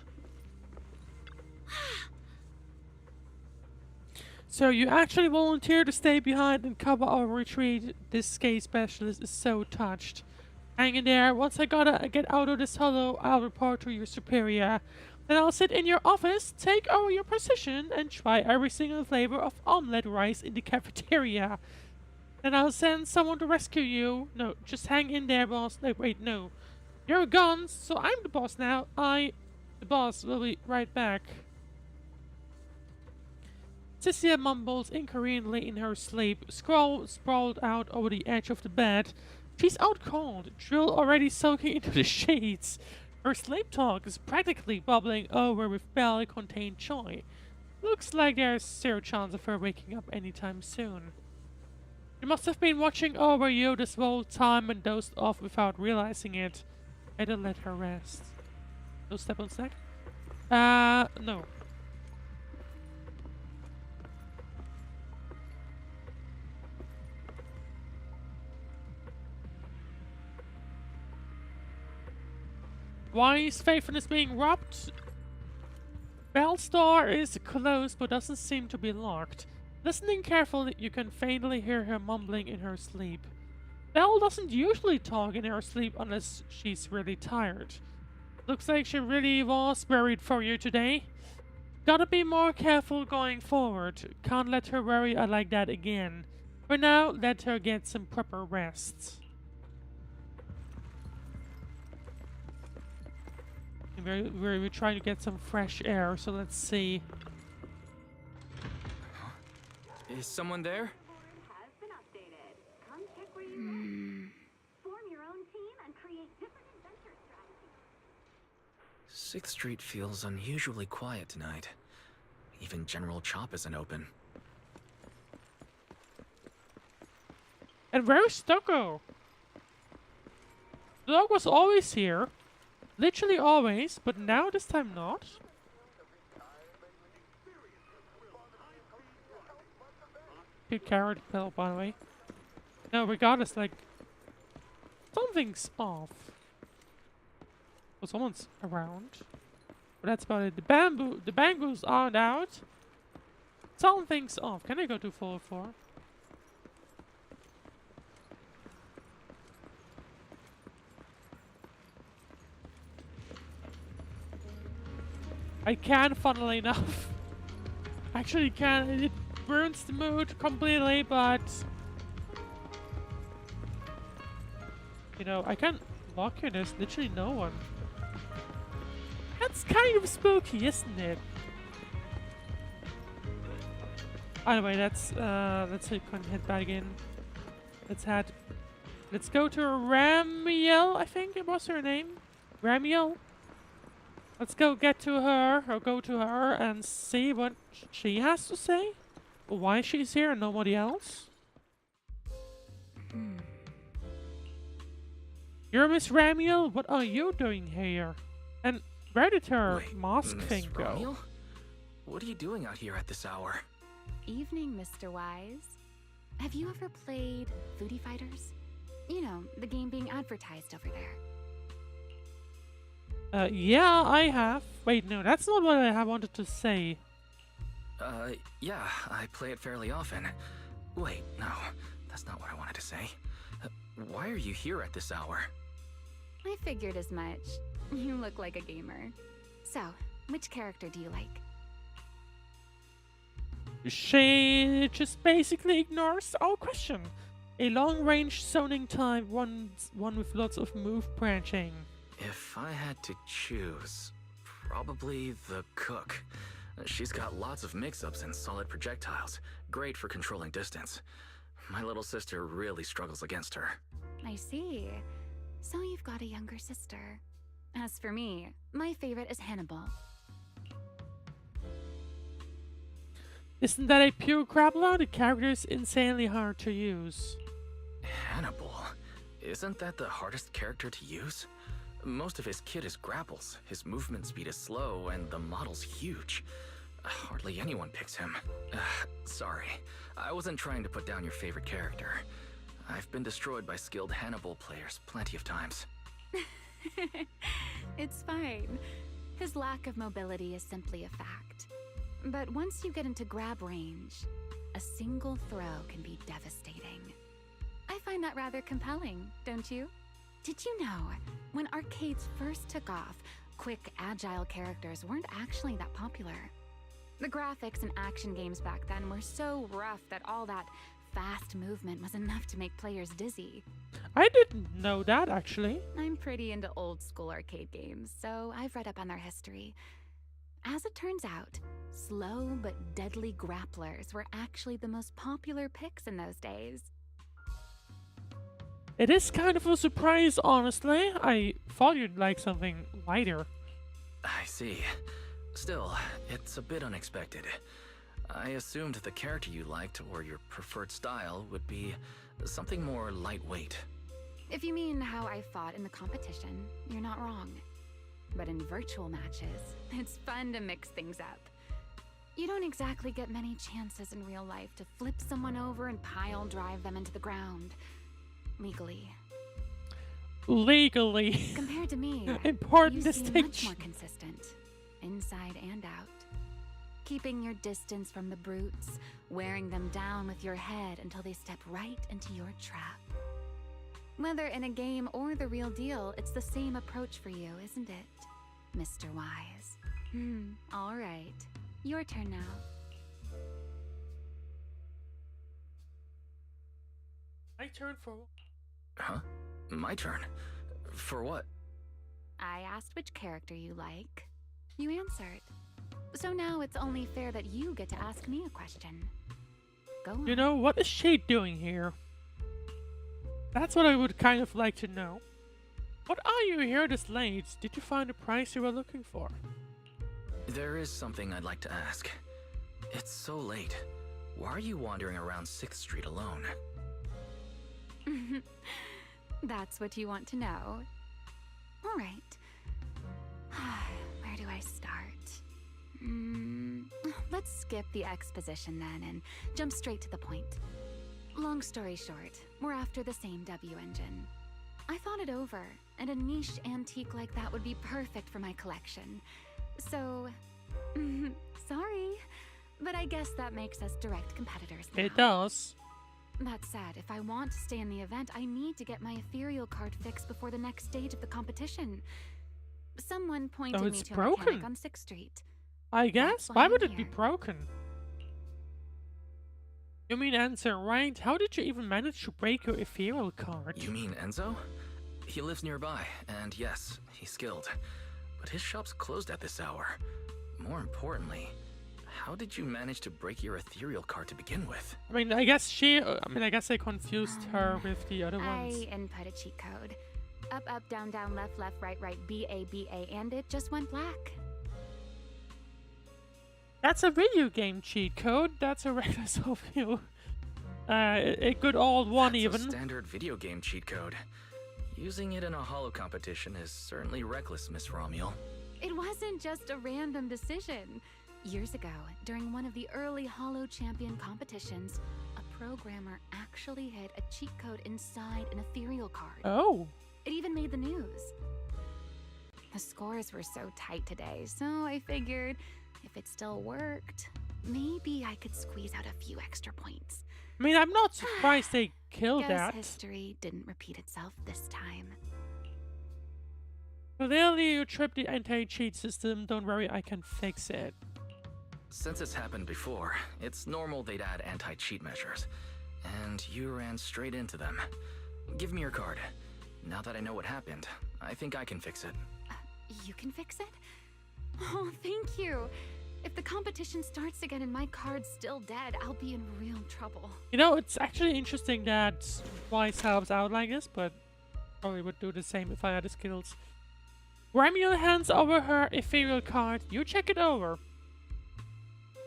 So you actually volunteered to stay behind and cover our retreat. This skate specialist is so touched. Hang in there. Once I gotta get out of this hollow, I'll report to your superior. Then I'll sit in your office, take over your position, and try every single flavor of omelette rice in the cafeteria. Then I'll send someone to rescue you. No, just hang in there, boss. No, wait, no. You're gone, so I'm the boss now. The boss, will be right back. Cissia mumbles incoherently in her sleep, sprawled out over the edge of the bed. She's out cold, drill already soaking into the sheets. Her sleep talk is practically bubbling over with barely contained joy. Looks like there's zero chance of her waking up anytime soon. She must have been watching over you this whole time and dozed off without realizing it. Better let her rest. No step on snack? No. Why is faithfulness being robbed? Bell's door is closed but doesn't seem to be locked. Listening carefully, you can faintly hear her mumbling in her sleep. Belle doesn't usually talk in her sleep unless she's really tired. Looks like she really was worried for you today. Gotta be more careful going forward. Can't let her worry like that again. For now, let her get some proper rest. We're trying to get some fresh air, so let's see. Is someone there? Sixth Street feels unusually quiet tonight. Even General Chop isn't open. And where's Stucco? The dog was always here. Literally always, but now this time not. Good carrot pill, by the way. No, regardless, like, something's off. Well, someone's around. But that's about it. The bamboos aren't out. Something's off. Can I go to 404? I can, funnily enough. Actually can. It ruins the mood completely, but... You know, I can't lock here. There's literally no one. That's kind of spooky, isn't it? Anyway, let's see if we can head back in. Let's go to Ramiel, I think it was her name. Ramiel. Let's go get to her, or go to her and see what she has to say. Why she's here and nobody else. You're Miss Ramiel? What are you doing here? And where did her mask thing go? Ramiel? What are you doing out here at this hour? Evening, Mr. Wise. Have you ever played Foodie Fighters? You know, the game being advertised over there. Yeah, I have. Wait, no, that's not what I wanted to say. Yeah, I play it fairly often. Wait, no, that's not what I wanted to say. Why are you here at this hour? I figured as much. You look like a gamer. So, which character do you like? She just basically ignores our question. A long-range zoning type, one with lots of move branching. If I had to choose, probably the cook. She's got lots of mix-ups and solid projectiles. Great for controlling distance. My little sister really struggles against her. I see. So you've got a younger sister. As for me, my favorite is Hannibal. Isn't that a pure grappler? The character is insanely hard to use. Hannibal? Isn't that the hardest character to use? Most of his kit is grapples. His movement speed is slow, and the model's huge. Hardly anyone picks him. Sorry, I wasn't trying to put down your favorite character. I've been destroyed by skilled Hannibal players plenty of times. It's fine. His lack of mobility is simply a fact. But once you get into grab range, a single throw can be devastating. I find that rather compelling, don't you? Did you know, when arcades first took off, quick, agile characters weren't actually that popular. The graphics in action games back then were so rough that all that fast movement was enough to make players dizzy. I didn't know that, actually. I'm pretty into old school arcade games, so I've read up on their history. As it turns out, slow but deadly grapplers were actually the most popular picks in those days. It is kind of a surprise, honestly. I thought you'd like something lighter. I see. Still, it's a bit unexpected. I assumed the character you liked or your preferred style would be something more lightweight. If you mean how I fought in the competition, you're not wrong. But in virtual matches, it's fun to mix things up. You don't exactly get many chances in real life to flip someone over and pile drive them into the ground. Legally. Legally. Compared to me, Important you seem much distinction. more consistent, inside and out. Keeping your distance from the brutes, wearing them down with your head until they step right into your trap. Whether in a game or the real deal, it's the same approach for you, isn't it, Mr. Wise? All right. Your turn now. My turn for... Huh? My turn? For what? I asked which character you like. You answered. So now it's only fair that you get to ask me a question. Go on. You know, what is she doing here? That's what I would kind of like to know. What are you here this late? Did you find the prize you were looking for? There is something I'd like to ask. It's so late. Why are you wandering around 6th Street alone? That's what you want to know. All right. Where do I start? Let's skip the exposition then and jump straight to the point. Long story short, we're after the same W engine. I thought it over, and a niche antique like that would be perfect for my collection. So, sorry, but I guess that makes us direct competitors now. It does. That said, if I want to stay in the event, I need to get my ethereal card fixed before the next stage of the competition. Someone pointed me it's to a broken. mechanic on 6th Street. I guess. why Why I'm would it be here. broken? You mean Enzo, right? How did you even manage to break your ethereal card? You mean Enzo? He lives nearby, and yes, he's skilled. But his shop's closed at this hour. More importantly, how did you manage to break your ethereal card to begin with? I mean, I guess I guess I confused her with the other ones. I input a cheat code. Up, up, down, down, left, left, right, right, B, A, B, A, and it just went black. That's a video game cheat code. That's a reckless of you. A good old one That's even. a standard video game cheat code. Using it in a holo competition is certainly reckless, Miss Romuel. It wasn't just a random decision. Years ago, during one of the early Holo Champion competitions, a programmer actually hid a cheat code inside an ethereal card. Oh. It even made the news. The scores were so tight today, so I figured if it still worked, maybe I could squeeze out a few extra points. I mean, I'm not surprised they killed Guess that. history didn't repeat itself this time. Clearly, you tripped the anti-cheat system. Don't worry, I can fix it. Since it's happened before, it's normal they'd add anti-cheat measures. And you ran straight into them. Give me your card. Now that I know what happened, I think I can fix it. You can fix it? Oh, thank you. If the competition starts again and my card's still dead, I'll be in real trouble. You know, it's actually interesting that Wise helps out like this, but probably would do the same if I had the skills. Romuel hands over her ethereal card. You check it over.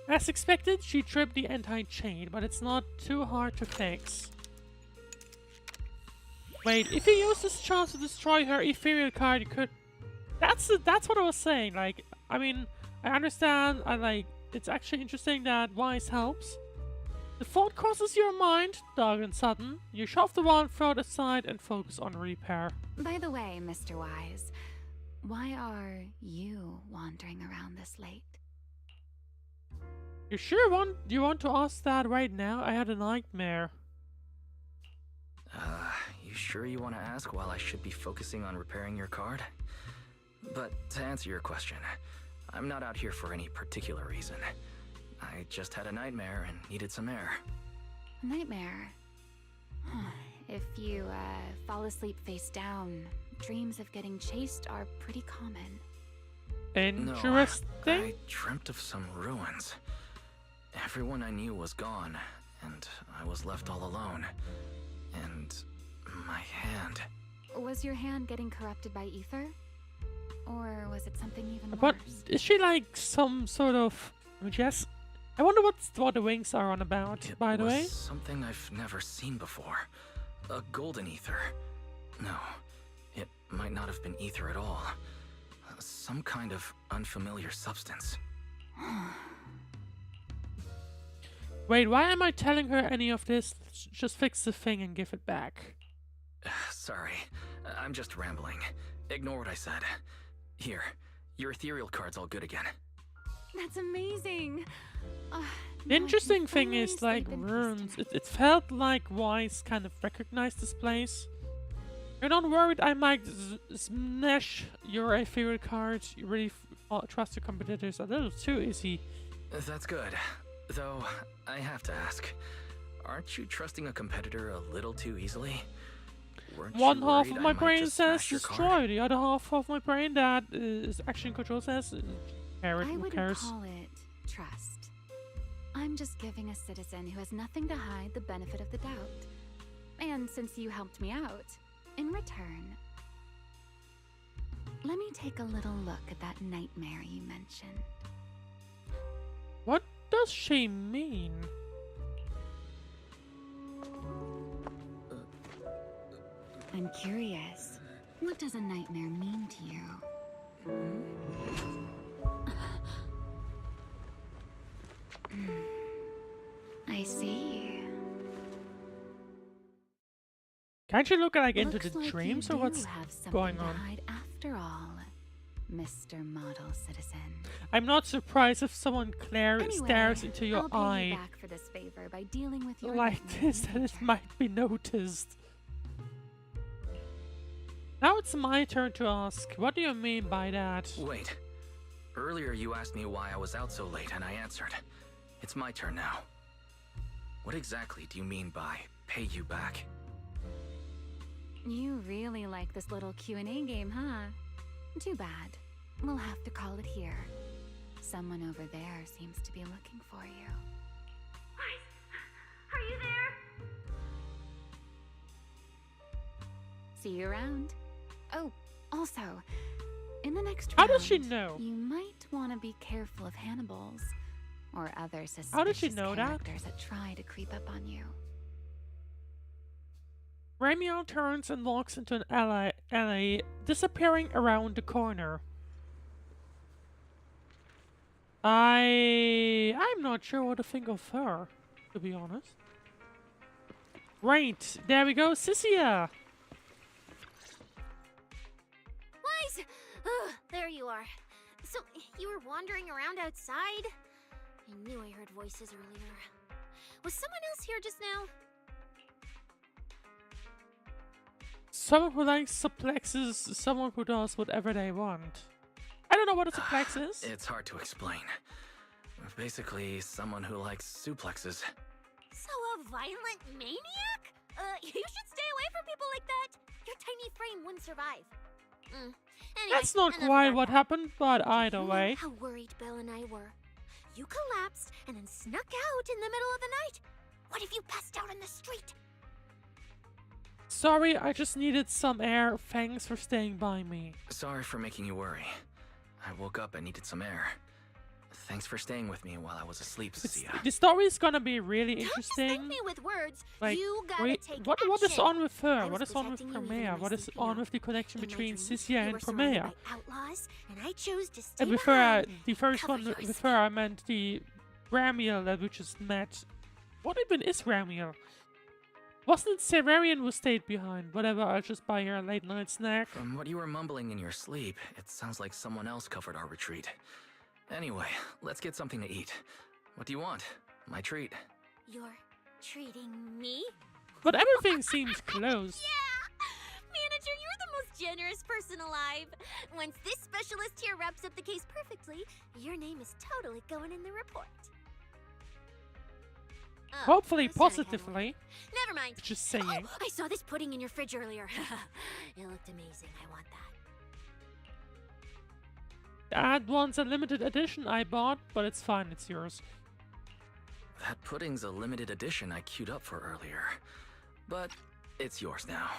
As expected, she tripped the anti-chain, but it's not too hard to fix. Wait, if you use this chance to destroy her ethereal card, you could... That's what I was saying, like, I mean, I understand, it's actually interesting that Wise helps. The thought crosses your mind, dark and sudden. You shove the wand throat aside and focus on repair. By the way, Mr. Wise, why are you wandering around this late? You sure you want to ask that right now? I had a nightmare. You sure you want to ask while I should be focusing on repairing your card? But to answer your question, I'm not out here for any particular reason. I just had a nightmare and needed some air. A nightmare? If you fall asleep face down, dreams of getting chased are pretty common. Interesting. No, I dreamt of some ruins. Everyone I knew was gone, and I was left all alone. And my hand. Was your hand getting corrupted by ether? Or was it something even But worse? is she like some sort of... Yes. I wonder what the wings are on about, by the way. Something I've never seen before. A golden ether. No, it might not have been ether at all. Some kind of unfamiliar substance. Wait, why am I telling her any of this? Let's just fix the thing and give it back. Sorry, I'm just rambling. Ignore what I said. Here, your ethereal card's all good again. That's amazing! The interesting thing is, like, runes. It felt like Wise kind of recognized this place. You're not worried I might smash your ethereal card? You really trust your competitors a little too easy. That's good. Though, I have to ask, aren't you trusting a competitor a little too easily? One half of my brain says destroy, the other half of my brain that is action control says I wouldn't call it trust. I'm just giving a citizen who has nothing to hide the benefit of the doubt. And since you helped me out, in return, let me take a little look at that nightmare you mentioned. What does she mean? I'm curious. What does a nightmare mean to you? I see. Can't you look like into Looks the like dreams you or what's do have something going to on? hide after all, Mr. Model Citizen. I'm not surprised if someone stares into your I'll pay eye you back for this favor by dealing with your like nightmare this, that it might be noticed. Now it's my turn to ask. What do you mean by that? Wait. Earlier you asked me why I was out so late, and I answered. It's my turn now. What exactly do you mean by pay you back? You really like this little Q&A game, huh? Too bad. We'll have to call it here. Someone over there seems to be looking for you. Are you there? See you around. Oh, also, in the next How round, does she know? you might want to be careful of Hannibals or other suspicious How does she know that? characters that try to creep up on you. Romeo turns and walks into an alley, disappearing around the corner. I'm not sure what to think of her, to be honest. Right, there we go, Cissia! Wise! Ugh, there you are. So, you were wandering around outside? I knew I heard voices earlier. Was someone else here just now? Someone who likes suplexes, someone who does whatever they want. I don't know what a suplex is. It's hard to explain. Basically, someone who likes suplexes. So a violent maniac? You should stay away from people like that. Your tiny frame wouldn't survive. Anyway, That's not enough quite about what that. happened, but either You know way. how worried Belle and I were. You collapsed and then snuck out in the middle of the night. What if you passed out in the street? Sorry, I just needed some air. Thanks for staying by me. Sorry for making you worry. I woke up and needed some air. Thanks for staying with me while I was asleep, Cissia. The story is gonna be really Don't just interesting. thank me with words. Like, You gotta wait, take what is action. on with her? I What was is on with protecting you even Promea? in What my is sleep, on with the connection In my between dreams, Cissia you and were surrounded Promea? by outlaws, and I chose to stay And with her, behind the and first cover one your with her, I meant the Ramiel that we just met. What even is Ramiel? Wasn't it Severian who stayed behind? Whatever, I'll just buy her a late night snack. From what you were mumbling in your sleep, it sounds like someone else covered our retreat. Anyway, let's get something to eat. What do you want? My treat. You're treating me? But everything seems close. Yeah! Manager, you're the most generous person alive. Once this specialist here wraps up the case perfectly, your name is totally going in the report. Oh, Hopefully that's not a kind of positively. word. Never mind. Just saying. Oh, I saw this pudding in your fridge earlier. It looked amazing. I want that. That one's a limited edition I bought, but it's fine, it's yours. That pudding's a limited edition I queued up for earlier. But it's yours now.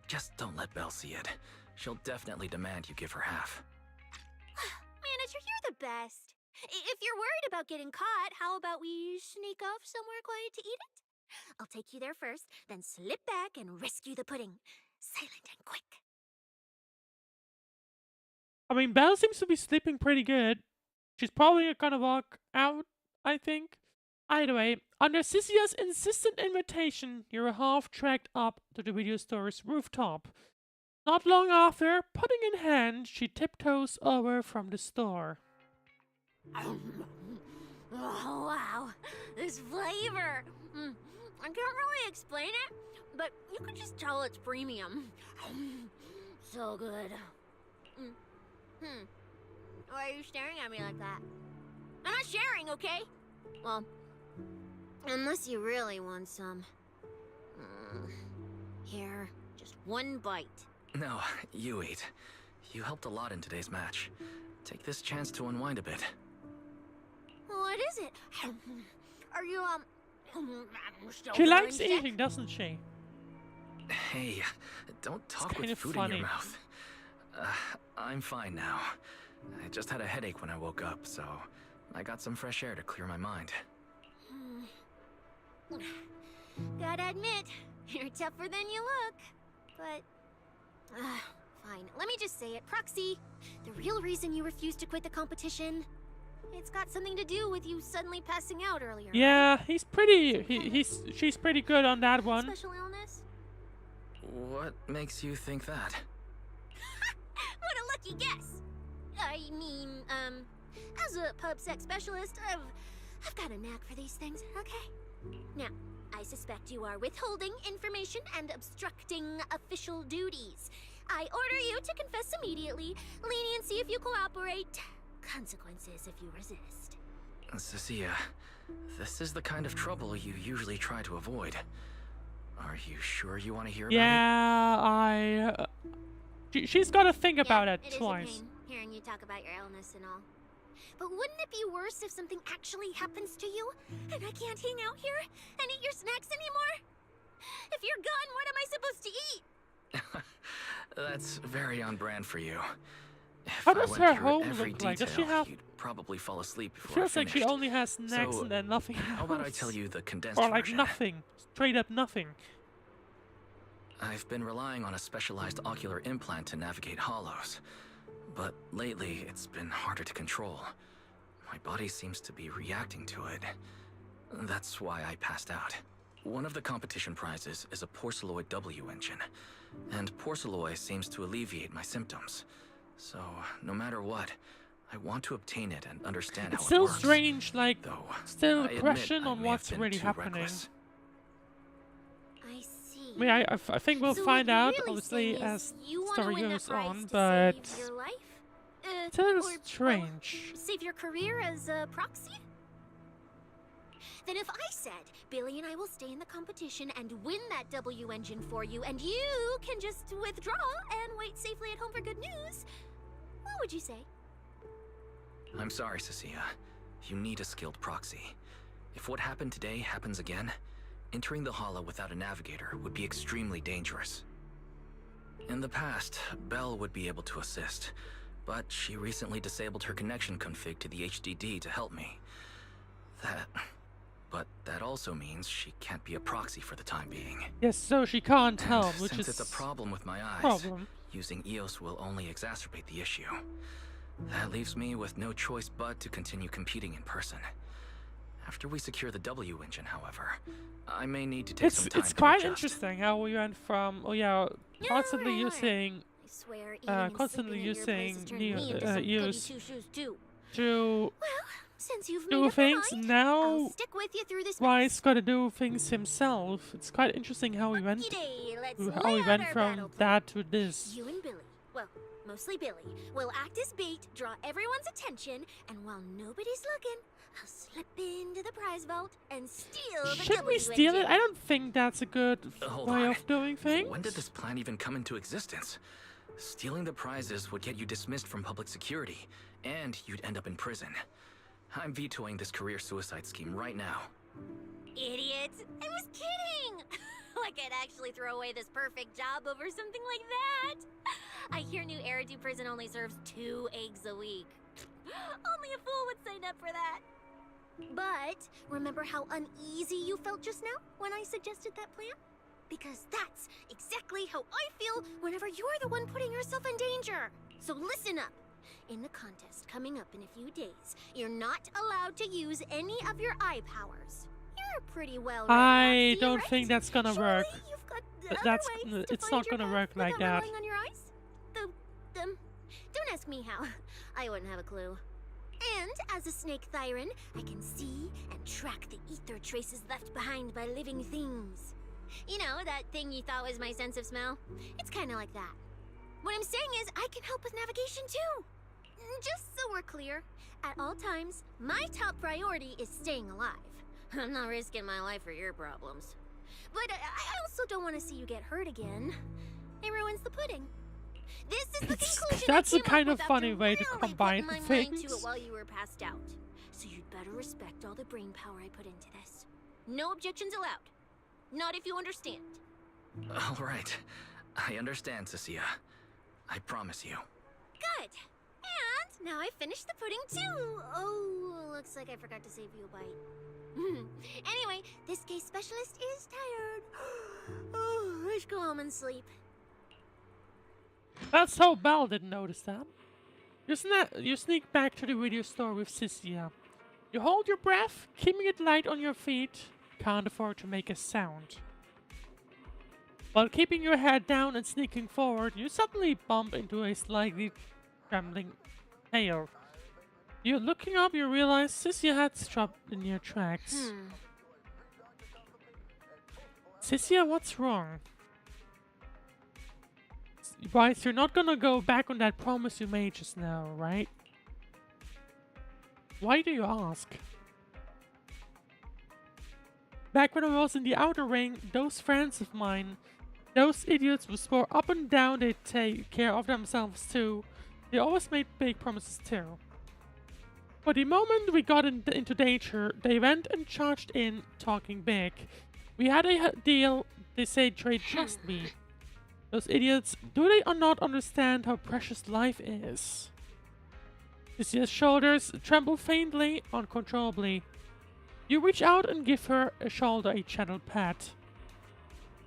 Just don't let Belle see it. She'll definitely demand you give her half. Manager, you're the best. If you're worried about getting caught, how about we sneak off somewhere quiet to eat it? I'll take you there first, then slip back and rescue the pudding. Silent and quick. I mean, Belle seems to be sleeping pretty good. She's probably gonna walk out, I think. Either way, under Cissia's insistent invitation, you're half-tracked up to the video store's rooftop. Not long after, pudding in hand, she tiptoes over from the store. Oh, wow. This flavor. I can't really explain it, but you can just tell it's premium. So good. Why are you staring at me like that? I'm not sharing, okay? Well, unless you really want some. Here, just one bite. No, you eat. You helped a lot in today's match. Take this chance to unwind a bit. What is it? Are you, still She likes feeling sick? eating, doesn't she? Hey, don't talk with kind of food in funny. your mouth. I'm fine now. I just had a headache when I woke up, so I got some fresh air to clear my mind. Gotta admit, you're tougher than you look. But, fine. Let me just say it. Proxy, the real reason you refused to quit the competition, it's got something to do with you suddenly passing out earlier. Yeah, he's pretty. She's pretty good on that one. Special illness? What makes you think that? What a lucky guess! I mean, as a pub sex specialist, I've got a knack for these things, okay? Now, I suspect you are withholding information and obstructing official duties. I order you to confess immediately, leniency if you cooperate, consequences if you resist. Cissia, this is the kind of trouble you usually try to avoid. Are you sure you want to hear about Yeah, she's got to think about it is a twice. pain hearing you talk about your illness and all. But wouldn't it be worse if something actually happens to you, and I can't hang out here and eat your snacks anymore? If you're gone, what am I supposed to eat? That's very on brand for you. If How I does went her through home every look like? Does she detail, have? You'd probably fall asleep before Feels I like she finished. only has snacks So, and then nothing else. How about I tell you the condensed Or like version? nothing, straight up nothing. I've been relying on a specialized ocular implant to navigate hollows. But lately, it's been harder to control. My body seems to be reacting to it. That's why I passed out. One of the competition prizes is a Porceloid W engine, and Porceloid seems to alleviate my symptoms. So, no matter what, I want to obtain it and understand It's how still it works. strange, like, Though, still I a admit question I on may have what's been really too happening. reckless. I see. I mean, I think we'll So find what you're out, really obviously, saying as is you wanna story win that goes prize on, to but save your life? still Or, strange. well, save your career as a proxy? Then if I said, Billy and I will stay in the competition and win that W engine for you, and you can just withdraw and wait safely at home for good news, what would you say? I'm sorry, Cissia. You need a skilled proxy. If what happened today happens again, entering the hollow without a navigator would be extremely dangerous. In the past, Belle would be able to assist, but she recently disabled her connection config to the HDD to help me. But that also means she can't be a proxy for the time being. Yes, so she can't help, which Since is it's a problem with my eyes, problem. using EOS will only exacerbate the issue. That leaves me with no choice but to continue competing in person. After we secure the W engine, however, I may need to take some time It's to quite adjust. interesting how we went from constantly using I swear, constantly using EOS to to since you've do made up your things. mind, Now I'll stick with you through this Wise got to do things himself. It's quite interesting how we went from that to this. You and Billy, well, mostly Billy, will act as bait, draw everyone's attention, and while nobody's looking, I'll slip into the prize vault and steal the Should we steal it? I don't think that's a good Hold way on. of doing things. When did this plan even come into existence? Stealing the prizes would get you dismissed from public security, and you'd end up in prison. I'm vetoing this career suicide scheme right now. Idiot! I was kidding! Like I'd actually throw away this perfect job over something like that! I hear New Eridan prison only serves 2 eggs a week. Only a fool would sign up for that. But remember how uneasy you felt just now when I suggested that plan? Because that's exactly how I feel whenever you're the one putting yourself in danger. So listen up. In the contest coming up in a few days, you're not allowed to use any of your eye powers. You're pretty well. I don't think that's gonna Surely work. you've got That's other ways to it's find not your gonna path work like without that. relying on your eyes? Don't ask me how. I wouldn't have a clue. And as a snake Thyran, I can see and track the ether traces left behind by living things. You know, that thing you thought was my sense of smell? It's kind of like that. What I'm saying is, I can help with navigation too. Just so we're clear, at all times, my top priority is staying alive. I'm not risking my life for your problems. But I also don't want to see you get hurt again. It ruins the pudding. This is the conclusion That's I a came kind up of with funny after way to really combine putting my mind to things. it while you were passed out. So you'd better respect all the brain power I put into this. No objections allowed. Not if you understand. All right. I understand, Cissia. I promise you. Good. And now I've finished the pudding too. Oh, looks like I forgot to save you a bite. Anyway, this case specialist is tired. Oh, let's go home and sleep. That's how Belle didn't notice that. You sneak back to the video store with Cissia. You hold your breath, keeping it light on your feet. Can't afford to make a sound. While keeping your head down and sneaking forward, you suddenly bump into a slightly trembling tail. You're looking up, you realize Cissia had stopped in your tracks. Cissia, what's wrong? Bryce, you're not gonna go back on that promise you made just now, right? Why do you ask? Back when I was in the outer ring, those friends of mine, those idiots who swore up and down they'd take care of themselves too, they always made big promises too. But the moment we got into danger, they went and charged in, talking big. We had a deal, they said they'd trust me. Those idiots, do they not understand how precious life is? Cissia's shoulders tremble faintly, uncontrollably. You reach out and give her a shoulder a gentle pat.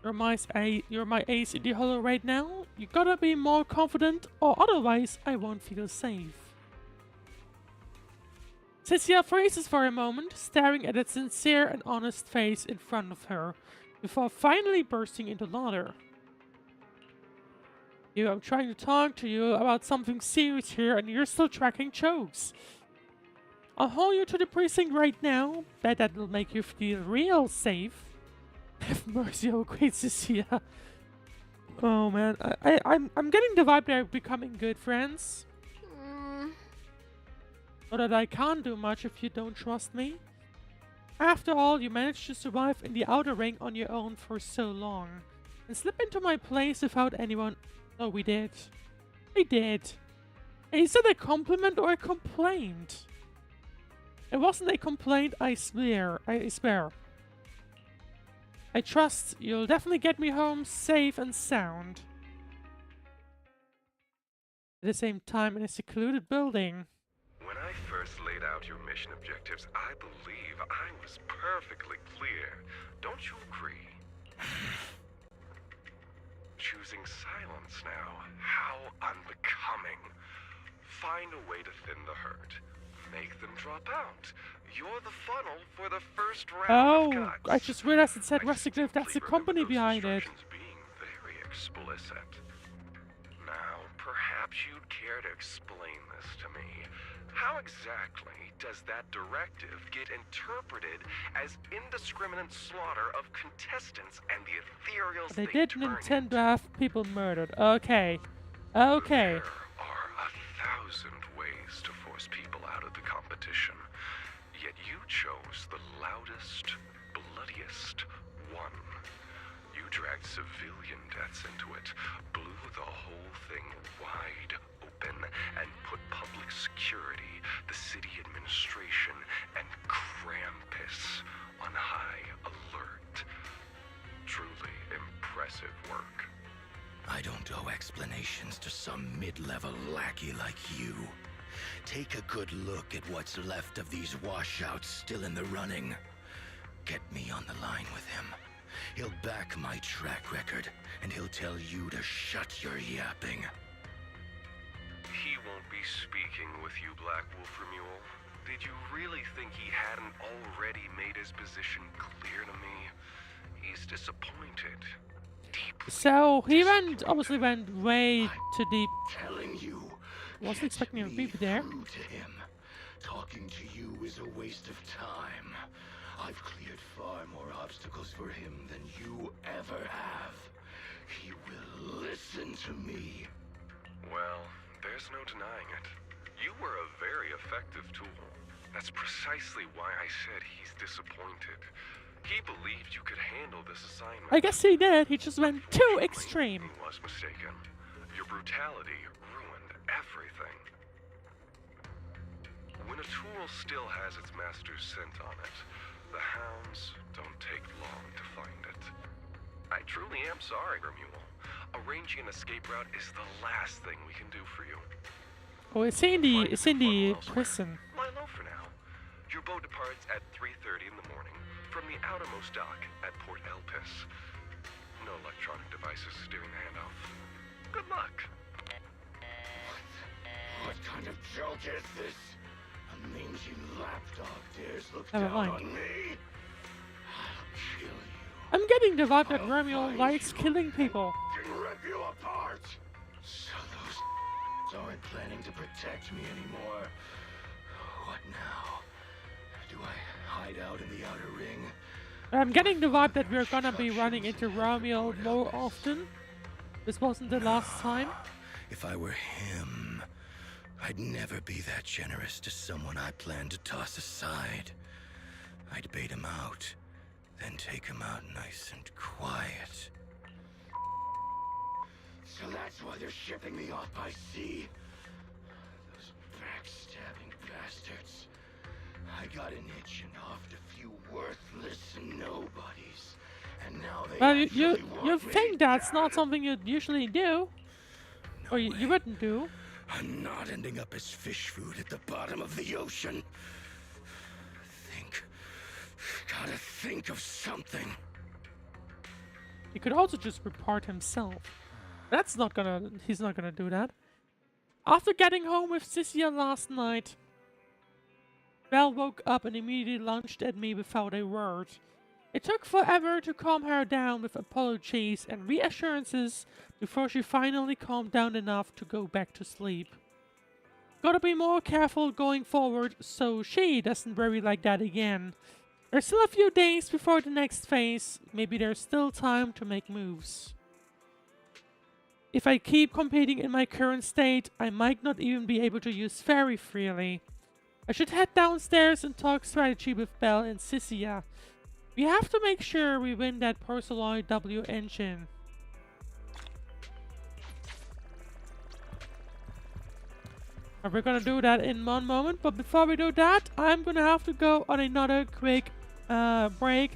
You're my ace in the hollow right now. You gotta be more confident, or otherwise I won't feel safe. Cissia freezes for a moment, staring at its sincere and honest face in front of her, before finally bursting into laughter. I'm trying to talk to you about something serious here, and you're still cracking jokes. I'll haul you to the precinct right now. That will make you feel real safe. Have mercy, oh great Cissia. Oh man, I'm getting the vibe they're becoming good friends. So that I can't do much if you don't trust me. After all, you managed to survive in the outer ring on your own for so long, and slip into my place without anyone. Oh, we did. We did. Is that a compliment or a complaint? It wasn't a complaint, I swear. I swear. I trust you'll definitely get me home safe and sound. at the same time in a secluded building. When I first laid out your mission objectives, I believe I was perfectly clear. Don't you agree? Choosing silence now. How unbecoming. Find a way to thin the herd. Make them drop out. You're the funnel for the first round of Oh, cuts. I just realized it said Rusty Cliff. That's the company behind it. Being very explicit. Now, perhaps you'd care to explain this to me. How exactly does that directive get interpreted as indiscriminate slaughter of contestants and the ethereals They didn't intend to have people murdered. Okay. There Okay. are 1,000 ways to force people out of the competition. Yet you chose the loudest, bloodiest one. You dragged civilian deaths into it, blew the whole thing wide open, and put public security, the city administration, and Krampus on high alert. Truly impressive work. I don't owe explanations to some mid-level lackey like you. Take a good look at what's left of these washouts still in the running. Get me on the line with him. He'll back my track record, and he'll tell you to shut your yapping. He won't be speaking with you, Black Wolf Mule. Did you really think he hadn't already made his position clear to me? He's disappointed. So he obviously went way too deep. Telling you, Wasn't expecting him to be there. through to him. Talking to you is a waste of time. I've cleared far more obstacles for him than you ever have. He will listen to me. Well, there's no denying it. You were a very effective tool. That's precisely why I said he's disappointed. He believed you could handle this assignment. I guess he did. He just went too extreme. He was mistaken. Your brutality ruined everything. When a tool still has its master's scent on it, the hounds don't take long to find it. I truly am sorry, Mule. Arranging an escape route is the last thing we can do for you. Oh, it's in the prison. Lie low for now. Your boat departs at 3:30 in the morning from the outermost dock at Port Elpis. No electronic devices during the handoff. Good luck. What kind of joke is this? A mangy lapdog dares look Never down mind. on me? I'll kill you. I'm getting the vibe that Romeo likes killing people. Can rip you apart. So those aren't planning to protect me anymore. What now? Do I hide out in the outer ring? I'm getting the vibe that we're gonna be running into Romeo more often. This wasn't the last time. If I were him, I'd never be that generous to someone I planned to toss aside. I'd bait him out, then take him out nice and quiet. So that's why they're shipping me off by sea. Those backstabbing bastards. I got an itch and offed a few worthless nobodies. And now they Well, you actually want me think that's not dead. something you'd usually do, or you wouldn't do. I'm not ending up as fish food at the bottom of the ocean. Gotta think of something. He could also just report himself. He's not gonna do that. After getting home with Cissia last night, Belle woke up and immediately lunged at me without a word. It took forever to calm her down with apologies and reassurances before she finally calmed down enough to go back to sleep. Gotta be more careful going forward so she doesn't worry like that again. There's still a few days before the next phase. Maybe there's still time to make moves. If I keep competing in my current state, I might not even be able to use Fairy freely. I should head downstairs and talk strategy with Belle and Cissia. We have to make sure we win that Porceloid W engine. And we're gonna do that in one moment, but before we do that, I'm gonna have to go on another quick break.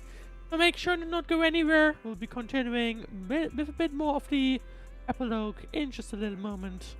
So make sure to not go anywhere. We'll be continuing with a bit more of the epilogue in just a little moment.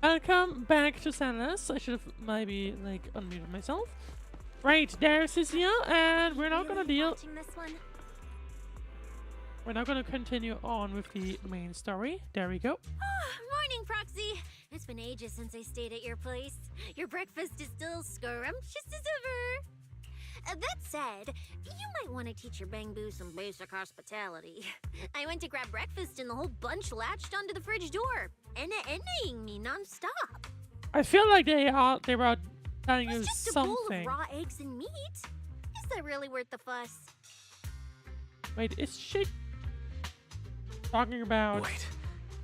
Welcome back to Zenless. I should have maybe like unmuted myself. Right, there's Cissia, and we're not gonna deal. This one? We're not gonna continue on with the main story. There we go. Morning, Proxy. It's been ages since I stayed at your place. Your breakfast is still scrumptious as ever. That said, you might want to teach your Bangbu some basic hospitality. I went to grab breakfast and the whole bunch latched onto the fridge door, envying me nonstop. I feel like they were telling you Just a something. bowl of raw eggs and meat. Is that really worth the fuss? Wait, is she talking about? Wait,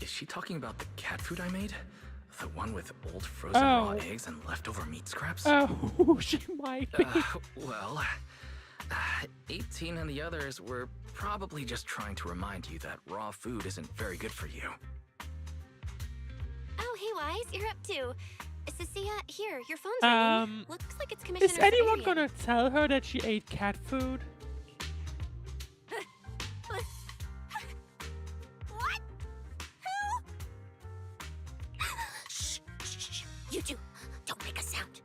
is she talking about the cat food I made? The one with old frozen raw eggs and leftover meat scraps? Oh, she might be. Well, 18 and the others were probably just trying to remind you that raw food isn't very good for you. Oh, hey, Wise, you're up too. Cissia, here, your phone's ringing. Looks like it's Commissioner Is anyone Severian. gonna tell her that she ate cat food? What? Who? Shh, shh, shh. You two, don't make a sound.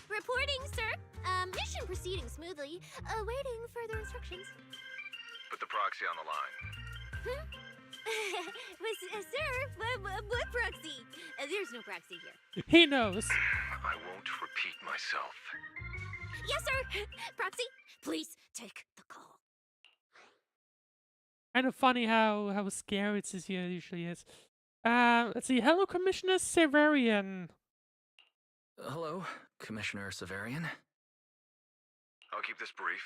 Reporting, sir. Mission proceeding smoothly. Awaiting further instructions. Put the proxy on the line. Sir, what proxy? There's no proxy here. He knows. I won't repeat myself. Yes, sir. Proxy, please take the call. Kind of funny how scary Cissia usually is. Let's see. Hello, Commissioner Severian. Hello, Commissioner Severian. I'll keep this brief.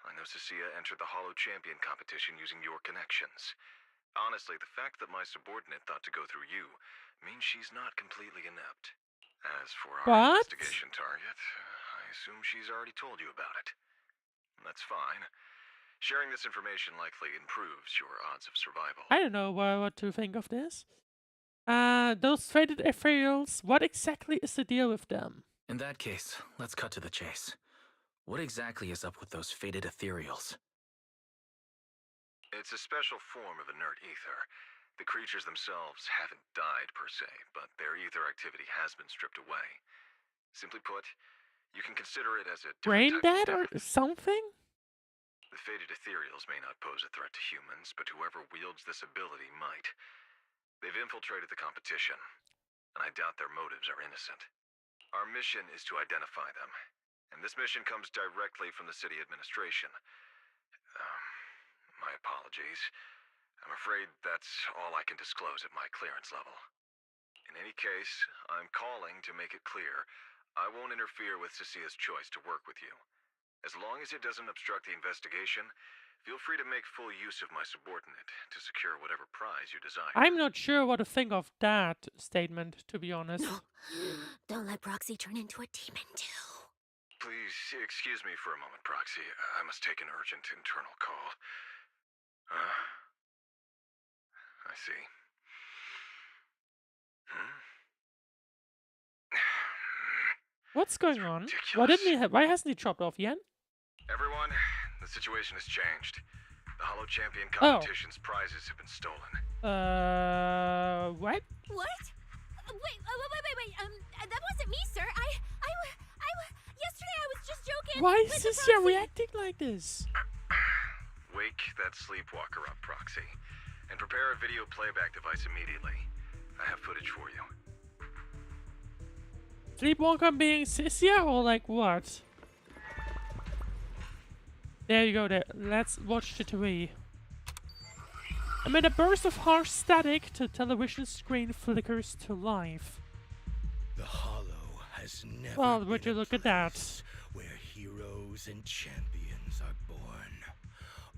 I know Cissia entered the Hollow Champion competition using your connections. Honestly, the fact that my subordinate thought to go through you means she's not completely inept. As for our investigation target, I assume she's already told you about it. That's fine. Sharing this information likely improves your odds of survival. I don't know what to think of this. Those faded ethereals, what exactly is the deal with them? In that case, let's cut to the chase. What exactly is up with those faded ethereals? It's a special form of inert ether. The creatures themselves haven't died per se, but their ether activity has been stripped away. Simply put, you can consider it as a Brain dead or something? The faded ethereals may not pose a threat to humans, but whoever wields this ability might. They've infiltrated the competition, and I doubt their motives are innocent. Our mission is to identify them, and this mission comes directly from the city administration. My apologies. I'm afraid that's all I can disclose at my clearance level. In any case, I'm calling to make it clear I won't interfere with Cissia's choice to work with you. As long as it doesn't obstruct the investigation, feel free to make full use of my subordinate to secure whatever prize you desire. I'm not sure what to think of that statement, to be honest. No. Don't let Proxy turn into a demon, too. Please excuse me for a moment, Proxy. I must take an urgent internal call. I see. What's going on? Why hasn't he chopped off yet? Everyone, the situation has changed. The Hollow Champion competition's prizes have been stolen. What? What? Wait. That wasn't me, sir. Yesterday I was just joking. Why is Cissia reacting like this? Wake that sleepwalker up, Proxy, and prepare a video playback device immediately. I have footage for you. Sleepwalker being Cissia or like what? There you go there. Let's watch the TV. Amid a burst of harsh static, the television screen flickers to life. The Hollow has never Well, been would you a look at that? place where heroes and champions are born.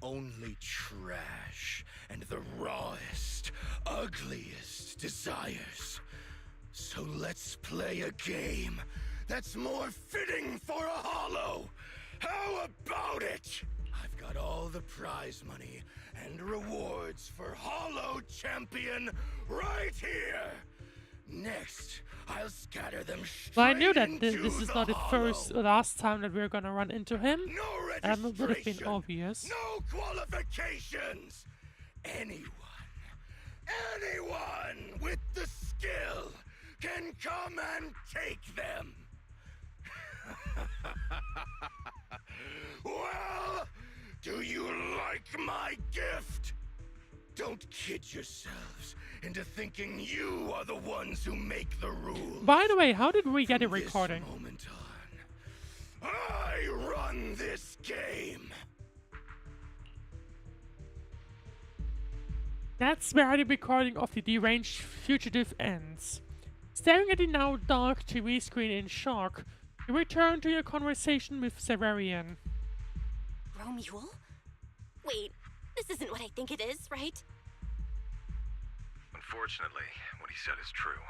Only trash and the rawest, ugliest desires. So let's play a game that's more fitting for a Hollow. How about it? I've got all the prize money and rewards for Hollow Champion right here. Next, I'll scatter them straight Well, I knew that into this is the not the Hollow. last time that we're gonna run into him. No That would have been registration, obvious. no qualifications. Anyone with the skill can come and take them. Well, do you like my gift? Don't kid yourselves into thinking you are the ones who make the rules. By the way, how did we get a From this recording? moment on, I run this game. That's where the recording of the deranged fugitive ends. Staring at the now dark TV screen in shock, you return to your conversation with Severian. Romule? Wait, this isn't what I think it is, right? Unfortunately, what he said is true.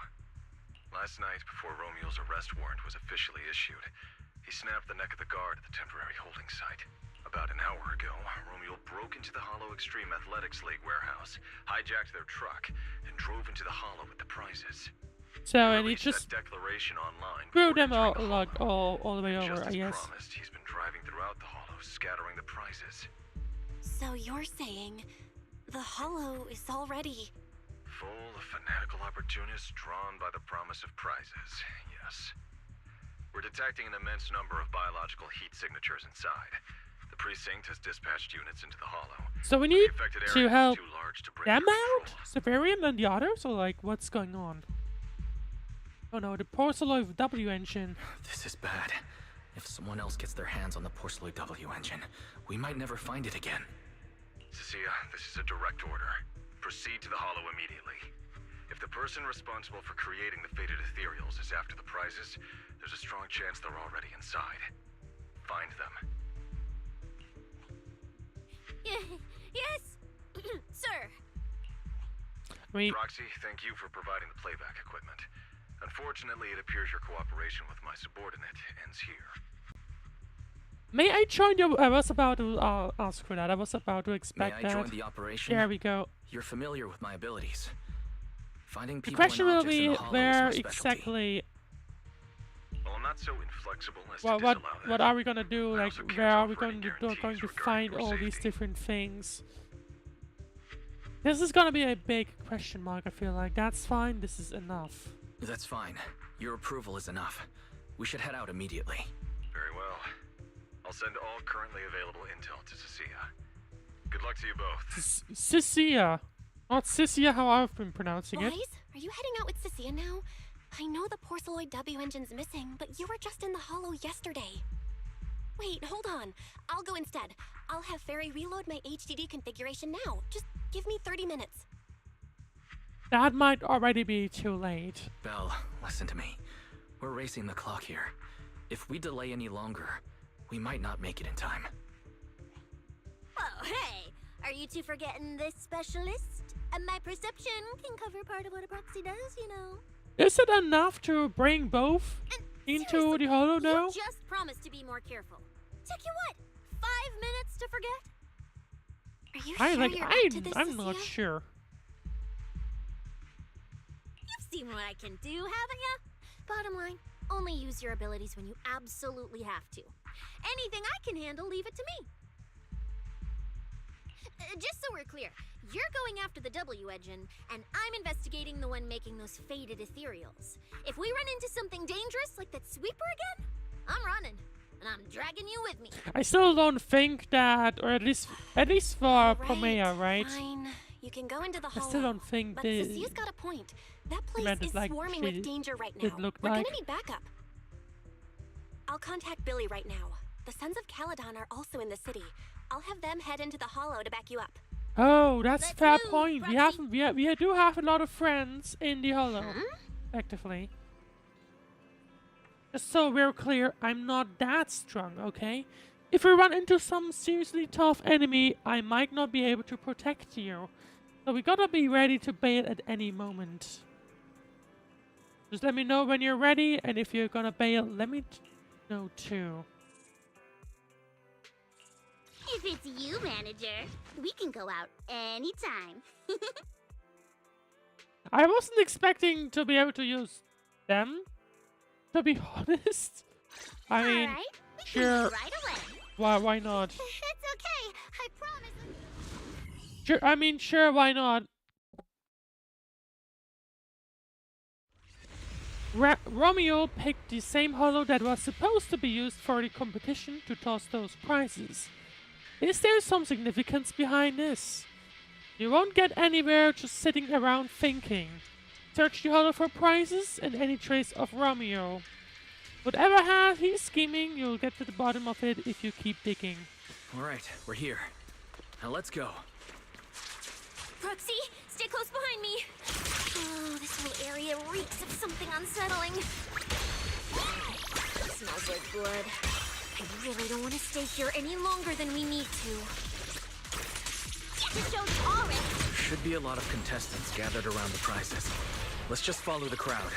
Last night, before Romule's arrest warrant was officially issued, he snapped the neck of the guard at the temporary holding site. About an hour ago, Romule broke into the Hollow Extreme Athletics League warehouse, hijacked their truck, and drove into the Hollow with the prizes. So, and he just declaration online threw them all the way over, Just I as guess. promised, he's been driving throughout the Hollow, scattering the prizes. So you're saying the Hollow is already... Full of fanatical opportunists drawn by the promise of prizes, yes. We're detecting an immense number of biological heat signatures inside. The precinct has dispatched units into the Hollow. So we need The affected to area is help too large to bring them under out? Severian and the others? Or like, what's going on? Oh no, the Porceloid W engine. This is bad. If someone else gets their hands on the Porceloid W engine, we might never find it again. Cissia, this is a direct order. Proceed to the Hollow immediately. If the person responsible for creating the fated ethereals is after the prizes, there's a strong chance they're already inside. Find them. Yes, sir. Roxy, thank you for providing the playback equipment. Unfortunately, it appears your cooperation with my subordinate ends here. May I join you? I was about to ask for that. I was about to expect May that. I join the operation? There we go. You're familiar with my abilities. Finding The people question and will objects in be the Hollow is where my specialty. exactly. Well, I'm not so inflexible as Well, to what disallow that. what are we gonna do? Like, also can't where are we offer any going to guarantees find regarding all your these safety. different things? This is gonna be a big question mark. I feel like that's fine. This is enough. That's fine. Your approval is enough. We should head out immediately. Very well. I'll send all currently available intel to Cissia. Good luck to you both. Cissia, not Cissia. How I've been pronouncing it. Wise, are you heading out with Cissia now? I know the Porceloid W engine's missing, but you were just in the Hollow yesterday. Wait, hold on. I'll go instead. I'll have Fairy reload my HDD configuration now. Just give me 30 minutes. That might already be too late. Belle, listen to me. We're racing the clock here. If we delay any longer, we might not make it in time. Oh, hey! Are you two forgetting this specialist? My perception can cover part of what a proxy does, you know. Is it enough to bring both into the Hollow now? You just promised to be more careful. Took you what? 5 minutes to forget? Are you I sure like. you're up to this, I'm not Cissia? sure. You've seen what I can do, haven't you? Bottom line, only use your abilities when you absolutely have to. Anything I can handle, leave it to me. Just so we're clear, you're going after the W engine, and I'm investigating the one making those faded ethereals. If we run into something dangerous like that sweeper again, I'm running, and I'm dragging you with me. I still don't think that, or at least for Pomea, right? Fine. You can go into the I Hollow. still don't think but they Cissia's got a point. That place meant it is like swarming she with danger right now. did look We're like. gonna need backup. I'll contact Billy right now. The Sons of Caledon are also in the city. I'll have them head into the Hollow to back you up. Oh, that's Let's fair move, point. We do have a lot of friends in the Hollow, effectively. Just so we're clear, I'm not that strong, okay? If we run into some seriously tough enemy, I might not be able to protect you. So we gotta be ready to bail at any moment. Just let me know when you're ready, and if you're gonna bail, let me know too. If it's you, manager, we can go out anytime. I wasn't expecting to be able to use them, to be honest. I mean, Alright, we can sure. leave right away. Why not? It's okay. I promise. Sure, I mean, sure, why not? Romeo picked the same holo that was supposed to be used for the competition to toss those prizes. Is there some significance behind this? You won't get anywhere just sitting around thinking. Search the holo for prizes and any trace of Romeo. Whatever hat he's scheming, you'll get to the bottom of it if you keep digging. Alright, we're here. Now let's go. Roxy, stay close behind me. Oh, this whole area reeks of something unsettling. It smells like blood. I really don't want to stay here any longer than we need to. The show's already. Should be a lot of contestants gathered around the prizes. Let's just follow the crowd.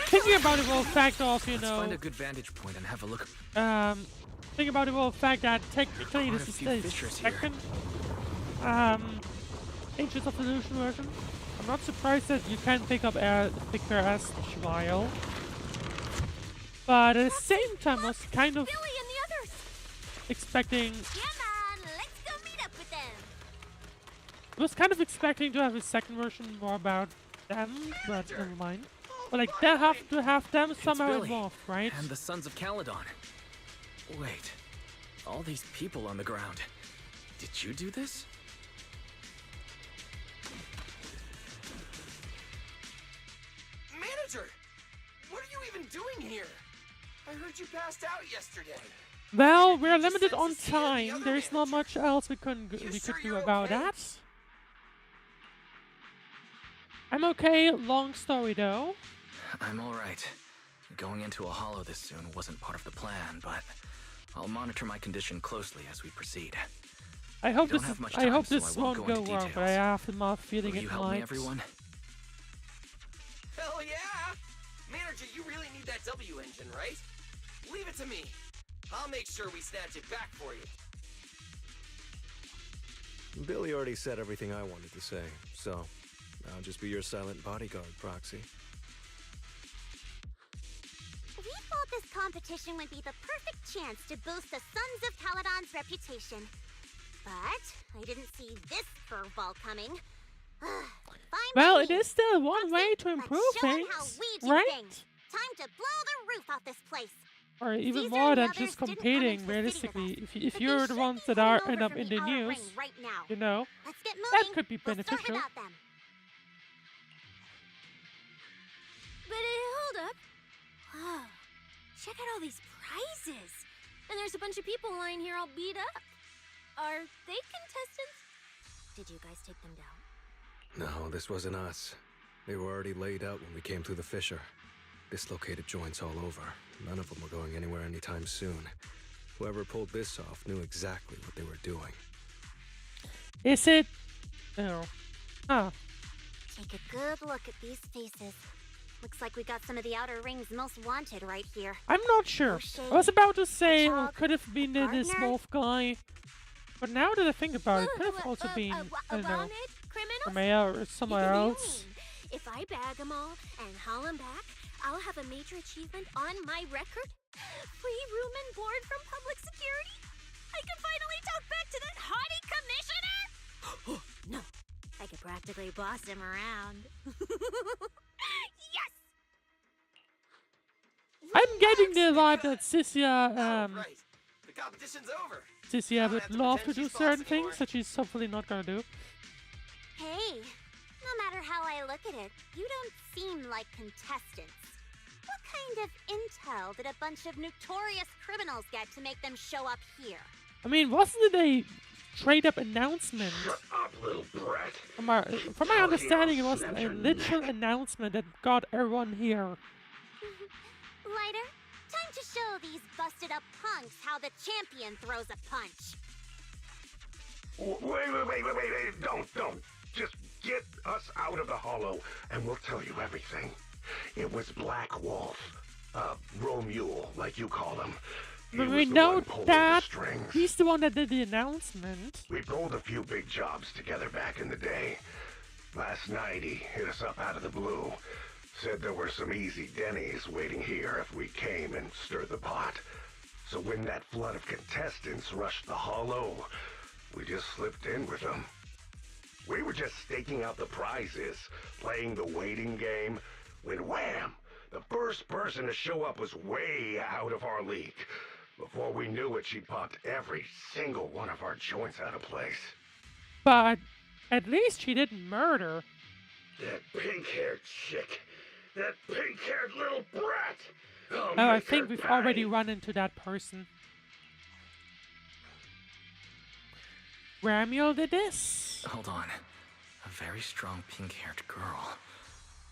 Thinking about the whole fact of, you Let's know... find a good vantage point and have a look. Think about the whole fact that technically this is the second Angels of Delusion version. I'm not surprised that you can pick her as Trial. But at the same time, I was kind of expecting... Let's go meet up with them. I was kind of expecting to have a second version more about them, but never mind. But like, they have to have them somehow involved, right? And the Sons of Caledon. Wait, all these people on the ground. Did you do this? Manager! What are you even doing here? I heard you passed out yesterday. Well, we're limited on time. There's not much else we could do about that. I'm okay. Long story though. I'm alright. Going into a holo this soon wasn't part of the plan, but I'll monitor my condition closely as we proceed. I hope this won't go wrong, but I have the feeling it might. Will you help me, everyone? Hell yeah! Manager, you really need that W engine, right? Leave it to me. I'll make sure we snatch it back for you. Billy already said everything I wanted to say, so I'll just be your silent bodyguard, Proxy. We thought this competition would be the perfect chance to boost the Sons of Caledon's reputation. But I didn't see this curveball coming. Well, it is still one way to improve things, right? Time to blow the roof off this place. Or even more than just competing, realistically. If you're the ones that end up in the news, you know, that could be beneficial. But hold up. Oh, check out all these prizes. And there's a bunch of people lying here all beat up. Are they contestants? Did you guys take them down? No, this wasn't us. They were already laid out when we came through the fissure. Dislocated joints all over. None of them were going anywhere anytime soon. Whoever pulled this off knew exactly what they were doing. Is it? Oh. Huh. Take a good look at these faces. Looks like we got some of the Outer Ring's most wanted right here. I'm not sure. I was about to say it could have been this wolf guy. But now that I think about it, could have also been, I don't know, Romeo or somewhere else. If I bag them all and haul them back, I'll have a major achievement on my record. Free room and board from public security. I can finally talk back to that haughty commissioner. No, I could practically boss him around. Yes! I'm getting the vibe that Cissia, Right. The competition's over. Cissia would love to do certain things that she's hopefully not gonna do. Hey, no matter how I look at it, you don't seem like contestants. What kind of intel did a bunch of notorious criminals get to make them show up here? I mean, wasn't it a straight-up announcement? Shut up, little brat. From my understanding, it was a literal announcement that got everyone here. Lighter, time to show these busted-up punks how the champion throws a punch. Wait. Don't. Just get us out of the holo, and we'll tell you everything. It was Black Wolf. Romule, like you call him. But we know that he's the one that did the announcement. We pulled a few big jobs together back in the day. Last night he hit us up out of the blue. Said there were some easy Denny's waiting here if we came and stirred the pot. So when that flood of contestants rushed the hollow, we just slipped in with them. We were just staking out the prizes, playing the waiting game, when wham! The first person to show up was way out of our league. Before we knew it, she popped every single one of our joints out of place. But at least she didn't murder. That pink-haired chick. That pink-haired little brat. Oh, I think we've already run into that person. Ramiel did this? Hold on. A very strong pink-haired girl.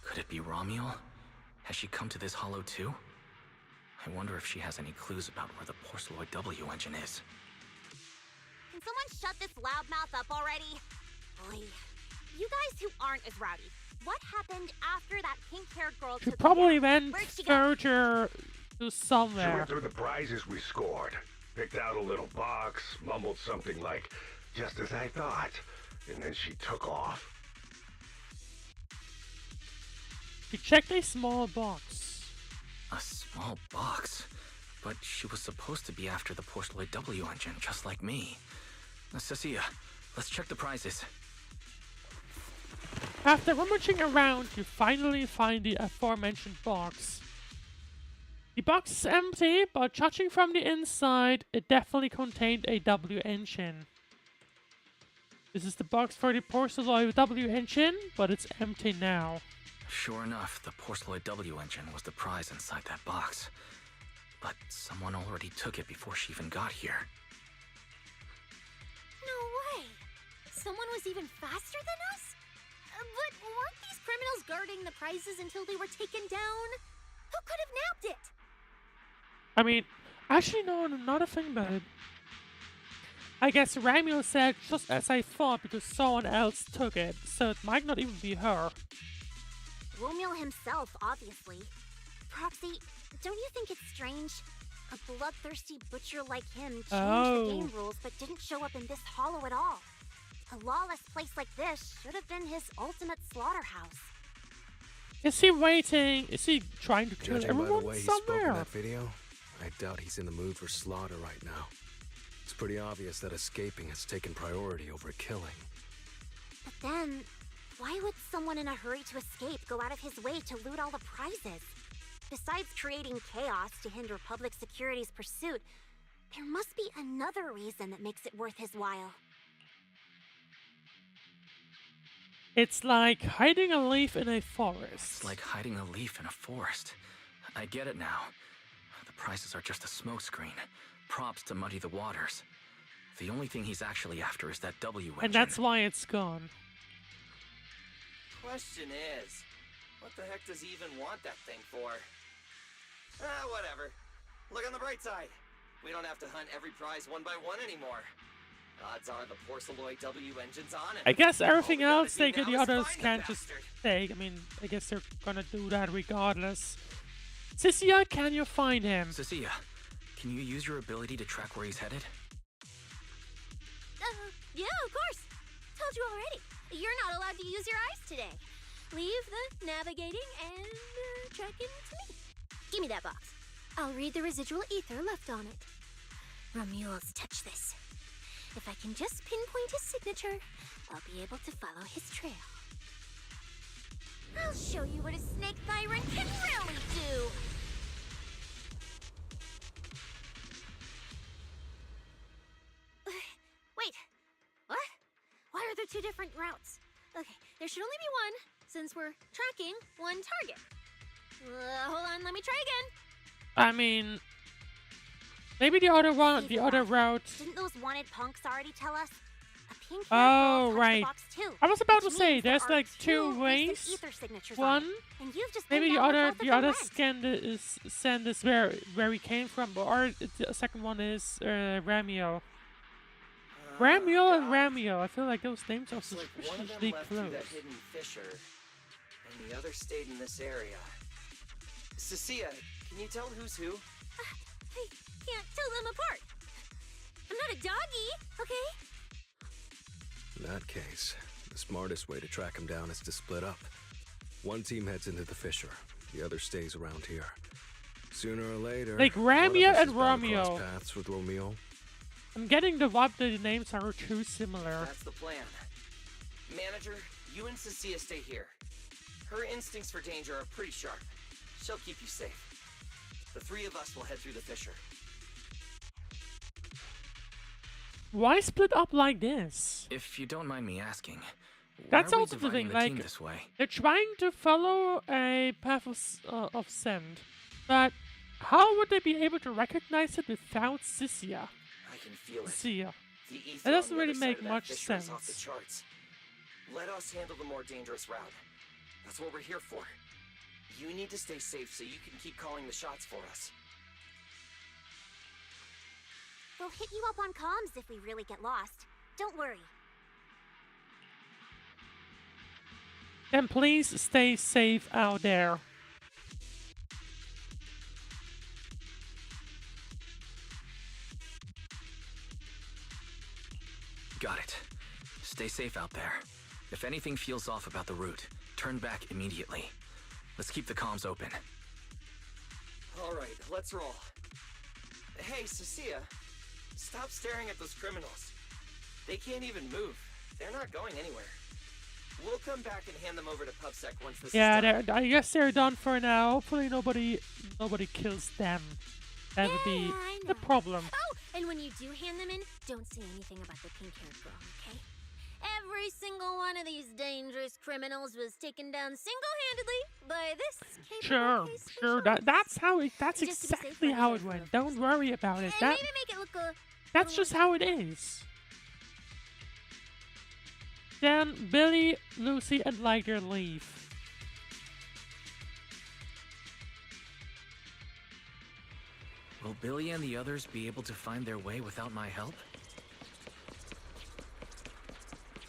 Could it be Ramiel? Has she come to this hollow too? I wonder if she has any clues about where the Porceloid W engine is. Can someone shut this loudmouth up already? Boy, you guys who aren't as rowdy, what happened after that pink-haired girl She took probably you down? went Where'd she go? further to She somewhere. went through the prizes we scored, picked out a little box, mumbled something like, "Just as I thought," and then she took off. She checked a small box. A small box? But she was supposed to be after the Porceloid W engine, just like me. Cissia, let's check the prizes. After rummaging around, you finally find the aforementioned box. The box is empty, but judging from the inside, it definitely contained a W engine. This is the box for the Porceloid W engine, but it's empty now. Sure enough, the Porceloid W engine was the prize inside that box. But someone already took it before she even got here. No way! Someone was even faster than us? But weren't these criminals guarding the prizes until they were taken down? Who could have nabbed it? I mean, actually no, another thing about it. I guess Ramiel said just as I thought because someone else took it, so it might not even be her. Romiel himself, obviously. Proxy, don't you think it's strange? A bloodthirsty butcher like him changed the game rules but didn't show up in this hollow at all. A lawless place like this should have been his ultimate slaughterhouse. Is he waiting? Is he trying to kill Judging by the everyone way he spoke in somewhere? that video, I doubt he's in the mood for slaughter right now. It's pretty obvious that escaping has taken priority over killing. But then, why would someone in a hurry to escape go out of his way to loot all the prizes? Besides creating chaos to hinder public security's pursuit, there must be another reason that makes it worth his while. It's like hiding a leaf in a forest. It's like hiding a leaf in a forest. I get it now. The prizes are just a smokescreen. Props to muddy the waters. The only thing he's actually after is that W engine. And that's why it's gone. Question is, what the heck does he even want that thing for? Whatever. Look on the bright side. We don't have to hunt every prize one by one anymore. Odds are the Porceloid W engine's on it. I guess everything All we else gotta do the now is others find the can't just bastard. take. I mean, I guess they're gonna do that regardless. Cissia, can you find him? Cissia, can you use your ability to track where he's headed? Yeah, of course. Told you already. You're not allowed to use your eyes today. Leave the navigating and tracking to me. Give me that box. I'll read the residual ether left on it. Romuald's touch this. If I can just pinpoint his signature, I'll be able to follow his trail. I'll show you what a snake tyrant can really do! Wait, what? Why are there two different routes? Okay, there should only be one, since we're tracking one target. Hold on, let me try again. I mean, maybe the other one, the other route. Didn't those wanted punks already tell us? A pink Oh, touched right. the box too, I was about to which say, means there there's are like two recent ways. ether signatures on One, it, and you've just maybe been the down other, both of the them other went. scan is send is where he came from, or the second one is Ramiel. Ramiel and Ramiel. I feel like those names are Looks like one of them suspiciously left through close. that hidden fissure, and the other stayed in this area. Cissia, can you tell who's who? I can't tell them apart. I'm not a doggy, okay? In that case, the smartest way to track him down is to split up. One team heads into the fissure, the other stays around here. Sooner or later, Like one of Ramia us and is bound to cross Romeo. paths with Romeo. I'm getting the vibe that the names are too similar. That's the plan. Manager, you and Cissia stay here. Her instincts for danger are pretty sharp. She'll keep you safe. The three of us will head through the fissure. Why split up like this? If you don't mind me asking, That's why are we also the dividing thing, the team like, this way? they're trying to follow a path of send, but how would they be able to recognize it without Cissia? I can feel it. Cissia. The ether That doesn't on the really other side make of that much fissure is off sense. the charts. Let us handle the more dangerous route. That's what we're here for. You need to stay safe so you can keep calling the shots for us. We'll hit you up on comms if we really get lost. Don't worry. And please stay safe out there. Got it. Stay safe out there. If anything feels off about the route, turn back immediately. Let's keep the comms open. Alright, let's roll. Hey, Cissia. Stop staring at those criminals. They can't even move. They're not going anywhere. We'll come back and hand them over to PubSec once this is done. I guess they're done for now. Hopefully nobody kills them. That would be the problem. Oh, and when you do hand them in, don't say anything about the pink-haired girl, okay? Every single one of these dangerous criminals was taken down single-handedly by this capable case Sure. That's Just to be safe, exactly let me how know it if went. we're Don't worry about it. And maybe make it look That's just how it is. Then Billy, Lucy, and Lighter leave. Will Billy and the others be able to find their way without my help?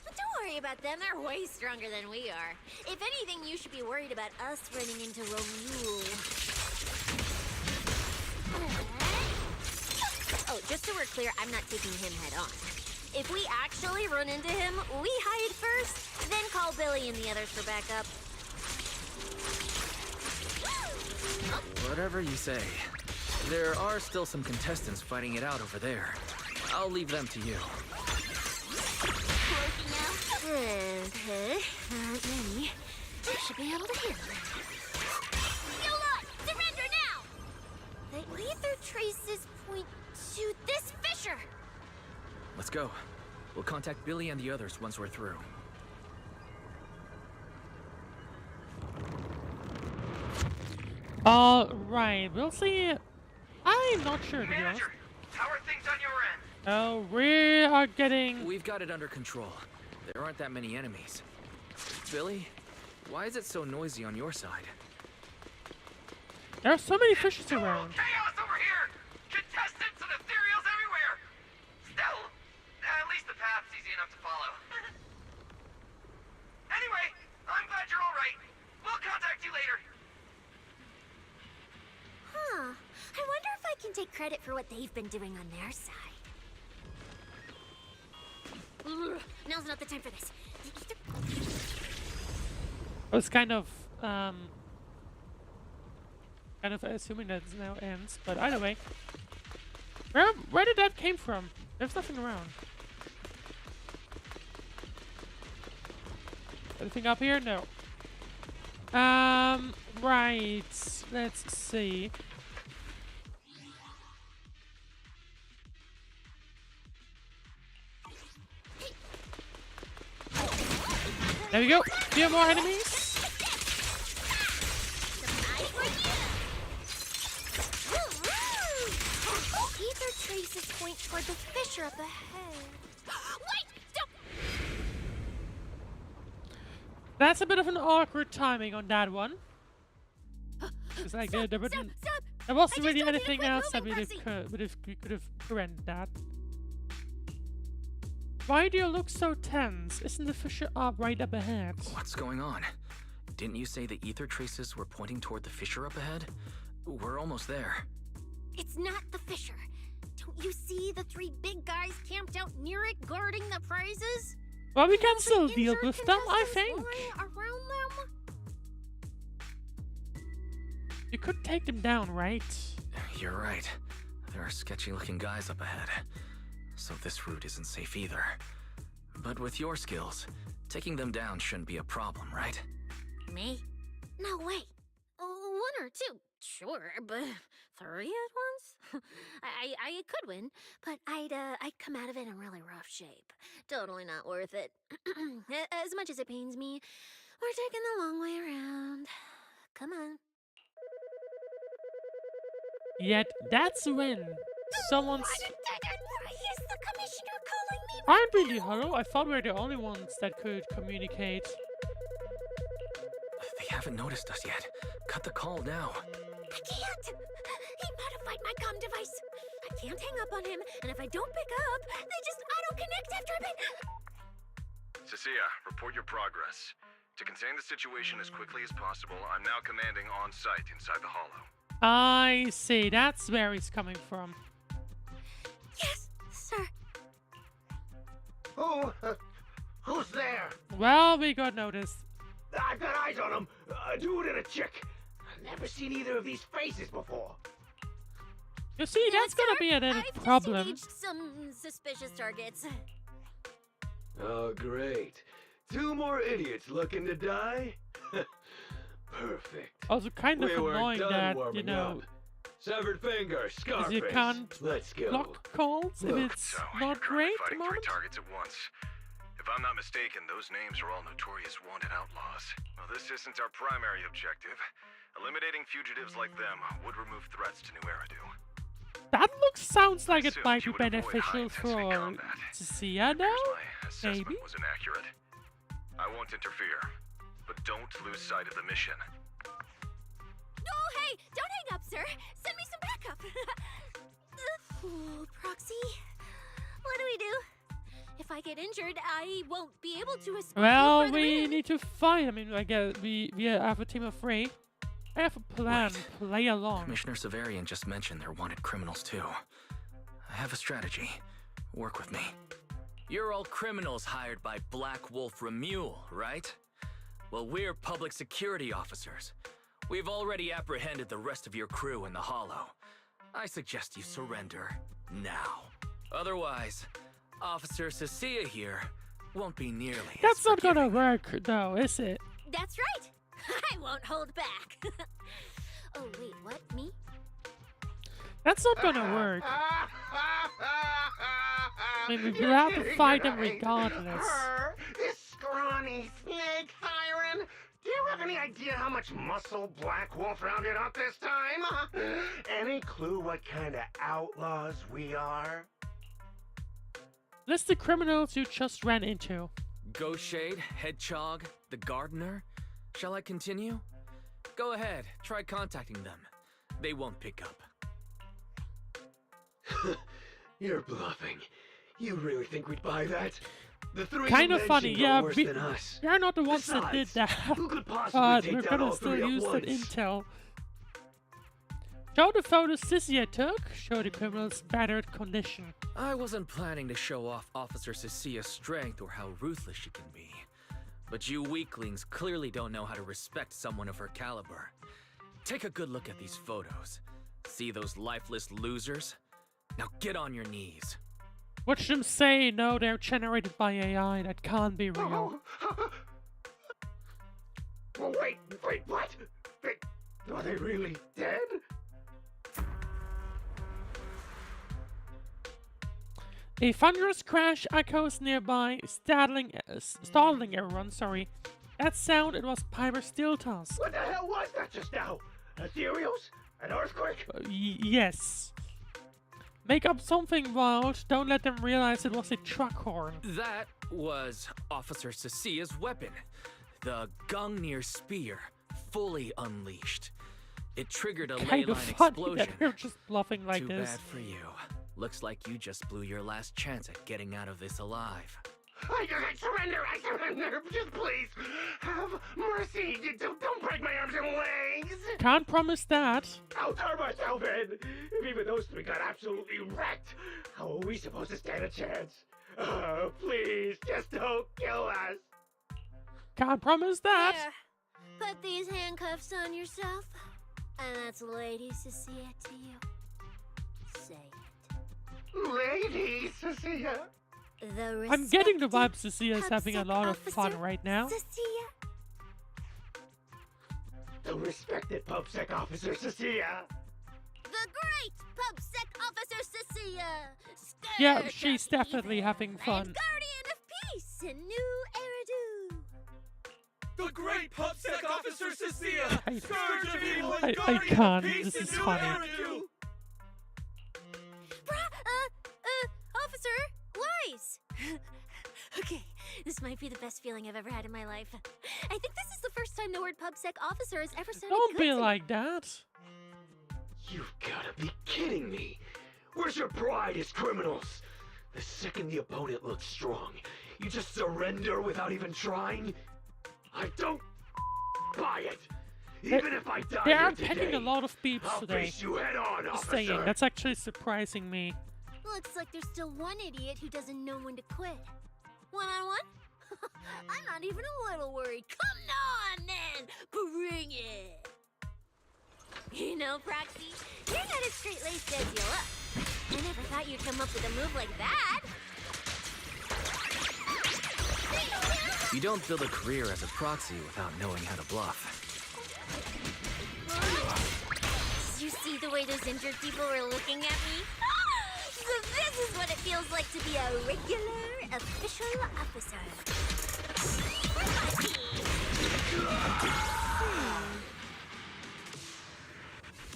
Don't worry about them, they're way stronger than we are. If anything, you should be worried about us running into Romeo. Oh, just so we're clear, I'm not taking him head on. If we actually run into him, we hide first, then call Billy and the others for backup. Whatever you say. There are still some contestants fighting it out over there. I'll leave them to you. Okay, not many. I should be able to handle it. You lot, surrender now! The ether traces point to this fissure! Let's go. We'll contact Billy and the others once we're through. Alright, we'll see. I'm not sure, to be honest. How are things on your end? Oh, we are getting... We've got it under control. There aren't that many enemies. Billy, why is it so noisy on your side? There are so many fishes around. Chaos over here! Contestants and ethereals everywhere! Still, at least the path's easy enough to follow. Anyway, I'm glad you're alright. We'll contact you later. Huh. I wonder if I can take credit for what they've been doing on their side. Ugh, now's not the time for this. I was kind of assuming that it now ends, but either way. Where did that came from? There's nothing around. Anything up here? No. Right. Let's see. There we go. Few more enemies. Ether traces point toward the fissure up ahead. Wait! Stop! That's a bit of an awkward timing on that one. It's like there wasn't really anything else that we could have prevented that. Why do you look so tense? Isn't the fissure right up ahead? What's going on? Didn't you say the ether traces were pointing toward the fissure up ahead? We're almost there. It's not the fissure. Don't you see the three big guys camped out near it guarding the prizes? Well, we can still deal with them, I think. Around them? You could take them down, right? You're right. There are sketchy-looking guys up ahead. So this route isn't safe either. But with your skills, taking them down shouldn't be a problem, right? Me? No way. One or two, sure, but 3 at once? I could win, but I'd come out of it in really rough shape. Totally not worth it. As much as it pains me, we're taking the long way around. Come on. Yet that's when someone's... Is the commissioner calling me? I'm really hollow. I thought we were the only ones that could communicate. They haven't noticed us yet. Cut the call now. I can't. He modified my comm device. I can't hang up on him, and if I don't pick up, they just auto-connect after a bit. Cissia, report your progress. To contain the situation as quickly as possible, I'm now commanding on-site inside the Hollow. I see. That's where he's coming from. Yes, sir. Who's there? Well, we got noticed. I've got eyes on him. A dude and a chick. I've never seen either of these faces before. You see, that's gonna be a little problem. I've some suspicious targets. Oh, great. 2 more idiots looking to die? Perfect. Also, kind of We were annoying done that, you warming know, up. Severed finger, Scarface. you can't Let's go. block calls if Look, it's So, not you're currently great. fighting Moment. 3 targets at once. If I'm not mistaken, those names are all notorious wanted outlaws. Well, this isn't our primary objective. Eliminating fugitives like them would remove threats to New Eridu. That sounds like it Assumed might be you would avoid beneficial high-intensity for combat. Cissia, though? My assessment Maybe? was inaccurate. I won't interfere, but don't lose sight of the mission. Oh, hey, don't hang up, sir. Send me some backup. Ooh, Proxy, what do we do? If I get injured, I won't be able to escape. Well, we need to fight. I mean, I guess we have a team of 3. I have a plan. Play along. Commissioner Severian just mentioned they're wanted criminals too. I have a strategy. Work with me. You're all criminals hired by Black Wolf Remule, right? Well, we're public security officers. We've already apprehended the rest of your crew in the Hollow. I suggest you surrender now. Otherwise, Officer Cissia here won't be nearly That's as not forgiving. gonna work, though, is it? That's right. I won't hold back. Oh, wait, what? Me? That's not gonna work. I mean, we'll have to fight them regardless. Her, this scrawny snake siren. Do you have any idea how much muscle Black Wolf rounded up this time? Any clue what kind of outlaws we are? List the criminals you just ran into. Ghost Shade, Hedgehog, the Gardener. Shall I continue? Go ahead, try contacting them. They won't pick up. You're bluffing. You really think we'd buy that? The 3 Kind of you funny, mentioned yeah. are worse than us. We're not the ones that did Besides, that. who could possibly But take we're down gonna all still 3 at use that once? intel. Show the photos Cissia took. Show the criminal's battered condition. I wasn't planning to show off Officer Cissia's strength or how ruthless she can be. But you weaklings clearly don't know how to respect someone of her caliber. Take a good look at these photos. See those lifeless losers? Now get on your knees. Watch them say, no, they're generated by AI. That can't be real. Oh, wait, what? Are they really dead? A thunderous crash echoes nearby, startling everyone. Sorry. That sound, it was Piper Steeltusk. What the hell was that just now? Ethereals? An earthquake? Yes. Make up something wild. Don't let them realize it was a truck horn. That was Officer Cissia's weapon. The Gungnir Spear, fully unleashed. It triggered a Kind ley of line funny explosion. that we're just bluffing like Too this. bad for you. Looks like you just blew your last chance at getting out of this alive. I surrender, just please, have mercy, don't break my arms and legs. Can't promise that. I'll turn myself in. If even those 3 got absolutely wrecked, how are we supposed to stand a chance? Please, just don't kill us. Can't promise that. There. Put these handcuffs on yourself. And that's Lady Cissia to you. Say it. Lady Cissia. The I'm getting the respected vibe Cissia is having a lot of fun officer, right now. Cissia. The respected PubSec officer Cissia. The great PubSec officer Cissia. Yeah, Scourge she's of definitely evil having fun. And guardian of peace in New Eridu. The great PubSec officer Cissia! I- Scourge of evil and I guardian can't. of peace This in is New funny. Eridu! Officer Wise. Okay, this might be the best feeling I've ever had in my life. I think this is the first time the word PubSec officer has ever sounded Don't good be to me. like that. You've gotta be kidding me! Where's your pride as criminals? The second the opponent looks strong, you just surrender without even trying? I don't buy it! Even if I die They here are today, packing a lot of beeps I'll today. face you head on, Just officer! saying, that's actually surprising me. Looks like there's still one idiot who doesn't know when to quit. One-on-one? I'm not even a little worried. Come on, then! Bring it! You know, Proxy, you're not as straight-laced as you look. I never thought you'd come up with a move like that. You don't build a career as a proxy without knowing how to bluff. Did you see the way those injured people were looking at me? So this is what it feels like to be a regular official officer.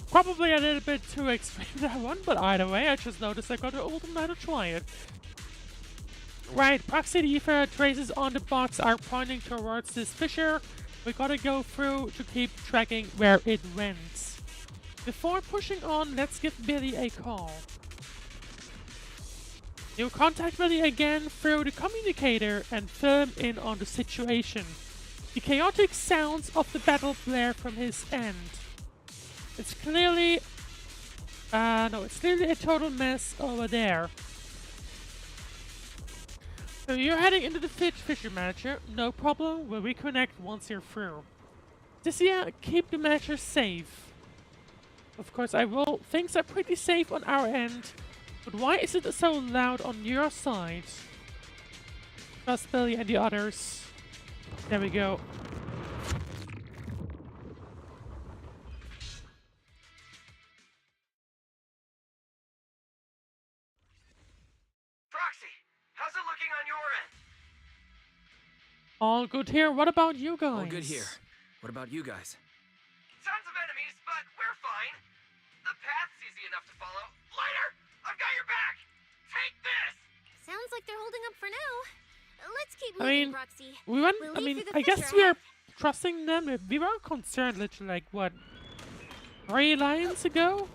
Probably a little bit too extreme that one, but either way, I just noticed I got the ultimate to try it. Right, proxy ether traces on the box are pointing towards this fissure. We gotta go through to keep tracking where it went. Before pushing on, let's give Billy a call. You contact Billy again through the communicator and fill him in on the situation. The chaotic sounds of the battle blare from his end. It's clearly... it's clearly a total mess over there. So you're heading into the Fisher Manager. No problem, we'll reconnect once you're through. Cissia, keep the manager safe. Of course I will. Things are pretty safe on our end. But why is it so loud on your side? Trust Billy and the others. There we go. Proxy, how's it looking on your end? All good here. What about you guys? All good here. What about you guys? Tons of enemies, but we're fine. The path's easy enough to follow. Lighter, I've got your back. Take this. Sounds like they're holding up for now. Let's keep I moving, mean, Proxy. we went. We'll I leave mean, through the I guess fissure, we are trusting them. We were concerned literally like what, 3 lines ago.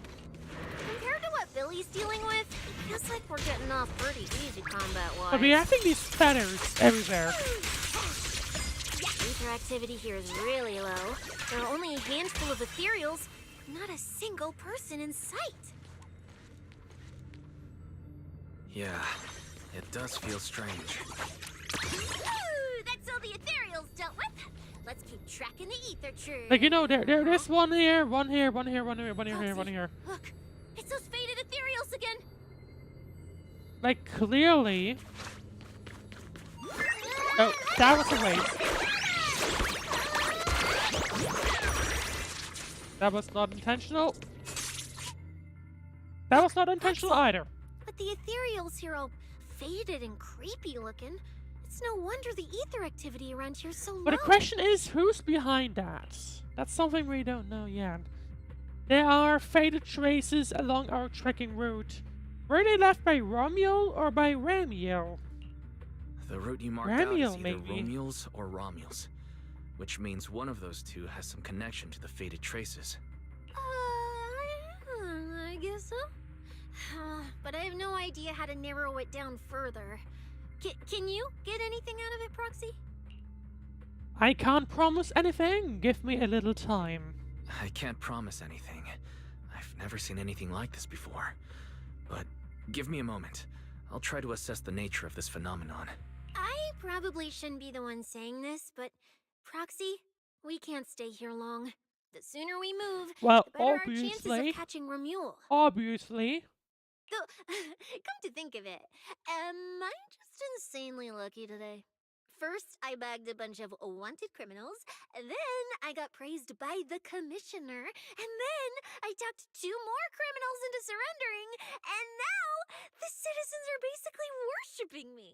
Compared to what Billy's dealing with, it feels like we're getting off pretty easy combat-wise. But we're having these feathers everywhere. Ether activity here is really low. There are only a handful of ethereals, not a single person in sight. Yeah, it does feel strange. Ooh, that's all the ethereals dealt with. Let's keep tracking the ether tree. Like, you know, there's one here, one here, one here, one here, one here, one here. Look, it's those faded ethereals again. Like, clearly. Oh, that was a waste. That was not intentional. That was not intentional either. But the ethereals here all faded and creepy looking. It's no wonder the ether activity around here is so low. But the question is, who's behind that? That's something we don't know yet. There are faded traces along our trekking route. Were they left by Romuel or by Ramiel? The route you marked out is Ramiel, either maybe. Romules or Romules, which means one of those two has some connection to the faded traces. I guess so. But I have no idea how to narrow it down further. Can you get anything out of it, Proxy? I can't promise anything. Give me a little time. I can't promise anything. I've never seen anything like this before. But give me a moment. I'll try to assess the nature of this phenomenon. I probably shouldn't be the one saying this, but Proxy, we can't stay here long. The sooner we move, Well, the better our chances obviously. of catching Romule. Obviously. Though, come to think of it, am I just insanely lucky today? First, I bagged a bunch of wanted criminals, then I got praised by the commissioner, and then I talked 2 more criminals into surrendering, and now the citizens are basically worshipping me.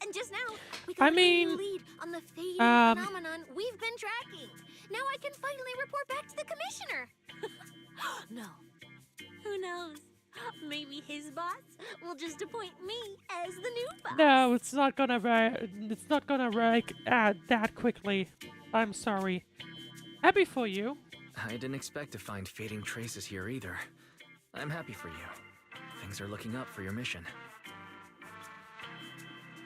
And just now, we got a new lead on the fading phenomenon we've been tracking. Now I can finally report back to the commissioner. No. Who knows? Maybe his boss will just appoint me as the new boss. No, it's not gonna work that quickly. I'm sorry. Happy for you. I didn't expect to find fading traces here either. I'm happy for you. Things are looking up for your mission.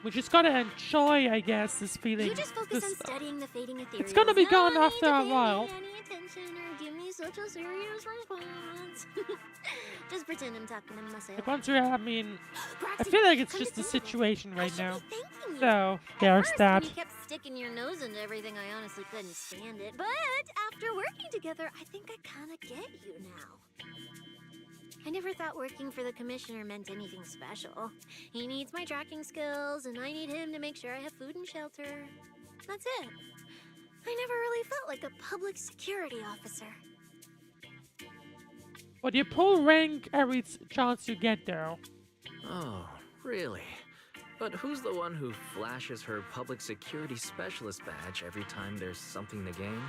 We just gotta enjoy, I guess, this feeling. You just focus on studying the fading ethereals. It's gonna be gone No need after to a pay me while. any attention or give me such a serious response. Just pretend I'm talking to myself. Like once I mean, I Proxy, feel like it's come to just the think of it, situation I right should now. be thanking you. So, At there's first, that. when you kept sticking your nose into everything, I honestly couldn't stand it. But after working together, I think I kind of get you now. I never thought working for the commissioner meant anything special. He needs my tracking skills, and I need him to make sure I have food and shelter. That's it. I never really felt like a public security officer. But you pull rank every chance you get, though. Oh, really? But who's the one who flashes her public security specialist badge every time there's something to gain?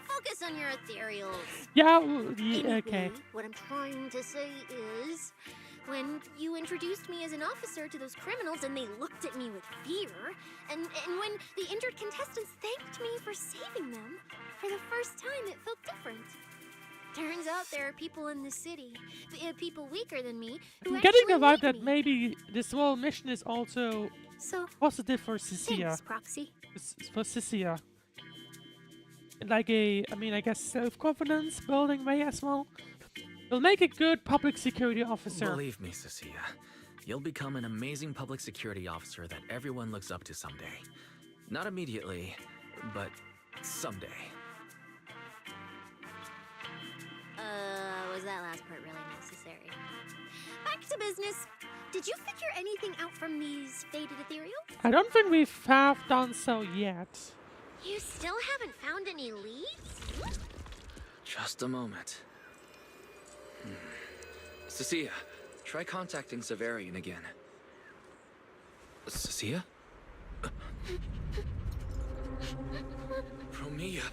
Focus on your ethereals. Yeah, Anyway, okay. what I'm trying to say is, when you introduced me as an officer to those criminals and they looked at me with fear, and when the injured contestants thanked me for saving them, for the first time it felt different. Turns out there are people in the city, people weaker than me, who I'm getting actually the vibe need that me. maybe this whole mission is also So, positive for Cissia. thanks, Proxy. For Cissia. Like I guess self-confidence building way as well. Will make a good public security officer. Believe me, Cissia, you'll become an amazing public security officer that everyone looks up to someday. Not immediately, but someday. Was that last part really necessary? Back to business. Did you figure anything out from these faded ethereals? I don't think we have done so yet. You still haven't found any leads? Just a moment. Cissia, try contacting Severian again. Cissia? Romeo.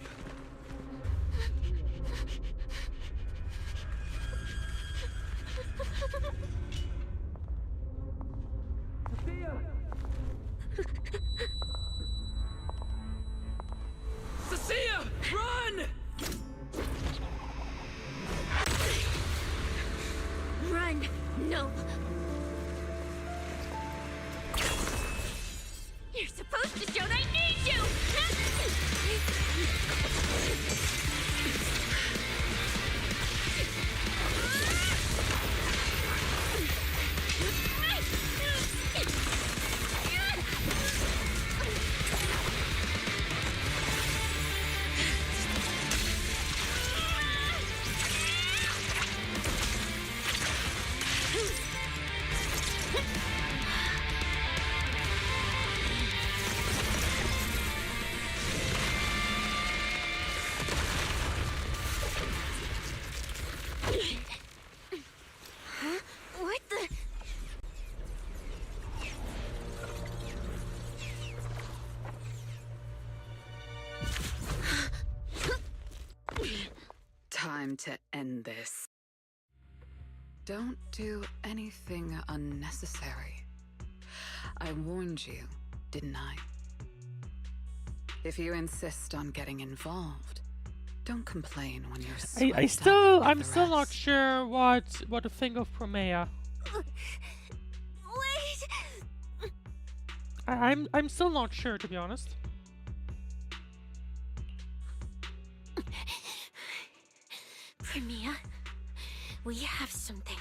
Cissia, run! Run! No! You're supposed to shout I need you! What the? Time to end this. Don't do anything unnecessary. I warned you, didn't I? If you insist on getting involved, don't complain when you're swept I'm up still with the not rest. sure what to think of Promea. Wait! I'm still not sure, to be honest. Premia, we have something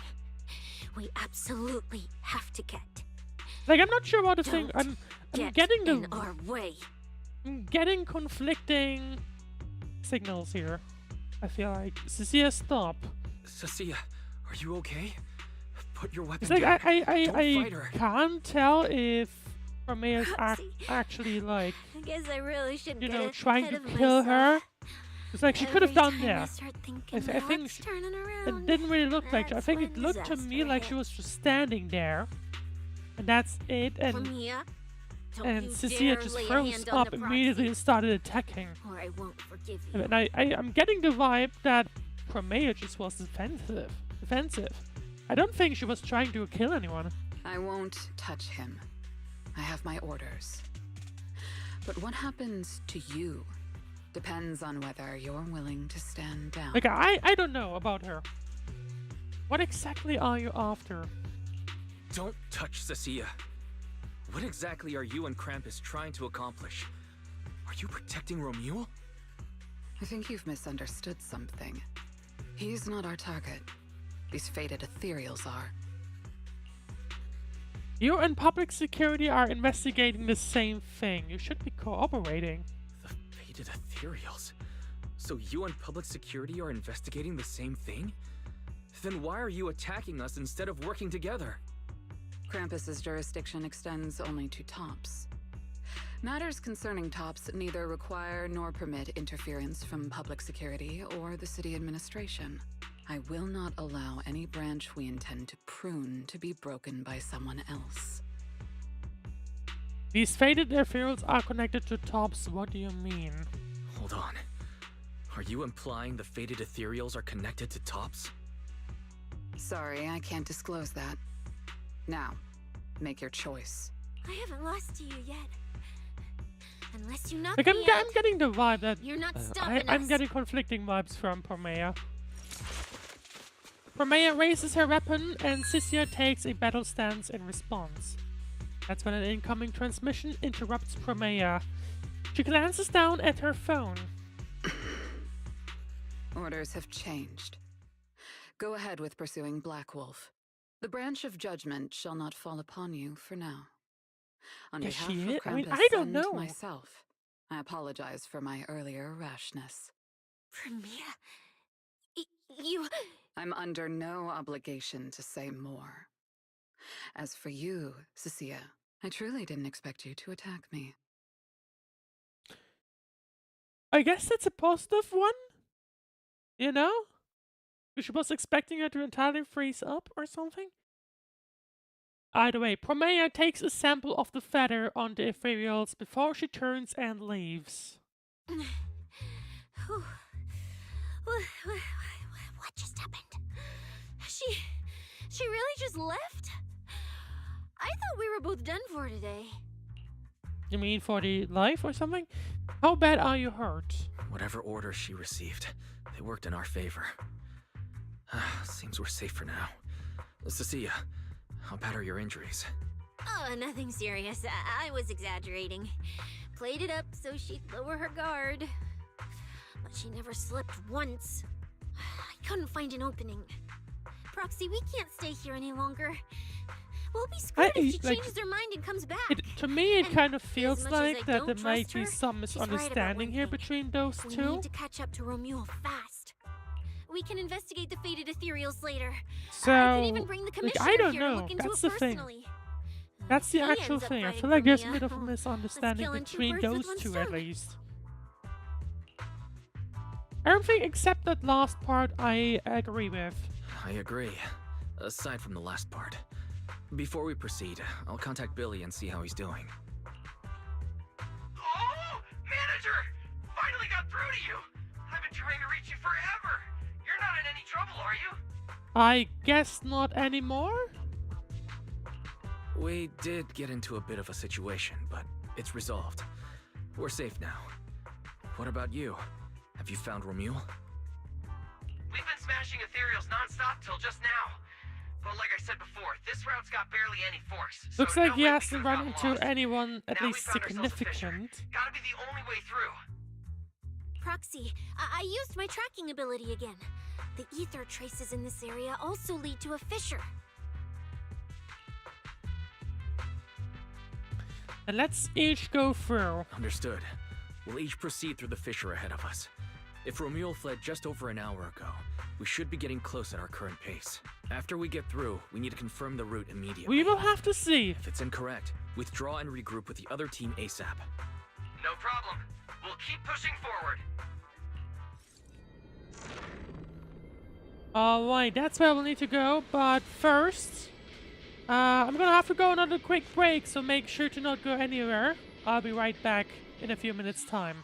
we absolutely have to get. Like, I'm not sure what to think. Don't I'm get getting the in our way. I'm getting conflicting signals here. I feel like Cissia, stop. Cissia, are you okay? Put your weapon It's like down. I Don't fight I her. can't tell if Romeo's actually like, I guess I really should you get know, trying ahead to of kill her. myself. It's like she could have Every done time I that. start thinking I think that's turning it around, didn't really look like. I that's think it when looked to me disaster like she was just standing there, and that's it. Lamia, don't And you Cissia dare just lay a froze hand on up the immediately and started attacking. or I won't forgive you. And I'm getting the vibe that Promea just was defensive. I don't think she was trying to kill anyone. I won't touch him. I have my orders. But what happens to you depends on whether you're willing to stand down. Like, I don't know about her. What exactly are you after? Don't touch Cissia. What exactly are you and Krampus trying to accomplish? Are you protecting Romuald? I think you've misunderstood something. He's not our target. These fated ethereals are. You and public security are investigating the same thing. You should be cooperating. The fated ethereals? So you and public security are investigating the same thing? Then why are you attacking us instead of working together? Krampus's jurisdiction extends only to tops. Matters concerning tops neither require nor permit interference from public security or the city administration. I will not allow any branch we intend to prune to be broken by someone else. These fated ethereals are connected to tops. What do you mean? Hold on. Are you implying the fated ethereals are connected to tops? Sorry, I can't disclose that. Now, make your choice. I haven't lost to you yet. Unless you knock Like, me out, I'm getting the vibe that you're not stopping I'm us. getting conflicting vibes from Promea. Promea raises her weapon and Cissia takes a battle stance in response. That's when an incoming transmission interrupts Promea. She glances down at her phone. Orders have changed. Go ahead with pursuing Black Wolf. The branch of judgment shall not fall upon you for now. On Yes, behalf she of is. Krampus I mean, I don't and know. myself, I apologize for my earlier rashness. Premier, you... I'm under no obligation to say more. As for you, Cissia, I truly didn't expect you to attack me. I guess that's a positive one? You know? She was expecting her to entirely freeze up or something? Either way, Promea takes a sample of the feather on the ethereals before she turns and leaves. What just happened? She really just left? I thought we were both done for today. You mean for the life or something? How bad are you hurt? Whatever orders she received, they worked in our favor. Seems we're safe for now. Cissia, how bad are your injuries? Oh, nothing serious. I was exaggerating. Played it up so she'd lower her guard. But she never slipped once. I couldn't find an opening. Proxy, we can't stay here any longer. We'll be screwed if she changes her mind and comes back. To me, it kind of feels much as like I that there don't might trust be her, some she's right about misunderstanding one here thing. between those We two. need to catch up to Romuald fast. We can investigate the fated ethereals later. So, I could even bring the like, commissioner I don't here to know. look into That's it the thing. personally. That's the He actual ends up thing. I fighting feel like for there's a me, bit of a Let's misunderstanding killing two between birds with those one two at stone. least. Everything except that last part I agree with. I agree. Aside from the last part. Before we proceed, I'll contact Billy and see how he's doing. Oh, manager! Finally got through to you! I've been trying to reach you forever! You're not in any trouble, are you? I guess not anymore? We did get into a bit of a situation, but it's resolved. We're safe now. What about you? Have you found Romuald? We've been smashing ethereals non-stop till just now. But like I said before, this route's got barely any force. Looks so like no he way we hasn't could've run gotten into lost. anyone at Now least we found ourselves a fissure. significant. Gotta be the only way through. Proxy, I used my tracking ability again. The ether traces in this area also lead to a fissure. And let's each go through. Understood. We'll each proceed through the fissure ahead of us. If Romeo fled just over an hour ago, we should be getting close at our current pace. After we get through, we need to confirm the route immediately. We will have to see. If it's incorrect, withdraw and regroup with the other team ASAP. No problem. We'll keep pushing forward. Alright, that's where we'll need to go, but first, I'm gonna have to go on another quick break, so make sure to not go anywhere. I'll be right back in a few minutes' time.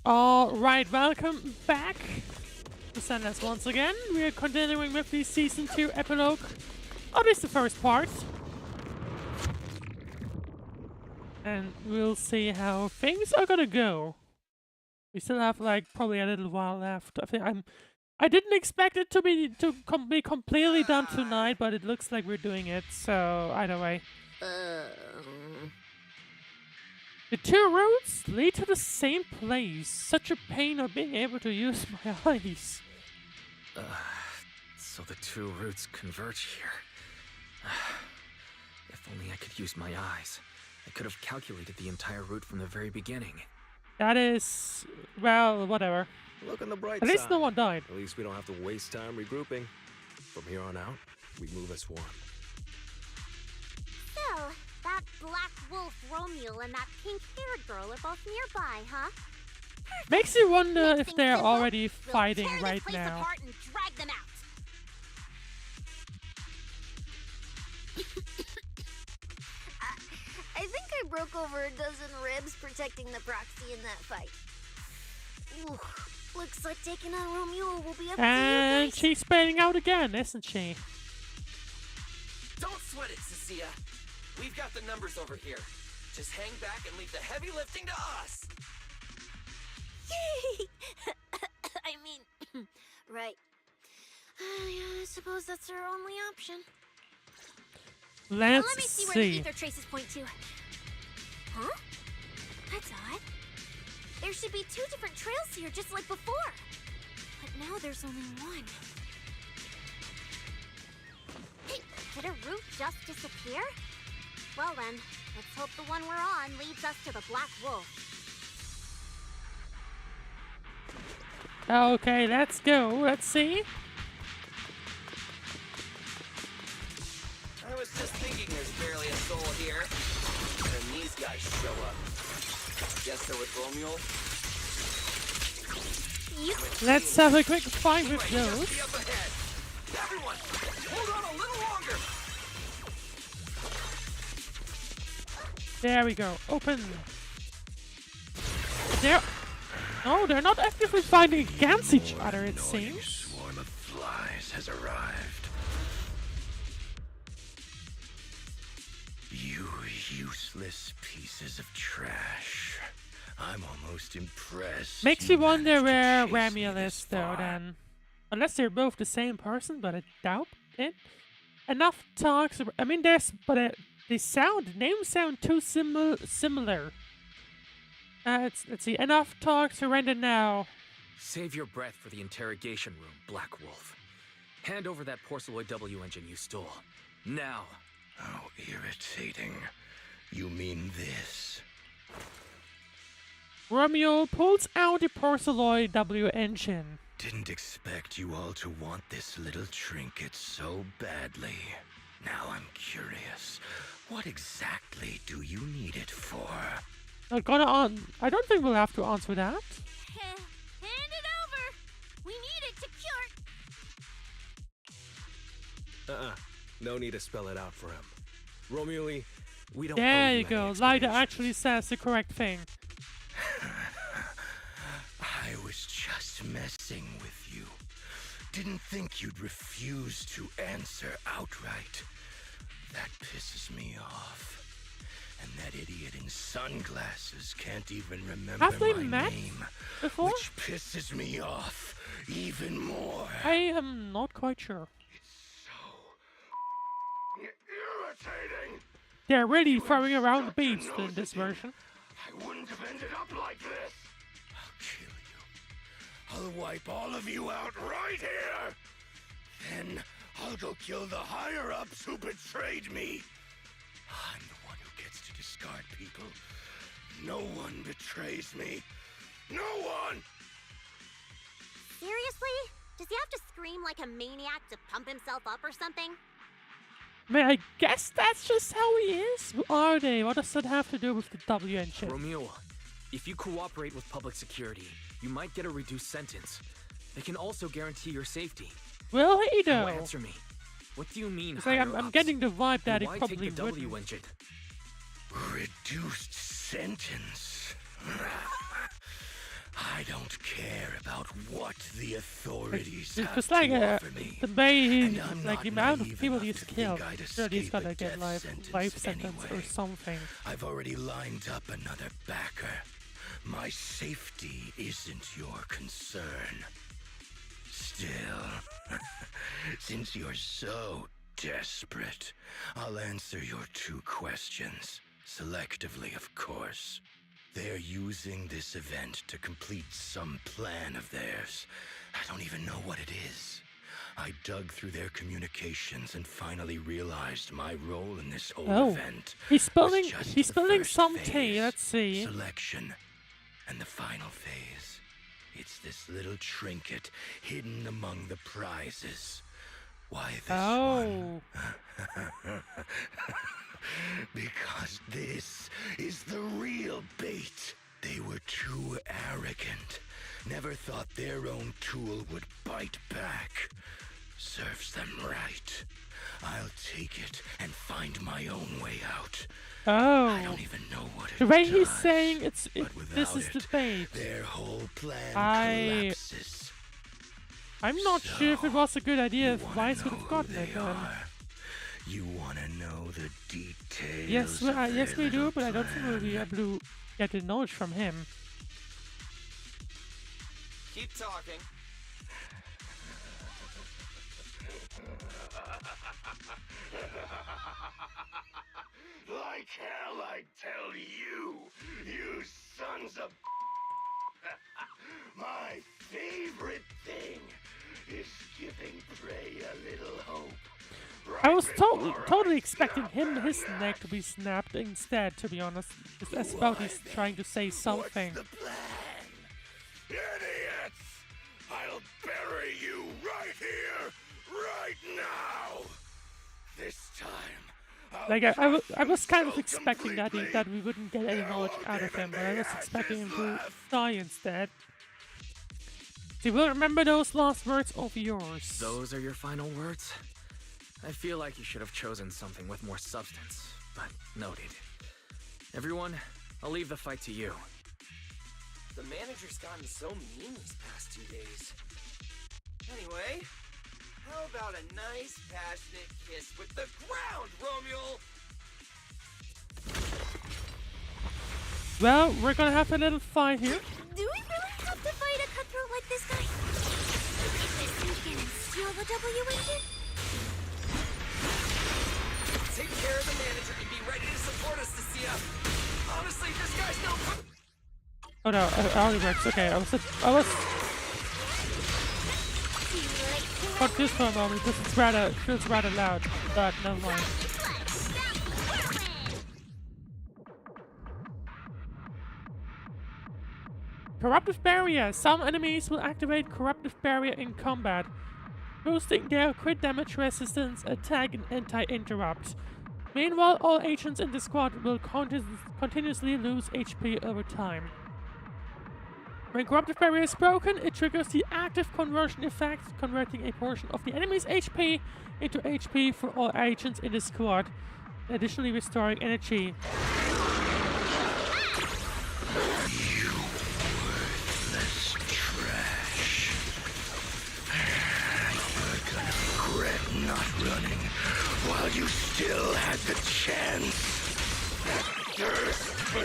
Alright, welcome back to Zenless once again. We are continuing with the Season 2 Epilogue. At least the first part. And we'll see how things are gonna go. We still have like probably a little while left. I didn't expect it to be completely done tonight, but it looks like we're doing it, so either way. The two routes lead to the same place. Such a pain of being able to use my eyes. So the two routes converge here. If only I could use my eyes. I could have calculated the entire route from the very beginning. That is... well, whatever. Look on the bright side. At least no one died. At least we don't have to waste time regrouping. From here on out, we move as one. So, that Black Wolf Romeo and that pink-haired girl are both nearby, huh? Makes you wonder if they're already fighting right Tear now. this place apart and drag them out. I think I broke over a dozen ribs protecting the proxy in that fight. Ooh, looks like taking on Romeo will be up to you And guys. she's spelling out again, isn't she? Don't sweat it, Cissia. We've got the numbers over here. Just hang back and leave the heavy lifting to us. Yay! I mean, right. Yeah, I suppose that's our only option. Let's Let me see where the ether traces point to. Huh? That's odd. There should be two different trails here, just like before. But now there's only one. Hey, did a route just disappear? Well then, let's hope the one we're on leads us to the Black Wolf. Okay, let's go. Let's see. I was just thinking there's barely a soul here. And these guys show up. Guess they're with Romeo. Let's have a quick fight with those. Be up ahead. Everyone, hold on a little longer. There we go. Open. They're not actively fighting against each other, it seems. Swarm of flies has arrived. You useless pieces of trash. I'm almost impressed. Makes you wonder where Ramiel is, though, then. Unless they're both the same person, but I doubt it. Enough talks. I mean, the names sound too similar. Let's see. Enough talk, surrender now. Save your breath for the interrogation room, Black Wolf. Hand over that Porceloid W engine you stole. Now. How irritating. You mean this? Romeo pulls out the Porceloid W engine. Didn't expect you all to want this little trinket so badly. Now I'm curious. What exactly do you need it for? Not gonna I don't think we'll have to answer that. Hand it over! We need it to cure... No need to spell it out for him. Romeo Lee, we don't There you go. Lyda actually says the correct thing. I was just messing with you. Didn't think you'd refuse to answer outright. That pisses me off. And that idiot in sunglasses can't even remember Have they my met name, before? which pisses me off even more. I am not quite sure. Irritating. They're really throwing around the beats in this version. I wouldn't have ended up like this. I'll wipe all of you out right here. Then I'll go kill the higher-ups who betrayed me. I'm the one who gets to discard people. No one betrays me. No one! Seriously? Does he have to scream like a maniac to pump himself up or something? I mean, I guess that's just how he is. Who are they? What does that have to do with the W engine? Romeo, if you cooperate with public security, you might get a reduced sentence. They can also guarantee your safety. Will he Now though? answer me. What do you mean, It's like I'm higher-ups? getting the vibe that And he why probably take the W wouldn't. engine? Reduced sentence. I I don't care about what the authorities It's have just to like offer me. the way, And I'm like not the amount of naive people enough he's to killed. think I'd Sure, he's escape gonna a get death life sentence or anyway. something. I've already lined up another backer. My safety isn't your concern. Still, since you're so desperate, I'll answer your 2 questions. Selectively, of course. They're using this event to complete some plan of theirs. I don't even know what it is. I dug through their communications and finally realized my role in this whole event. He's spelling was just he's the spelling first some phase, T, let's see. Selection. And the final phase. It's this little trinket hidden among the prizes. Why this one? Because this is the real bait. They were too arrogant. Never thought their own tool would bite back. Serves them right. I'll take it and find my own way out. Oh. I don't even know what it The way does, he's saying this without is the it, bait. Their whole plan collapses. I'm not sure if it was a good idea if Vice would have gotten it. You wanna know the details? Yes, yes we do, but I don't think we'll be able to get the knowledge from him. Keep talking. Like hell, I tell you, you sons of... My favorite thing is giving prey a little hope. I was totally expecting his neck to be snapped instead, to be honest. That's about he's trying to say something. What's the plan? Idiots! I'll bury you right here, right now! This time, Like I was kind of expecting that we wouldn't get any knowledge out of him, but I was expecting him to die instead. So you will remember those last words of yours. Those are your final words? I feel like you should have chosen something with more substance, but noted. Everyone, I'll leave the fight to you. The manager's gotten so mean these past 2 days. Anyway, how about a nice, passionate kiss with the ground, Romuald? Well, we're gonna have a little fight here. Do we really have to fight a cutthroat like this guy? If they sneak in and steal the W engine? Take care of the manager and be ready to support us, Cissia. Honestly, this guy's no... Oh no, it already works. Okay, I was confused for a moment because it feels rather loud, but never mind. Corruptive Barrier. Some enemies will activate Corruptive Barrier in combat, boosting their crit damage resistance, attack, and anti-interrupt. Meanwhile, all agents in the squad will continuously lose HP over time. When Corruptive Barrier is broken, it triggers the active conversion effect, converting a portion of the enemy's HP into HP for all agents in the squad, additionally restoring energy. You worthless trash. You're gonna regret not running while you still had the chance.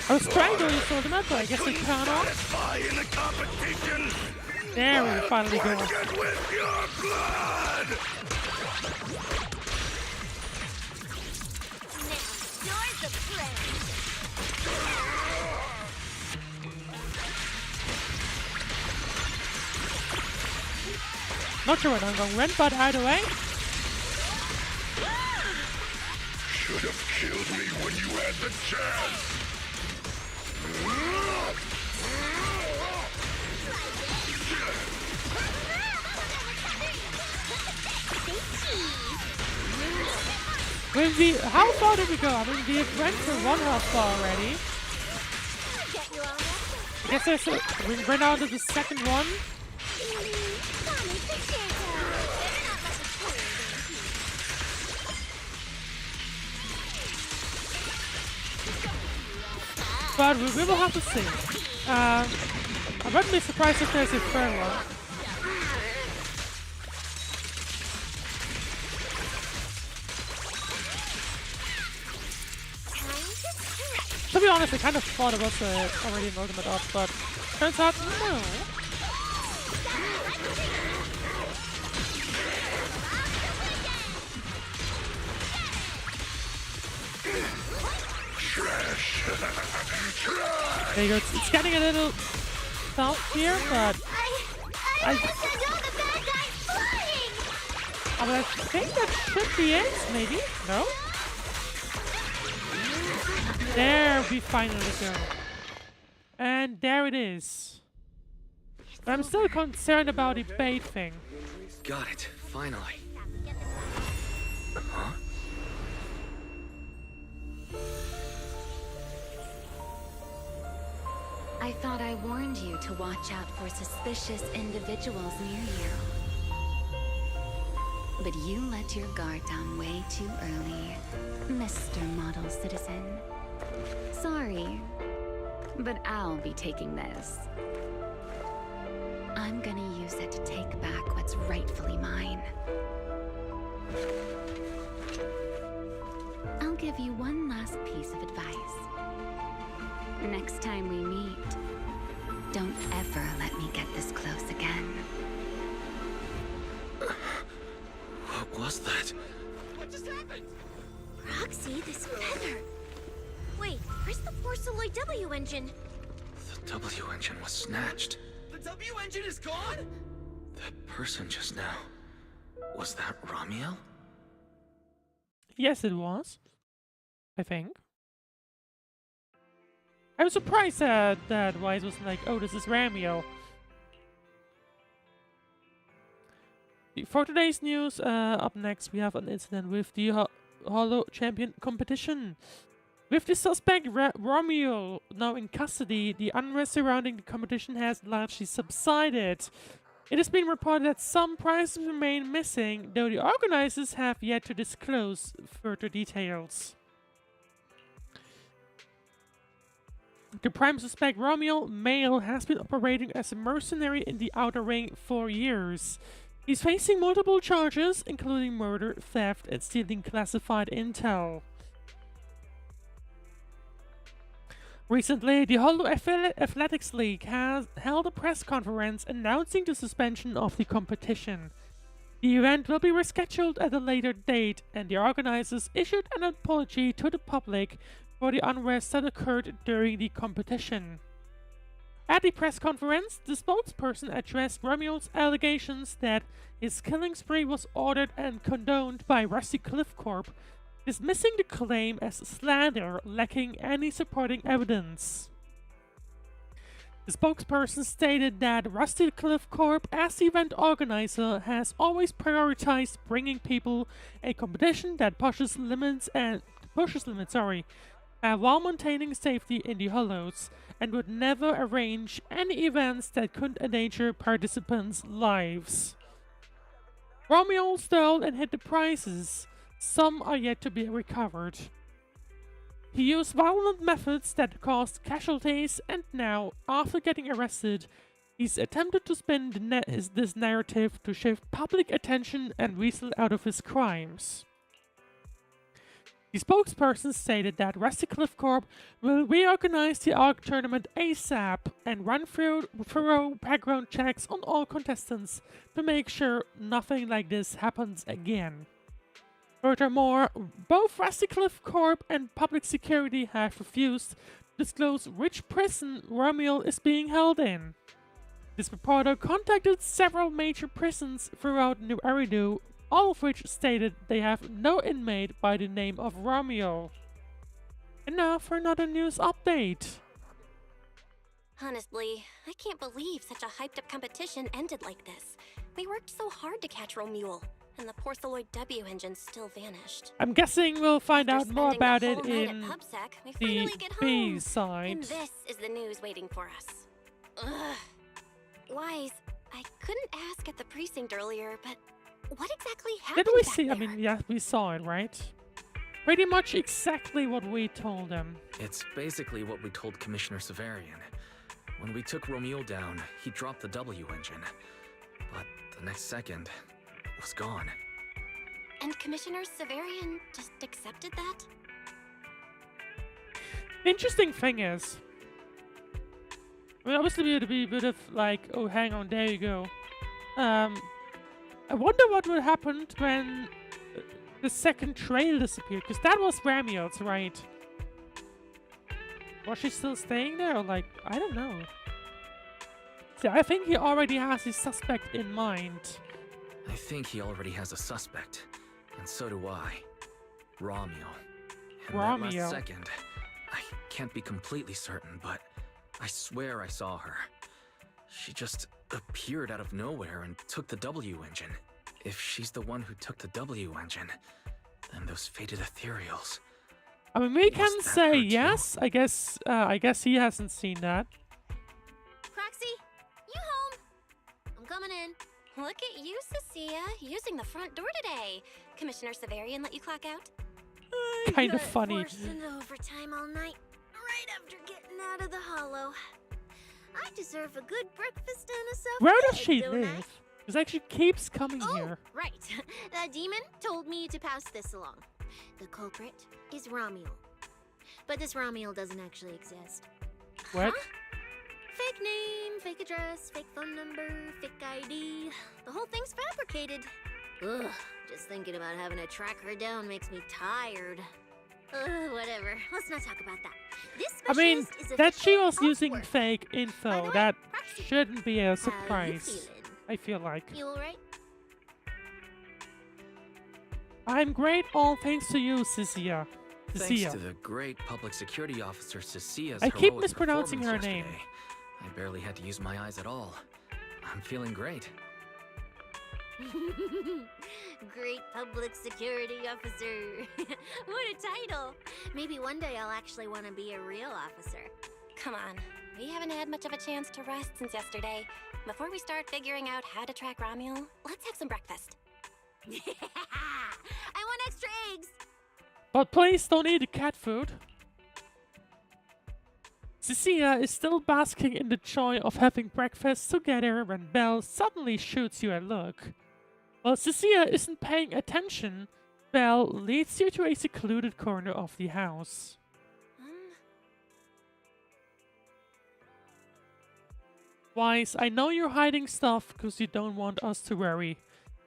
I was trying to restore them up, but I guess I cannot. In the competition, There we finally go. get with your blood! Now, you're the prey. Not sure what Nangong went, but either way. Should have killed me when you had the chance! How far did we go? I mean, we went for one health bar already. I guess we went on to the second one. But we will have to see. I wouldn't be surprised if there's a third one. To be honest, I kind of thought it was already an ultimate up, but turns out no. There you go. It's getting a little tough here, but I think that should be it. Maybe no. There we finally go. And there it is. But I'm still concerned about the bait thing. Got it, finally. Huh? I thought I warned you to watch out for suspicious individuals near you. But you let your guard down way too early, Mr. Model Citizen. Sorry, but I'll be taking this. I'm gonna use it to take back what's rightfully mine. I'll give you one last piece of advice. Next time we meet, don't ever let me get this close again. What was that? What just happened? Roxy, this feather. Wait, where's the Porceloid W engine? The W engine was snatched. The W engine is gone? That person just now. Was that Ramiel? Yes, it was. I think. I was surprised that Wise was like, oh, this is Ramiel. For today's news, up next we have an incident with the Hollow Champion competition. With the suspect Ramiel now in custody, the unrest surrounding the competition has largely subsided. It has been reported that some prizes remain missing, though the organizers have yet to disclose further details. The prime suspect Ramiel, male, has been operating as a mercenary in the Outer Ring for years. He's facing multiple charges, including murder, theft, and stealing classified intel. Recently, the Hollow Athletics League has held a press conference announcing the suspension of the competition. The event will be rescheduled at a later date, and the organizers issued an apology to the public for the unrest that occurred during the competition. At the press conference, the spokesperson addressed Ramiel's allegations that his killing spree was ordered and condoned by Rusty Cliff Corp, dismissing the claim as slander lacking any supporting evidence. The spokesperson stated that Rusty Cliff Corp, as the event organizer, has always prioritized bringing people a competition that pushes limits, while maintaining safety in the Hollows, and would never arrange any events that could endanger participants' lives. Ramiel stole and hid the prizes. Some are yet to be recovered. He used violent methods that caused casualties, and now, after getting arrested, he's attempted to spin this narrative to shift public attention and weasel out of his crimes. The spokesperson stated that Rusty Cliff Corp will reorganize the ARC tournament ASAP and run thorough background checks on all contestants to make sure nothing like this happens again. Furthermore, both Rusty Cliff Corp and Public Security have refused to disclose which prison Ramiel is being held in. This reporter contacted several major prisons throughout New Eridan, all of which stated they have no inmate by the name of Ramiel. And now for another news update. Honestly, I can't believe such a hyped-up competition ended like this. We worked so hard to catch Romuel, and the Porceloid W engine still vanished. I'm guessing we'll find out more about it in the B side. And this is the news waiting for us. Ugh. Wise, I couldn't ask at the precinct earlier, but what exactly happened? Did we back see? there? I mean, yeah, we saw it, right? Pretty much exactly what we told them. It's basically what we told Commissioner Severian. When we took Romeo down, he dropped the W engine. But the next second, it was gone. And Commissioner Severian just accepted that? Interesting thing is, I mean, obviously it'd be a bit of like, oh, hang on, there you go. I wonder what would happen when the second trail disappeared, because that was Ramio's, right? Was she still staying there, or like, I don't know. See, I think he already has his suspect in mind. I think he already has a suspect, and so do I. Romeo. And that Romeo. last second, I can't be completely certain, but I swear I saw her. She just appeared out of nowhere and took the W engine. If she's the one who took the W engine, then those fated ethereals. I mean, we can that say her too? yes. I guess he hasn't seen that. Proxy, you home? I'm coming in. Look at you, Cissia, using the front door today. Commissioner Severian let you clock out? Kind of funny. Forcing overtime all night, right after getting out of the hollow. I deserve a good breakfast and a soft Where does bed, she don't I? live? Because like she keeps coming here. Right. The demon told me to pass this along. The culprit is Romuel. But this Romuel doesn't actually exist. What? Fake name, fake address, fake phone number, fake ID. The whole thing's fabricated. Ugh, just thinking about having to track her down makes me tired. Whatever. Let's not talk about that. This I mean, specialist is that she was officially using off work. fake info, that shouldn't be a surprise. feeling? I feel like. You alright? I'm great, all thanks to you, Cissia. Thanks Cissia. to the great public security officer Cissia's I keep heroic mispronouncing her performance name. yesterday, I barely had to use my eyes at all. I'm feeling great. Great public security officer. What a title. Maybe one day I'll actually want to be a real officer. Come on, we haven't had much of a chance to rest since yesterday. Before we start figuring out how to track Romuel, let's have some breakfast. I want extra eggs. But please don't eat the cat food. Cissia is still basking in the joy of having breakfast together when Belle suddenly shoots you a look. While Cissia isn't paying attention, Belle leads you to a secluded corner of the house. Wise, I know you're hiding stuff because you don't want us to worry.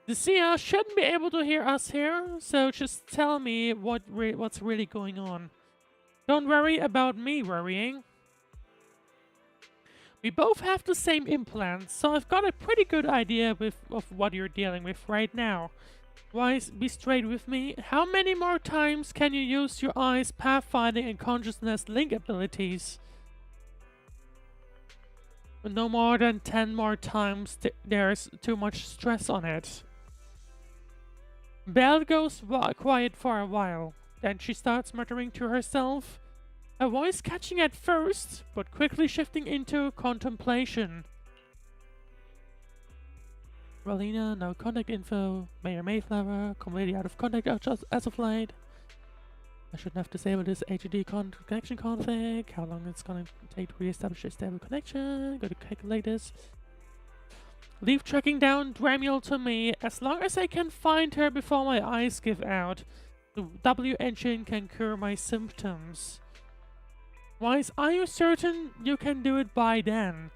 Cissia shouldn't be able to hear us here, so just tell me what's really going on. Don't worry about me worrying. We both have the same implants, so I've got a pretty good idea of what you're dealing with right now. Wise, be straight with me. How many more times can you use your eyes, pathfinding, and consciousness link abilities? No more than 10 more times. There's too much stress on it. Belle goes quiet for a while. Then she starts muttering to herself. Her voice catching at first, but quickly shifting into contemplation. Rolina, no contact info. Mayor Mayflower, completely out of contact as of late. I shouldn't have disabled this HUD connection config. How long it's gonna take to re-establish a stable connection. Go to calculate this. Leave tracking down Dramiel to me. As long as I can find her before my eyes give out, the W engine can cure my symptoms. Wise, are you certain you can do it by then?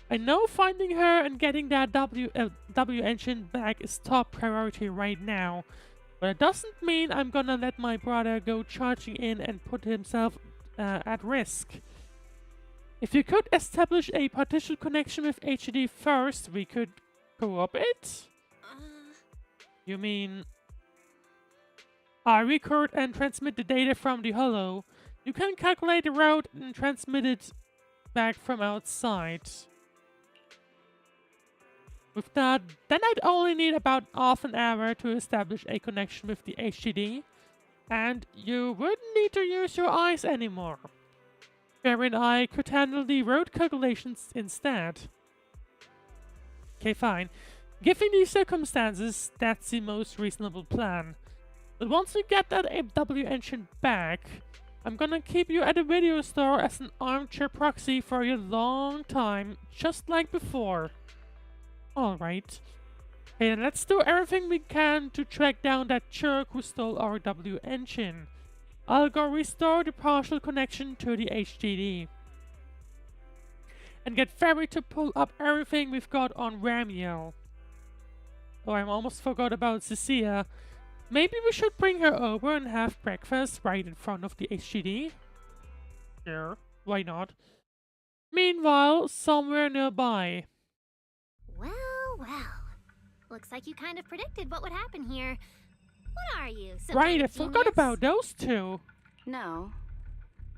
I know finding her and getting that W engine back is top priority right now, but it doesn't mean I'm gonna let my brother go charging in and put himself at risk. If you could establish a partial connection with HUD first, we could co-op it? You mean... I record and transmit the data from the holo. You can calculate the route and transmit it back from outside. With that, then I'd only need about half an hour to establish a connection with the HDD, and you wouldn't need to use your eyes anymore. Barry and I could handle the road calculations instead. Okay, fine. Given these circumstances, that's the most reasonable plan. But once we get that AW engine back, I'm gonna keep you at the video store as an armchair proxy for a long time, just like before. Alright. Hey, let's do everything we can to track down that jerk who stole our W engine. I'll go restore the partial connection to the HDD. And get Ferry to pull up everything we've got on Ramiel. Oh, I almost forgot about Cissia. Maybe we should bring her over and have breakfast right in front of the HDD? Sure, why not? Meanwhile, somewhere nearby. Well, well. Looks like you kind of predicted what would happen here. What are you, some Right, kind I of forgot genius? about those two. No.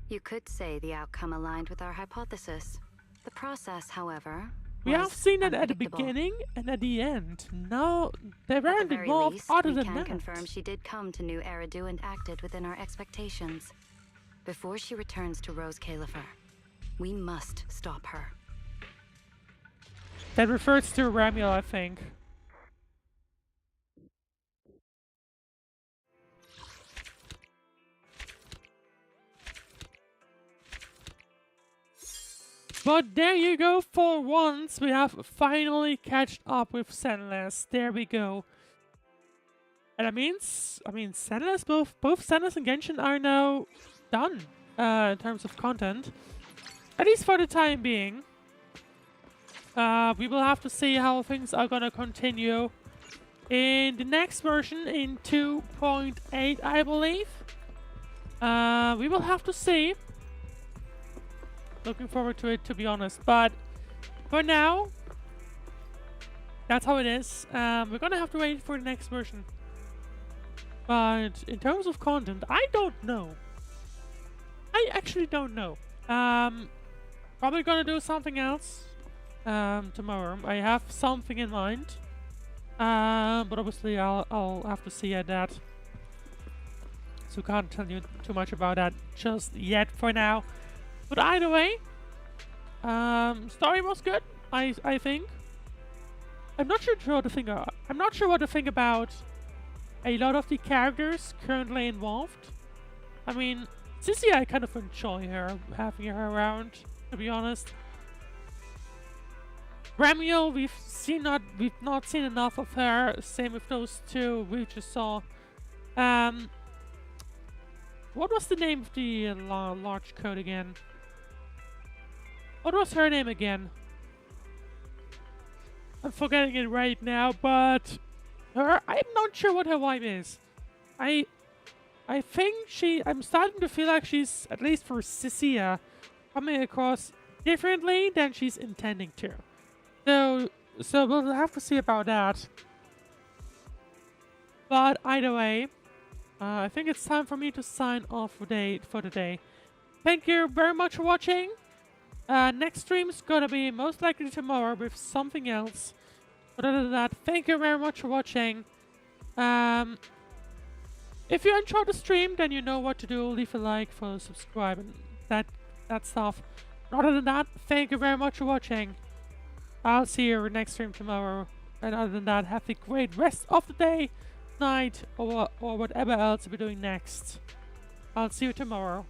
You could say the outcome aligned with our hypothesis. The process, however, We have was seen it at the unpredictable. beginning and at the end. No, they At the weren't very involved least, other we than can that. confirm she did come to New Eridu and acted within our expectations. Before she returns to Rose Califer, we must stop her. That refers to Ramiel, I think. But there you go, for once we have finally catched up with Zenless. There we go. And that means, Zenless, both Zenless and Genshin are now done in terms of content. At least for the time being. We will have to see how things are gonna continue in the next version, in 2.8, I believe. We will have to see. Looking forward to it, to be honest. But for now, that's how it is. We're gonna have to wait for the next version. But in terms of content, I don't know. I actually don't know. Probably gonna do something else tomorrow. I have something in mind. But obviously I'll have to see at that. So can't tell you too much about that just yet for now. But either way, story was good, I think. I'm not sure what to think. I'm not sure what to think about a lot of the characters currently involved. I mean, Cissia, I kind of enjoy her, having her around, to be honest. Ramiel, we've not seen enough of her. Same with those two we just saw. What was the name of the large code again? What was her name again? I'm forgetting it right now, but I'm not sure what her vibe is. I think I'm starting to feel like she's, at least for Cissia, coming across differently than she's intending to. So we'll have to see about that. But either way, I think it's time for me to sign off for the day. Thank you very much for watching. Next stream is gonna be most likely tomorrow with something else. But other than that, thank you very much for watching. If you enjoyed the stream, then you know what to do. Leave a like, follow, subscribe, and that stuff. But other than that, thank you very much for watching. I'll see you next stream tomorrow. And other than that, have a great rest of the day, night, or whatever else we're doing next. I'll see you tomorrow.